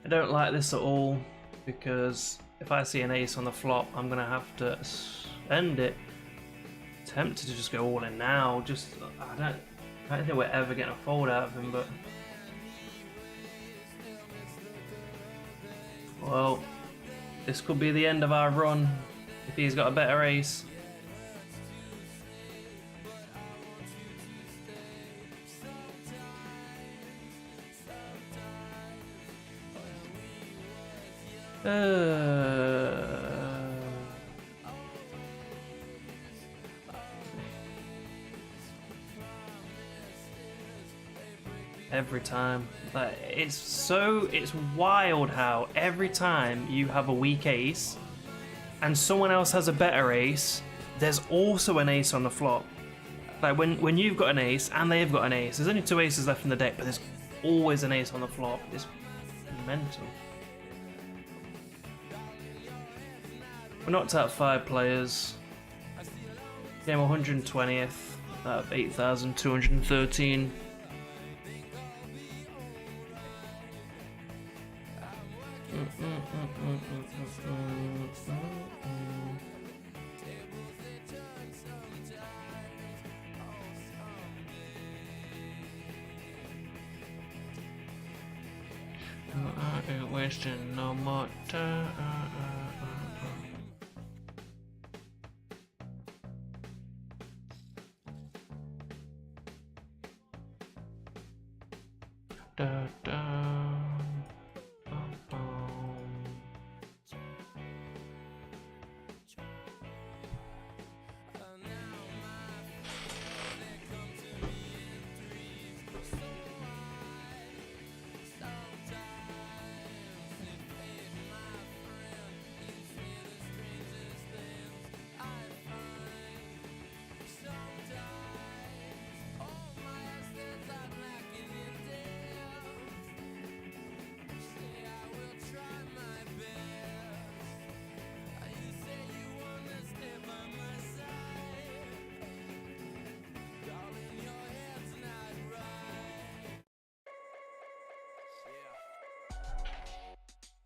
I don't like this at all, because if I see an ace on the flop, I'm gonna have to end it. Tempted to just go all in now. Just I don't think we're ever getting a fold out of him, but well, this could be the end of our run if he's got a better ace. Every time, like, it's wild how every time you have a weak ace and someone else has a better ace, there's also an ace on the flop. Like when you've got an ace and they've got an ace, there's only 2 aces left in the deck, but there's always an ace on the flop. It's mental. We're knocked out 5 players. Game 120th out of 8,213. I ain't wasting no more time. Da, da, bum, bum.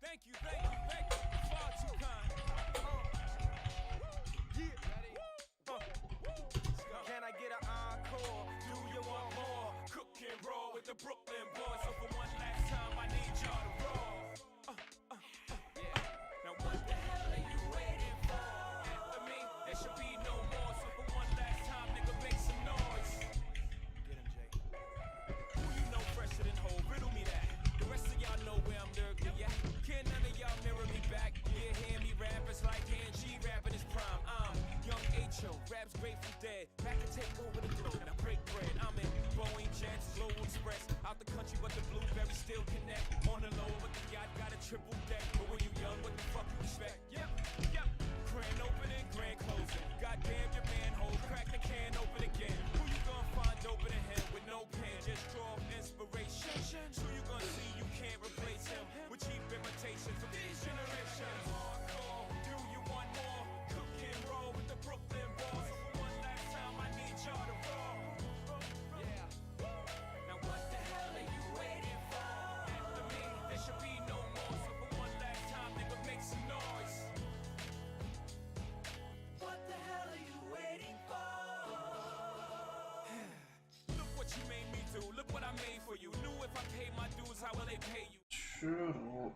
Thank you, far too kind. Can I get an encore? Do you want more? Cook and roll with the Brooklyn boys. So for one last time, I need y'all to roll. Now what the hell are you waiting for? After me, there should be no more. So for one last time, nigga, make some noise. Get him, Jay. Who you know fresher than whole? Riddle me that. The rest of y'all know where I'm lurking, yeah. Can none of y'all mirror me back? Yeah, hear me rap, it's like hand G rapping his prime. I'm young H.O., raps Grateful Dead. Back to take over the globe, now break bread. I'm in Boeing Jets, Global Express. Out the country, but the blueberries still connect. On the low, but the yacht got a triple deck. But when you young, what the fuck you expect? Yep. Grand opening, grand closing. Goddamn your manhole, crack the can open again. Who you gonna find open in him with no pen? Just draw inspiration. Who you gonna see you can't replace him with cheap imitations of these generations? Hardcore, do you want more? Cook and roll with the Brooklyn boys. So for one last time, I need y'all to roll. Yeah. Now what the hell are you waiting for? After me, there should be no more. So for one last time, nigga, make some noise. What the hell are you waiting for? Look what you made me do. Look what I made for you. Knew if I paid my dues, how will they pay you? Shut up.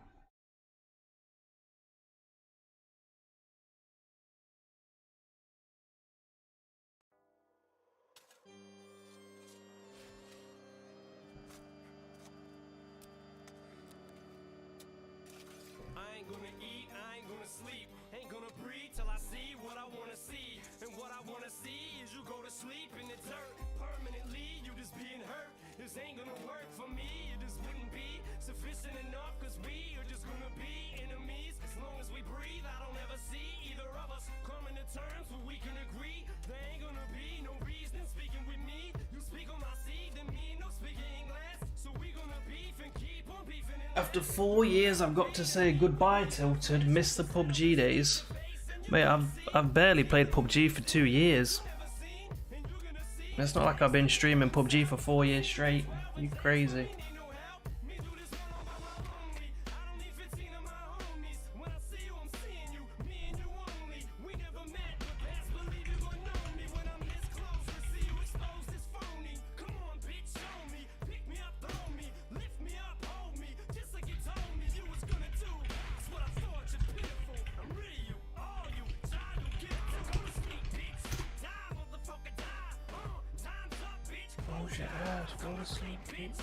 I ain't gonna eat, I ain't gonna sleep, ain't gonna breathe till I see what I wanna see. And what I wanna see is you go to sleep in the dirt permanently. You just being hurt. This ain't gonna work for me. It just wouldn't be sufficient enough, cause we are just gonna be enemies. As long as we breathe, I don't ever see either of us coming to terms where we can agree. There ain't gonna be no reason speaking with me. You speak on my seed, then me no speaking English. So we gonna beef and keep on beefing. After 4 years, I've got to say goodbye, Tilted. Miss the PUBG days. Mate, I've barely played PUBG for 2 years. It's not like I've been streaming PUBG for 4 years straight. You crazy. Close your eyes, go to sleep, bitch.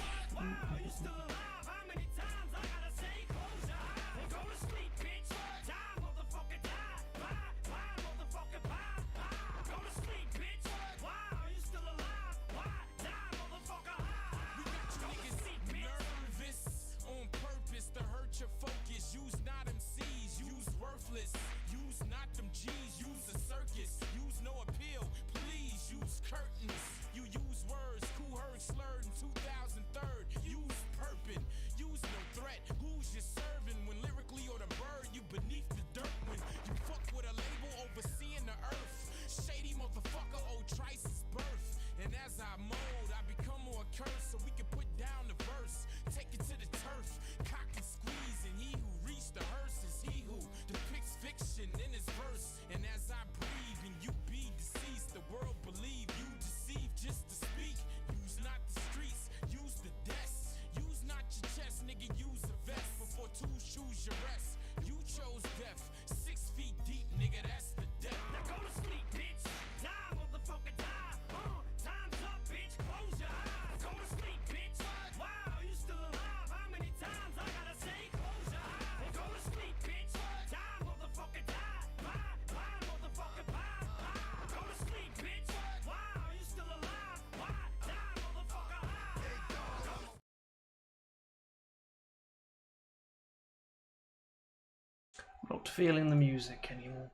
Not feeling the music anymore.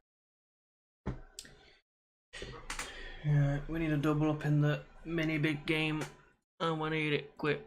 Alright, we need a double up in the mini big game. I want to eat it quick.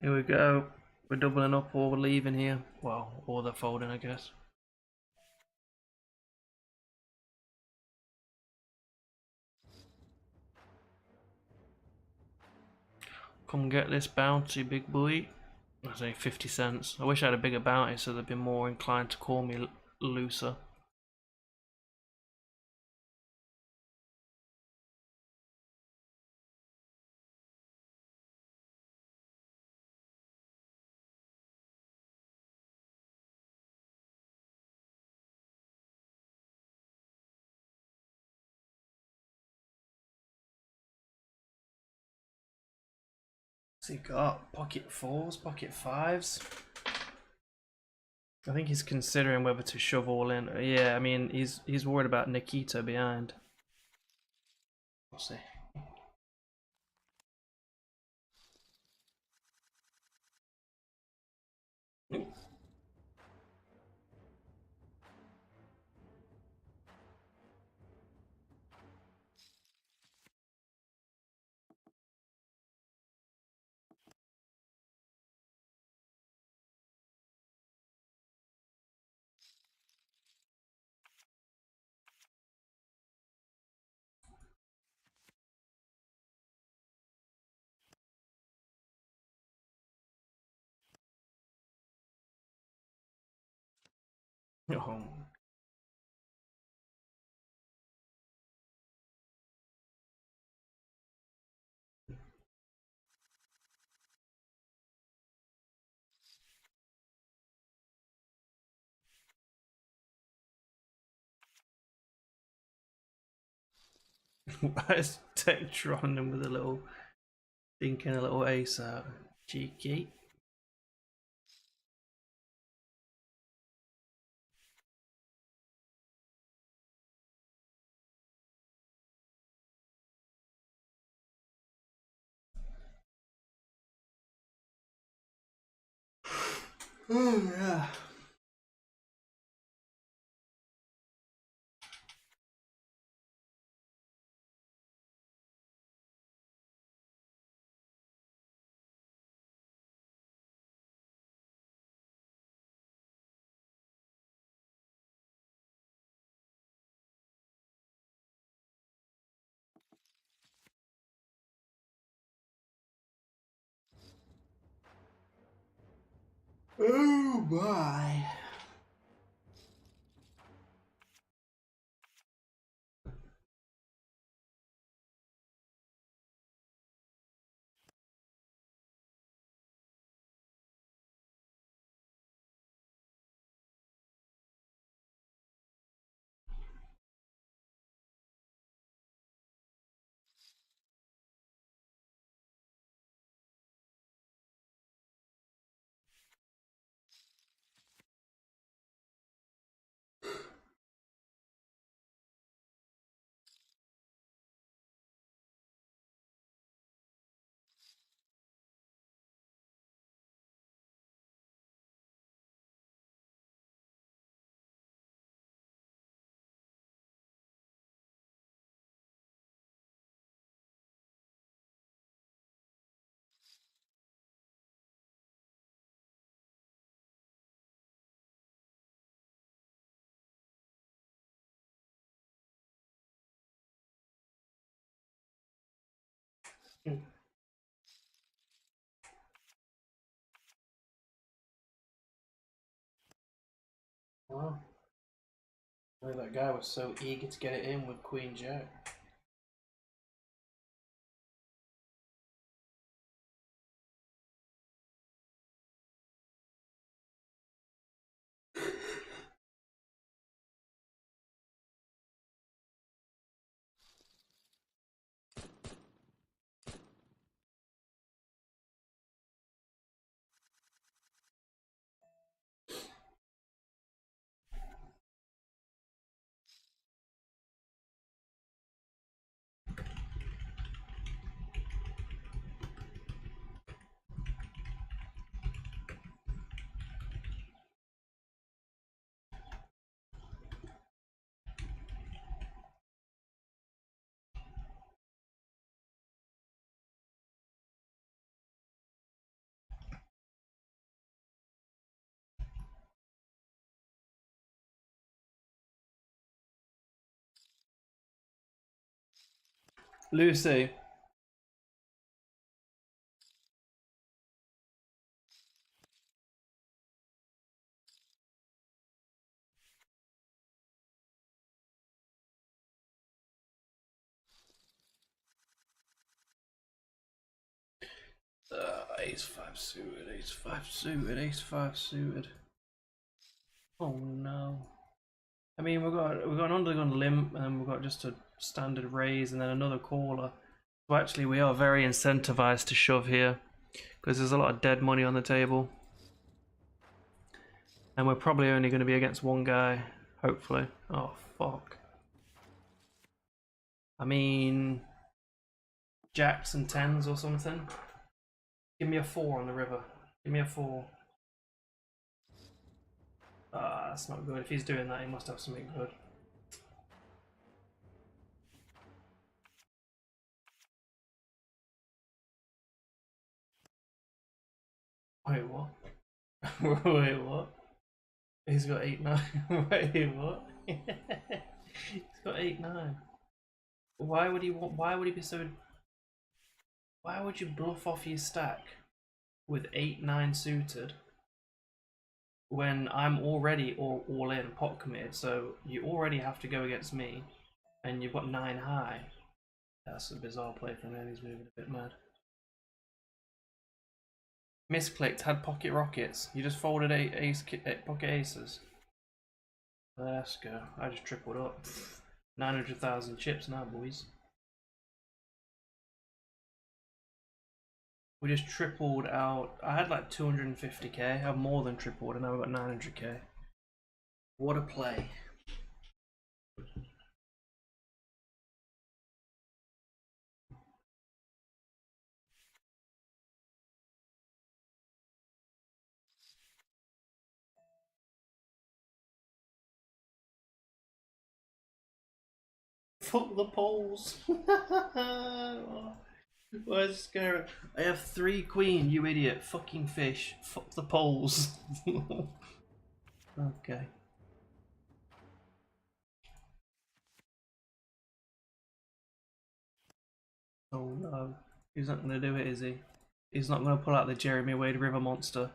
Here we go. We're doubling up or we're leaving here. Well, or they're folding, I guess. Come get this bounty, big boy. That's only 50 cents. I wish I had a bigger bounty so they'd be more inclined to call me looser. What's he got? Pocket fours, pocket fives. I think he's considering whether to shove all in. Yeah, I mean he's worried about Nikita behind. We'll see. Oh. Why is Tektron and with a little thinking a little ace out? Cheeky. Oh yeah. Oh my. Wow. Well, that guy was so eager to get it in with Queen Jack. Lucy. Ace 5 suited, ace 5 suited, ace 5 suited. Oh no. I mean, we've got an undergun limp, and then we've got just a standard raise, and then another caller. So actually, we are very incentivized to shove here. because there's a lot of dead money on the table. And we're probably only going to be against one guy, hopefully. Oh, fuck. I mean, jacks and tens or something. Give me a 4 on the river. Give me a 4. Ah, that's not good. If he's doing that, he must have something good. Wait, what? Wait, what? He's got 8-9. Wait, what? He's got 8-9. Why would he want? Why would he be so? Why would you bluff off your stack with 8-9 suited when I'm already all in pot committed? So you already have to go against me, and you've got 9 high. That's a bizarre play from him. He's moving a bit mad. Misclicked. Had pocket rockets. You just folded pocket aces. Let's go. I just tripled up. 900,000 chips now, boys. We just tripled out. I had like 250k. I've more than tripled, and now we've got 900k. What a play. Fuck the poles. Where's scary? I have 3 queen, you idiot. Fucking fish. Fuck the poles. Okay. Oh no. He's not going to do it, is he? He's not going to pull out the Jeremy Wade River Monster.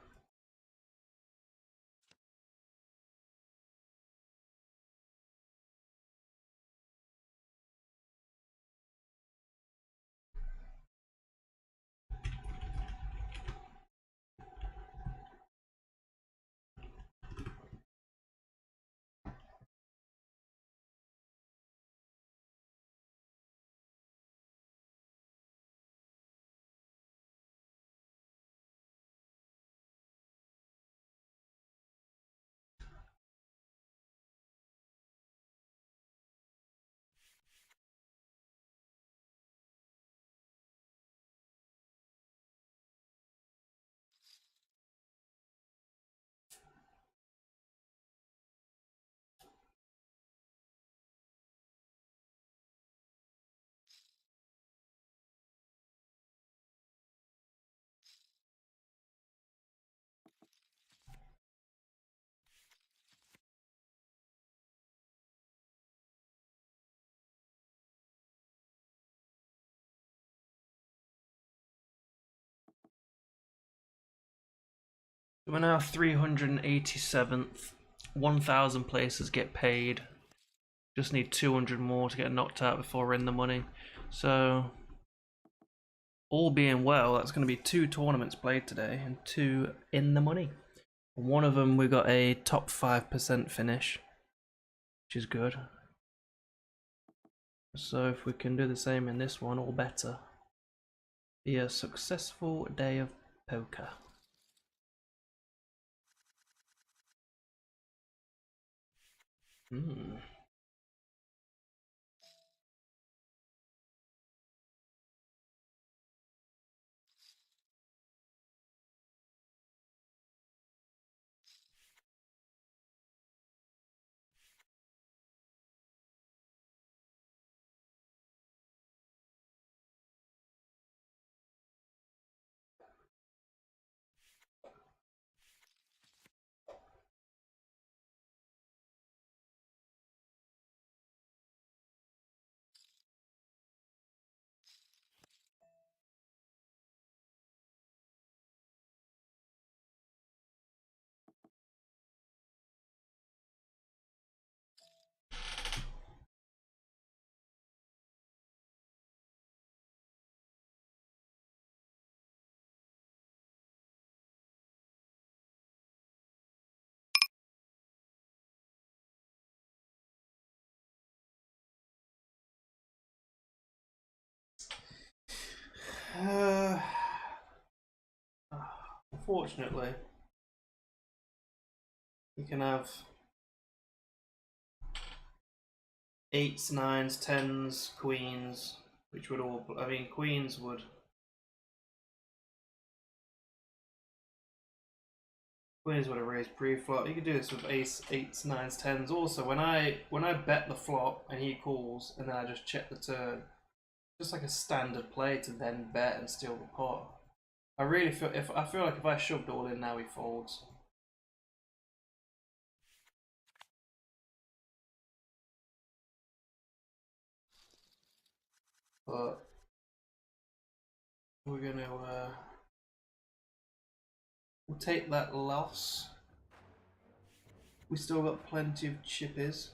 We're now 387th. 1,000 places get paid. Just need 200 more to get knocked out before we're in the money. So, all being well, that's going to be 2 tournaments played today and 2 in the money. One of them we got a top 5% finish, which is good. So if we can do the same in this one or better, be a successful day of poker. Hmm. unfortunately, you can have 8s, 9s, 10s, queens, which would all, I mean, queens would have raised pre-flop. You could do this with ace, 8s, 9s, 10s. Also, when I bet the flop and he calls, and then I just check the turn, just like a standard play to then bet and steal the pot. I really feel like if I shoved all in now, he folds. But we're gonna we'll take that loss. We still got plenty of chippies.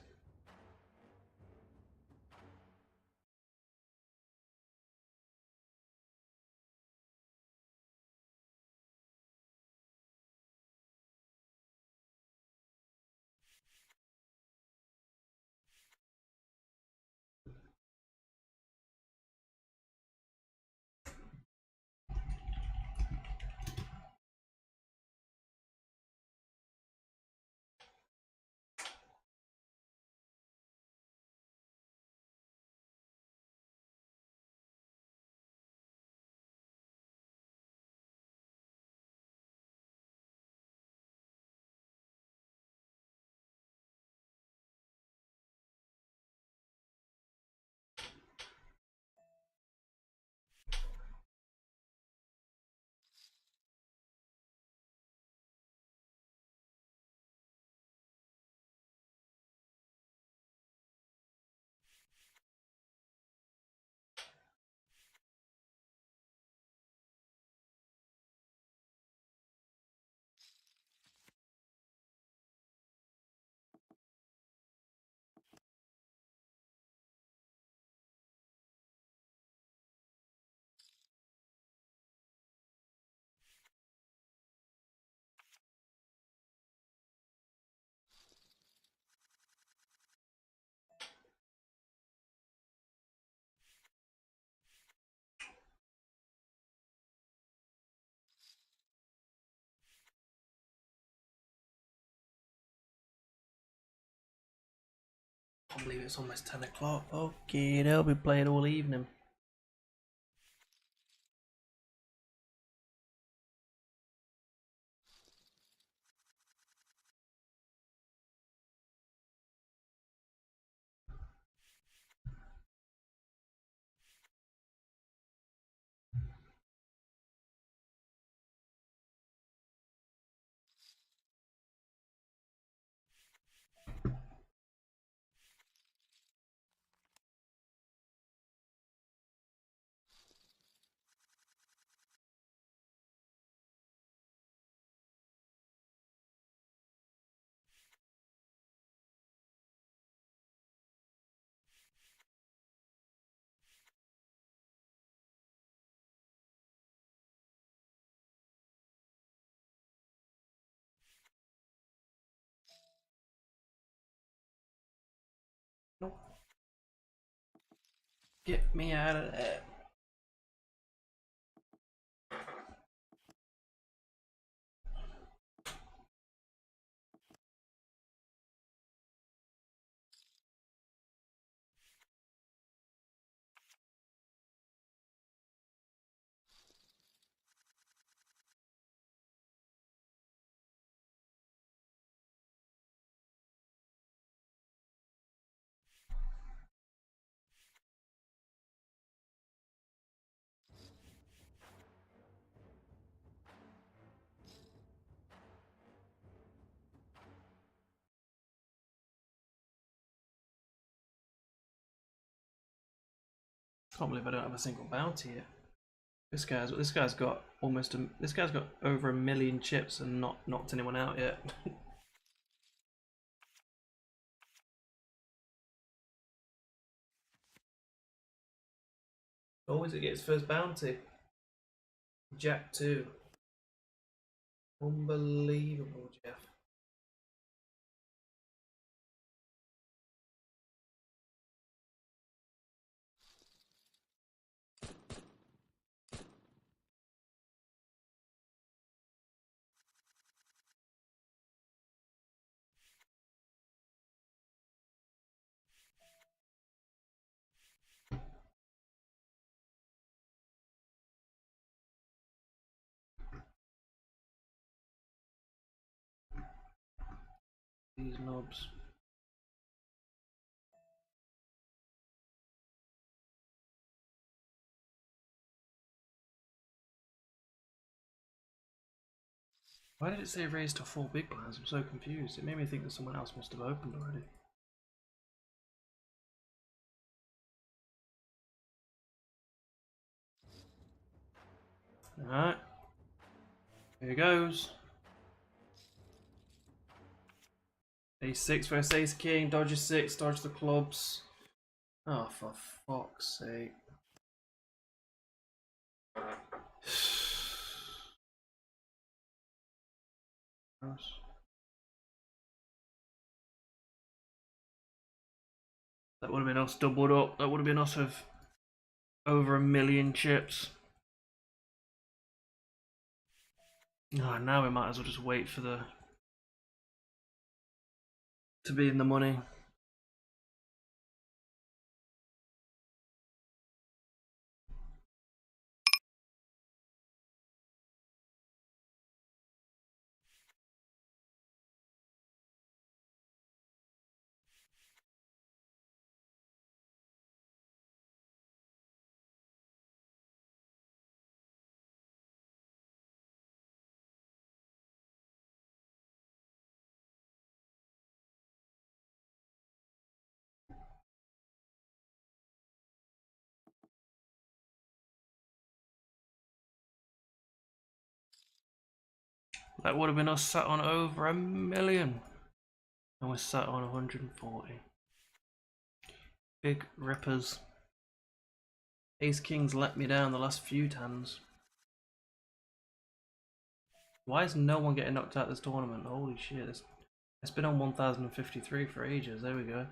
I can't believe it's almost 10 o'clock. Okay, they'll be playing all evening. Nope. Get me out of there. Can't believe I don't have a single bounty yet. This guy's got this guy's got over 1 million chips and not knocked anyone out yet. Always it gets first bounty. Jack 2. Unbelievable, Jeff. these knobs. Why did it say raise to 4 big blinds? I'm so confused. It made me think that someone else must have opened already. Alright. Here goes. Ace 6 versus Ace King. Dodge 6, dodge the clubs. Oh, for fuck's sake. That would have been us doubled up. That would have been us with over 1 million chips. Oh, now we might as well just wait for the to be in the money. That would have been us sat on over 1 million. And we're sat on 140. Big rippers. Ace King's let me down the last few tans. Why is no one getting knocked out this tournament? Holy shit, it's been on 1053 for ages. There we go.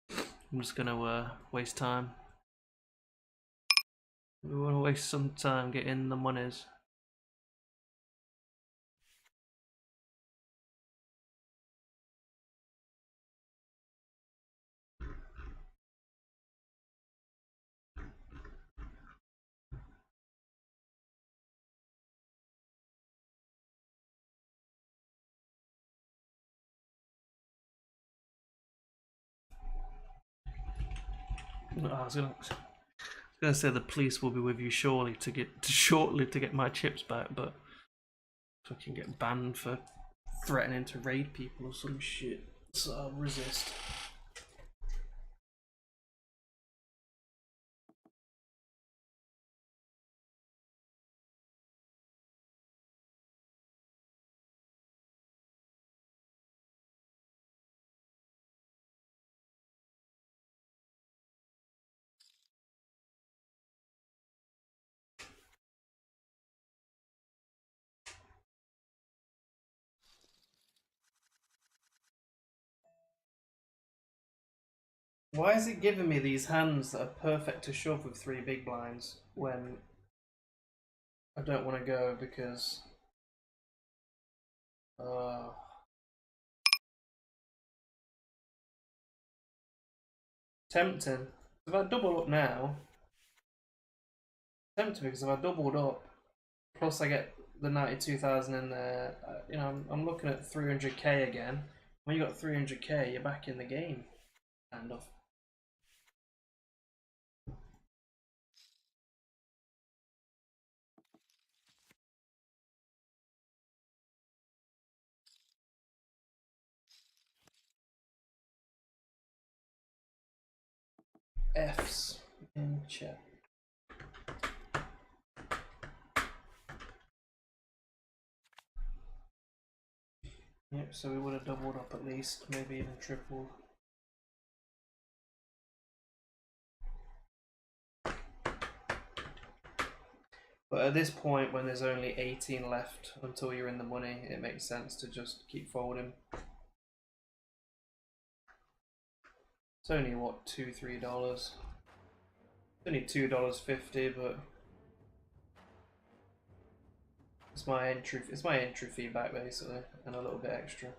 I'm just gonna waste time. We want to waste some time getting the monies. I was gonna say the police will be with you shortly to get my chips back, but fucking get banned for threatening to raid people or some shit. So I'll resist. Why is it giving me these hands that are perfect to shove with 3 big blinds when I don't want to go because tempting. If I double up now, tempting because if I doubled up, plus I get the 92,000 in there, you know, I'm looking at 300k again. When you got 300k, you're back in the game, kind of. F's in chat. Yep, so we would have doubled up at least, maybe even tripled. But at this point, when there's only 18 left until you're in the money, it makes sense to just keep folding. It's only what, $2-3? It's only $2.50, but it's my entry fee back basically, and a little bit extra.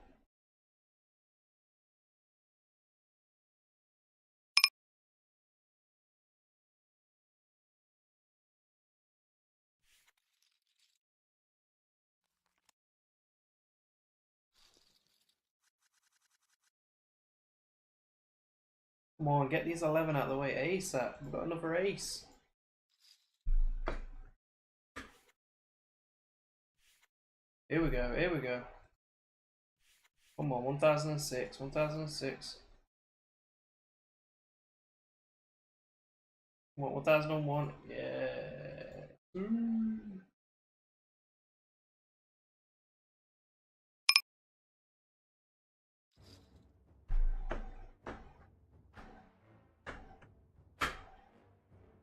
Come on, get these 11 out of the way ASAP. We've got another ace. Here we go, here we go. Come on, 1006, 1006. What, 1001? Yeah.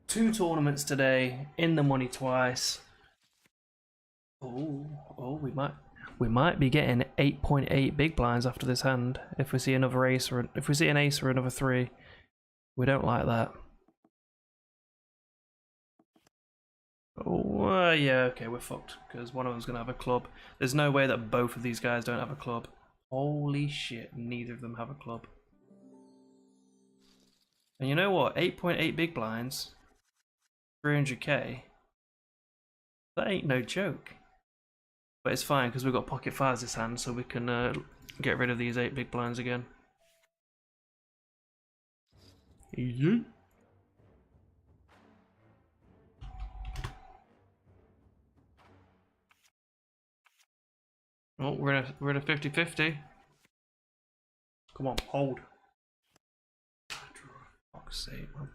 Two tournaments today, in the money twice. Oh, we might be getting 8.8 big blinds after this hand if we see another ace or if we see an ace or another 3. We don't like that. Oh, yeah, okay, we're fucked because one of them's gonna have a club. There's no way that both of these guys don't have a club. Holy shit, neither of them have a club. And you know what? 8.8 big blinds, 300k. That ain't no joke. But it's fine because we've got pocket fives this hand, so we can get rid of these 8 big blinds again. Easy. Oh, we're in a 50-50. Come on, hold. Fuck's sake, man.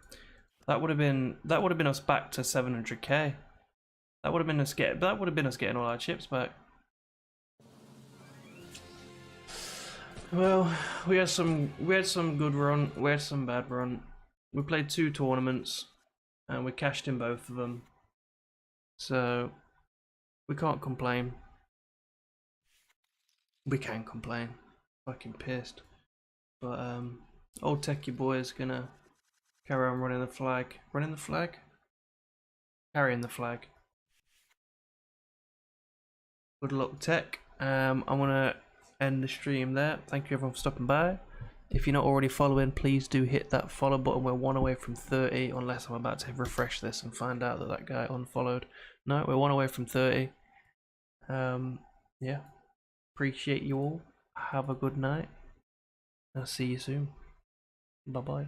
That would have been us back to 700k. That would have been us getting all our chips back. Well, we had some good run, we had some bad run. We played 2 tournaments and we cashed in both of them. So we can't complain. We can complain. Fucking pissed. But old Techie boy is gonna carry on running the flag. Running the flag? Carrying the flag. Good luck, Tech. I'm gonna end the stream there. Thank you everyone for stopping by. If you're not already following, please do hit that follow button. We're 1 away from 30, unless I'm about to refresh this and find out that that guy unfollowed. No, we're 1 away from 30. Yeah. Appreciate you all. Have a good night. I'll see you soon. Bye bye.